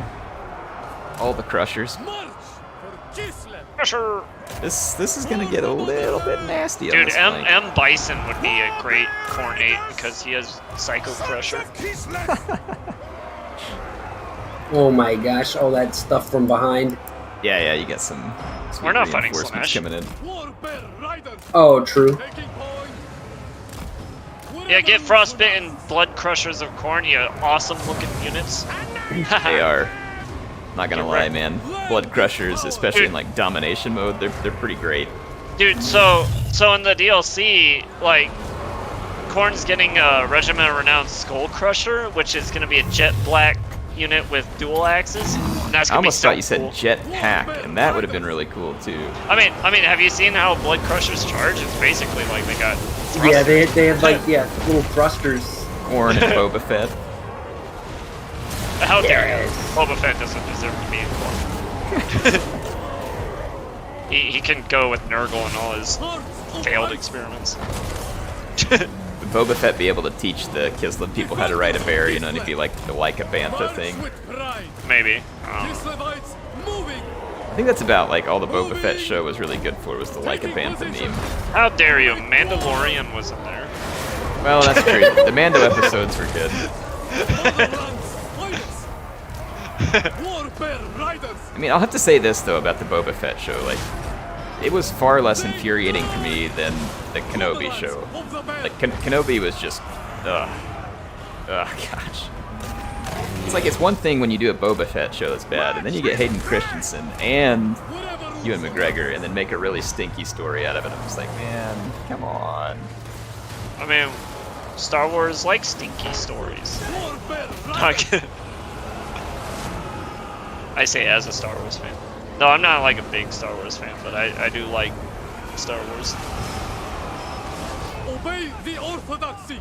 All the Crushers. March for Kislev. Pressure. This is gonna get a little bit nasty on Dude, this flank. M Bison would be a great Cornate because he has Psycho Crusher. Oh my gosh, all that stuff from behind. Yeah, you get some sweet We're not fighting reinforcements Slash. coming in. Warbear riders. Oh, true. Taking point. Yeah, get Frostbitten Blood Crushers of Cornea. Awesome looking units. They are. Not gonna You're lie, right. man. Blood Crushers, especially in Dude. like domination mode, they're pretty great. Dude, so in the DLC, like, Korn's getting a Regiment of Renowned Skull Crusher, which is gonna be a jet black unit with dual axes. And that's I gonna be almost so thought you said cool. Jetpack, and that would have been really cool too. I mean, have you seen how Blood Crushers charge? It's basically like they got. Yeah, thrusters. they have like little thrusters. Corn and Boba Fett. How dare you? Yes. Boba Fett doesn't deserve to be in Korn. he can go with Nurgle and all his failed experiments. Would Boba Fett be able to teach the Kislev people how to ride a bear, you know, and it'd be like the Like a Bantha thing. With pride. Maybe. Kislevites moving. I think that's about like all the Boba Fett show was really good for was the Like a Bantha meme. How dare you? Mandalorian was in there. Well, that's true. The Mando episodes were good. Warbear riders. I mean, I'll have to say this though about the Boba Fett show. Like, it was far less infuriating for me than the Kenobi show. Like, Kenobi was just, gosh. It's like it's one thing when you do a Boba Fett show that's bad, and then you get Hayden Christensen and Ewan McGregor, and then make a really stinky story out of it. I'm just like, man, come on. I mean, Star Wars likes stinky stories. I say as a Star Wars fan. No, I'm not like a big Star Wars fan, but I do like Star Wars. Obey the orthodoxy.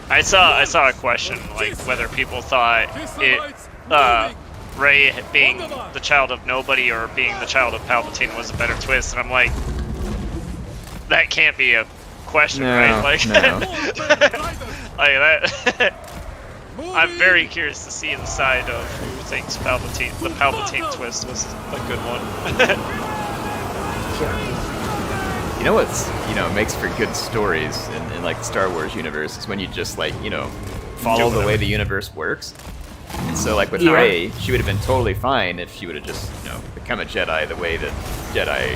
I saw a question like whether people thought Rey being the child of nobody or being the child of Palpatine was a better twist, and I'm like, that can't be a question, No, right? Like, no. like that. I'm very curious to see the side of who thinks the Palpatine twist was a good one. You know what's, makes for good stories in like the Star Wars universe is when you just like, follow the way the universe works. And so like with Yeah. Rey, she would have been totally fine if she would have just, become a Jedi the way that Jedi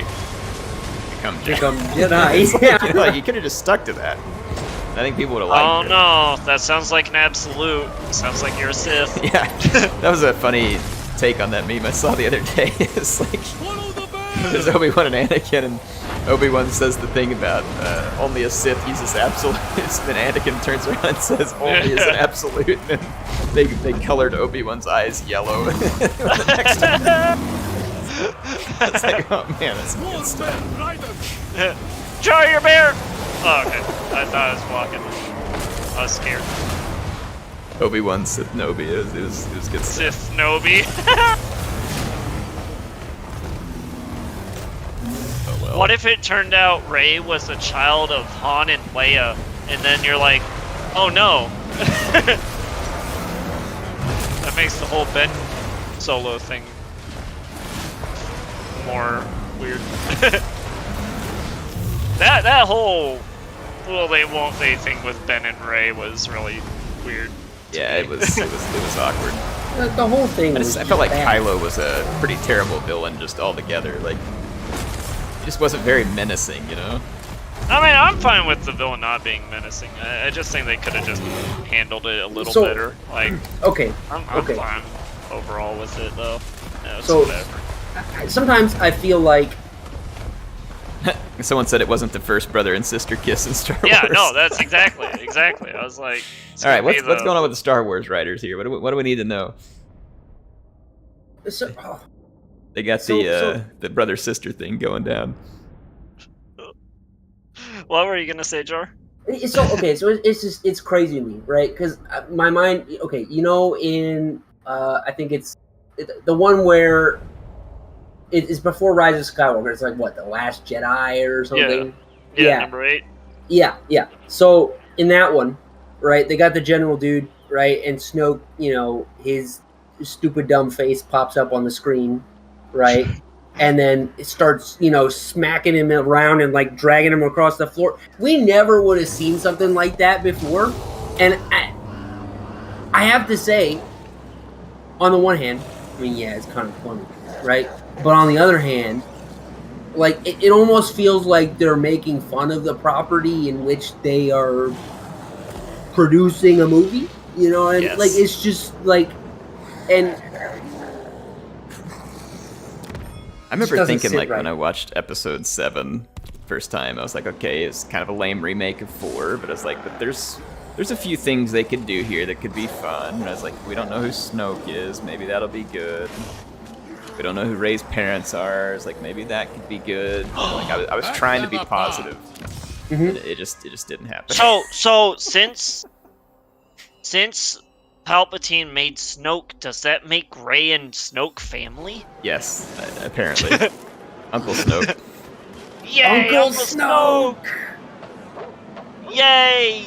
become Become Jedi. It's Jedi. like, Yeah. you could have just stuck to that. I think people would have Oh liked it. no, that sounds like an absolute. Sounds like you're a Sith. Yeah, that was a funny take on that meme I saw the other day. It's like, Follow the bear. there's Obi-Wan and Anakin, and Obi-Wan says the thing about only a Sith uses absolutes, and then Anakin turns around and says only is an absolute, and then they colored Obi-Wan's eyes yellow. The next time. It's like, oh man, that's some good stuff. Warbear riders. Draw your bear! Oh, okay. I thought I was walking. I was scared. Obi-Wan Sith Nobi, it was good stuff. Sith Nobi. Oh well. What if it turned out Rey was a child of Han and Leia, and then you're like, oh no. That makes the whole Ben Solo thing more weird. that whole well they won't they thing with Ben and Rey was really weird. Yeah, it was awkward. The whole thing was I felt like bad. Kylo was a pretty terrible villain just altogether. Like, he just wasn't very menacing, I mean, I'm fine with the villain not being menacing. I just think they could have just handled it a little So- better. Like, Okay. I'm Okay. fine overall with it, though. Yeah, it's So- whatever. Sometimes I feel like Someone said it wasn't the first brother and sister kiss in Star Yeah, Wars. no, that's exactly. I was like, it's All right, gonna be what's going on with the Star Wars writers here? What do we need to know? so, They got So- the brother sister thing going down. What were you gonna say, Jar? so okay, so it's crazy to me, right? Because my mind, okay, in I think it's the one where it's before Rise of Skywalker. It's like what, The Last Jedi or something. Yeah. Number 8. Yeah. So in that one, right, they got the general dude, right, and Snoke, his stupid dumb face pops up on the screen, right, and then it starts, smacking him around and like dragging him across the floor. We never would have seen something like that before, and I have to say, on the one hand, I mean, yeah, it's kind of funny, right, but on the other hand, like it almost feels like they're making fun of the property in which they are producing a movie, and Yes. like it's just like, and I remember doesn't thinking, sit like, right. when I watched episode 7 first time, I was like, okay, it's kind of a lame remake of 4, but I was like, but there's a few things they could do here that could be fun. And I was like, we don't know who Snoke is, maybe that'll be good. We don't know who Rey's parents are, it's like, maybe that could be good. Like, I was trying to be positive. Mhm. It just didn't happen. So since Palpatine made Snoke, does that make Rey and Snoke family? Yes, apparently. Uncle Snoke. Yay, Uncle Snoke! Yay!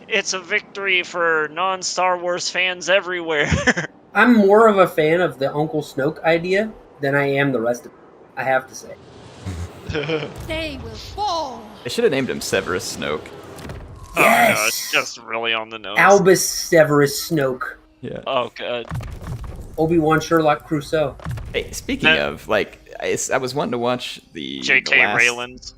It's a victory for non-Star Wars fans everywhere. I'm more of a fan of the Uncle Snoke idea than I am the rest of it, I have to say. They will fall. They should have named him Severus Snoke. Oh no, Yes! it's just really on the nose. Albus Severus Snoke. Yeah. Oh god. Obi-Wan Sherlock Crusoe. Hey, speaking of, like, I was wanting to watch the J.K. last, Rayland.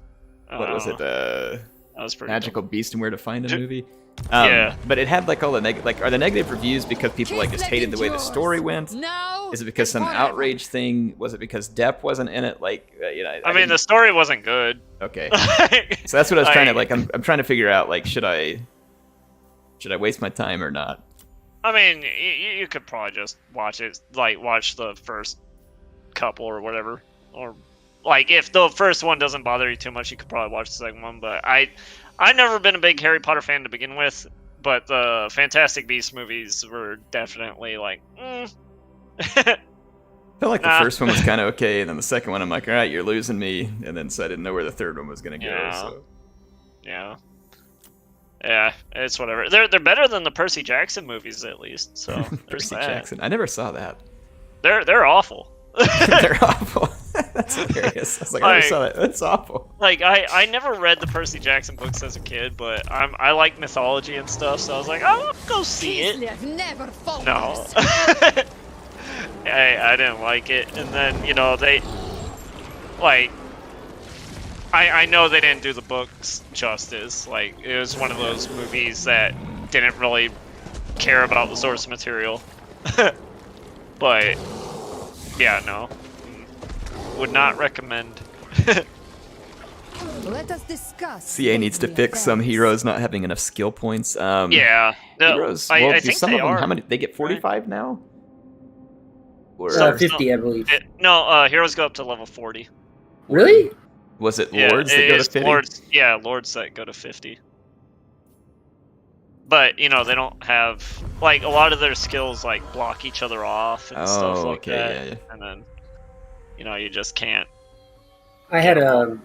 What was it? That was pretty Magical Beast and Where to Find a movie. Yeah. But it had like all the are the negative reviews because people like just hated the way the story went? No. Is it because some whatever. outrage thing? Was it because Depp wasn't in it? Like, I mean, the story wasn't good. Okay. So that's what I was trying to Like- like. I'm trying to figure out like, should I waste my time or not? I mean, you could probably just watch it, like watch the first couple or whatever, or like if the first one doesn't bother you too much, you could probably watch the second one. But I've never been a big Harry Potter fan to begin with, but the Fantastic Beasts movies were definitely like, I felt like the Nah. first one was kind of okay, and then the second one, I'm like, all right, you're losing me, and then so I didn't know where the third one was gonna go. Yeah. So. yeah, it's whatever. They're better than the Percy Jackson movies at least. So there's Percy that. Jackson. I never saw that. They're awful. They're awful. That's hilarious. I was like, I never saw that. That's awful. Like I never read the Percy Jackson books as a kid, but I like mythology and stuff, so I was like, I'll go see it. Kislev never falters. No, I didn't like it, and then they like I know they didn't do the books justice. Like it was one of those movies that didn't really care about the source material, but yeah, no. Would not recommend. Let us discuss. CA needs to the fix some events. heroes not having enough skill points. Yeah. No, Heroes. I Well, do think some they of them. are. How many? They get 45 now. Or 50, I believe. No, heroes go up to level 40. Really? was it Yeah, lords that it go to is 50? lords that go to 50. But they don't have like a lot of their skills like block each other off and stuff like okay, that. yeah. And then you just can't. I had a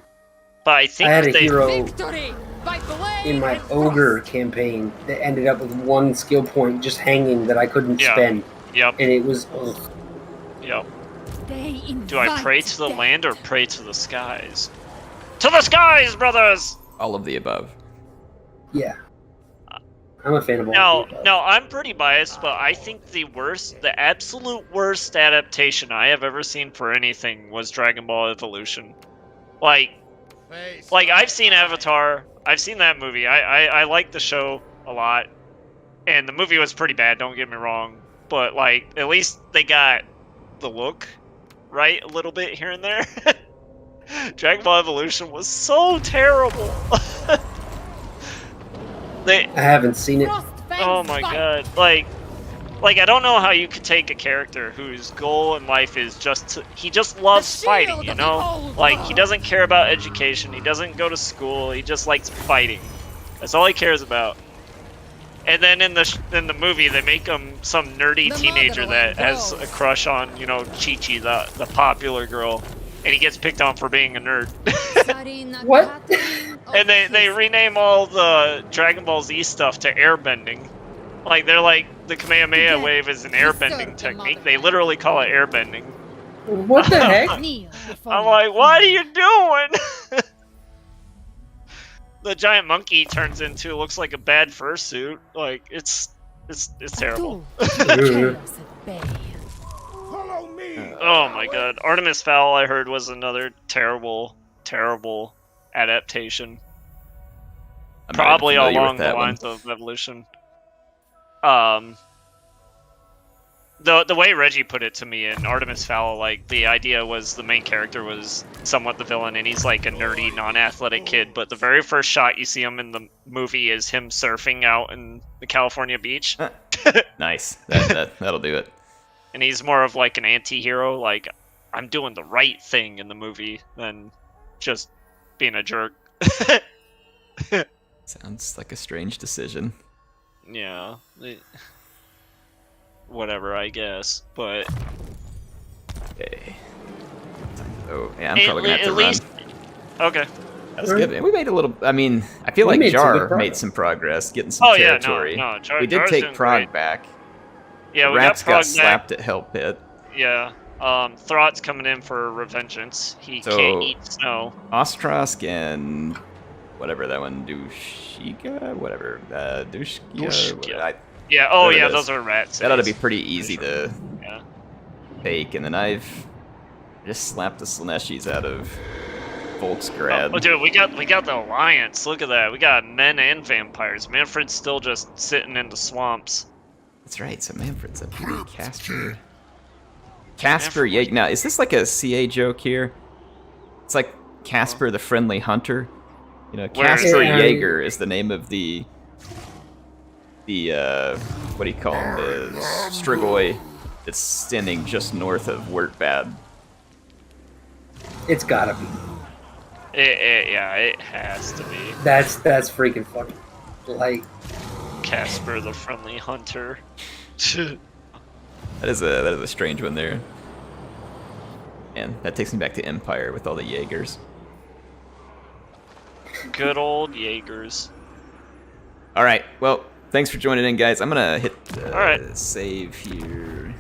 But I think a they hero Victory by blade in my and ogre frost. campaign that ended up with one skill point just hanging that I couldn't Yeah. spend, Yep. and it was ugh. Yep. They Do I invite pray to the death. land or pray to the skies? To the skies, brothers! All of the above. Yeah. I'm a fan of all No, of the above. no, I'm pretty biased, but I think the absolute worst adaptation I have ever seen for anything was Dragon Ball Evolution. Like I've seen Avatar, I've seen that movie. I like the show a lot, and the movie was pretty bad. Don't get me wrong, but like at least they got the look right a little bit here and there. Dragon Ball Evolution was so terrible. I haven't seen it. Oh my god. Like I don't know how you could take a character whose goal in life is he just loves The fighting, shield you of the know? old Like he world. doesn't care about education, he doesn't go to school, he just likes fighting. That's all he cares about. And then in the movie they make him some nerdy The teenager that motherland has goes. a crush on, Chi-Chi, the popular girl. and he gets picked on for being a nerd. What? And they rename all the Dragon Ball Z stuff to airbending. Like, they're like, the Kamehameha wave is an airbending technique. They literally call it airbending. What the heck? I'm like, what are you doing? The giant monkey turns into looks like a bad fursuit. Like, it's terrible. Follow me. Oh my god. Artemis Fowl, I heard, was another terrible, terrible adaptation. I'm not Probably familiar with along the that one. lines of Evolution. The way Reggie put it to me in Artemis Fowl, like, the idea was the main character was somewhat the villain, and he's like a nerdy, non-athletic kid, but the very first shot you see him in the movie is him surfing out in the California beach. Nice. That'll do it. And he's more of like an anti-hero, like, I'm doing the right thing in the movie than just being a jerk. Sounds like a strange decision. Yeah. Whatever, I guess. But Okay. Oh, yeah, I'm probably gonna have to at run. least okay. That was good. We made a little. I mean, I feel We like made some good Jar progress. made some progress, getting some Oh yeah, territory. no, We did Jar's take doing Prague great. back. Yeah, The we Rats got got Prague slapped back. at Hell Pit. Yeah. Thrott's coming in for revengeance. He So- can't eat snow. Ostrosk and whatever that one, Dushika, whatever, Dushkia. Dushkia. Yeah. Oh There it yeah, is. those are rats. That ought to be pretty easy to Yeah. take, and then I've just slapped the Slaneshis out of Volksgrad. Oh, dude, we got the alliance. Look at that. We got men and vampires. Manfred's still just sitting in the swamps. That's right. So Manfred's up here. Casper, yeah. Now, is this like a CA joke here? It's like Casper the Friendly Hunter. You know, Where is Casper it? Jaeger is the name of the what do you call him? The Strigoi that's standing just north of Wurtbad. It's gotta be. Yeah, it has to be. That's freaking funny. Like, Casper the Friendly Hunter. That is a strange one there. And that takes me back to Empire with all the Jaegers. Good old Jaegers. All right. Well, thanks for joining in, guys. I'm gonna hit All right. save here.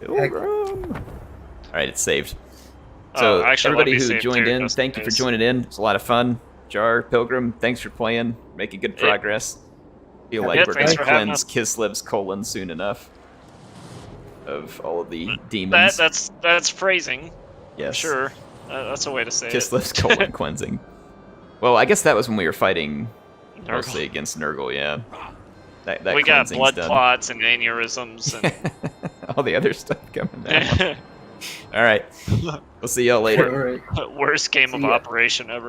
Heck. Pilgrim. All right, it's saved. So actually, everybody let me who save joined too, in, just thank you in for case. joining in. It's a lot of fun. Jar, Pilgrim, thanks for playing. Making good progress. Feel like Yeah, we're thanks gonna for having cleanse us. Kislev's colon soon enough of all of the demons. That's phrasing. yes. Sure, that's a way to say Kislev's it. colon cleansing. Well, I guess that was when we were fighting Nurgle. mostly against Nurgle, yeah. That We got cleansing's blood done. clots and aneurysms and All the other stuff coming out. All right. We'll see y'all later. all right. worst game of See ya. operation ever.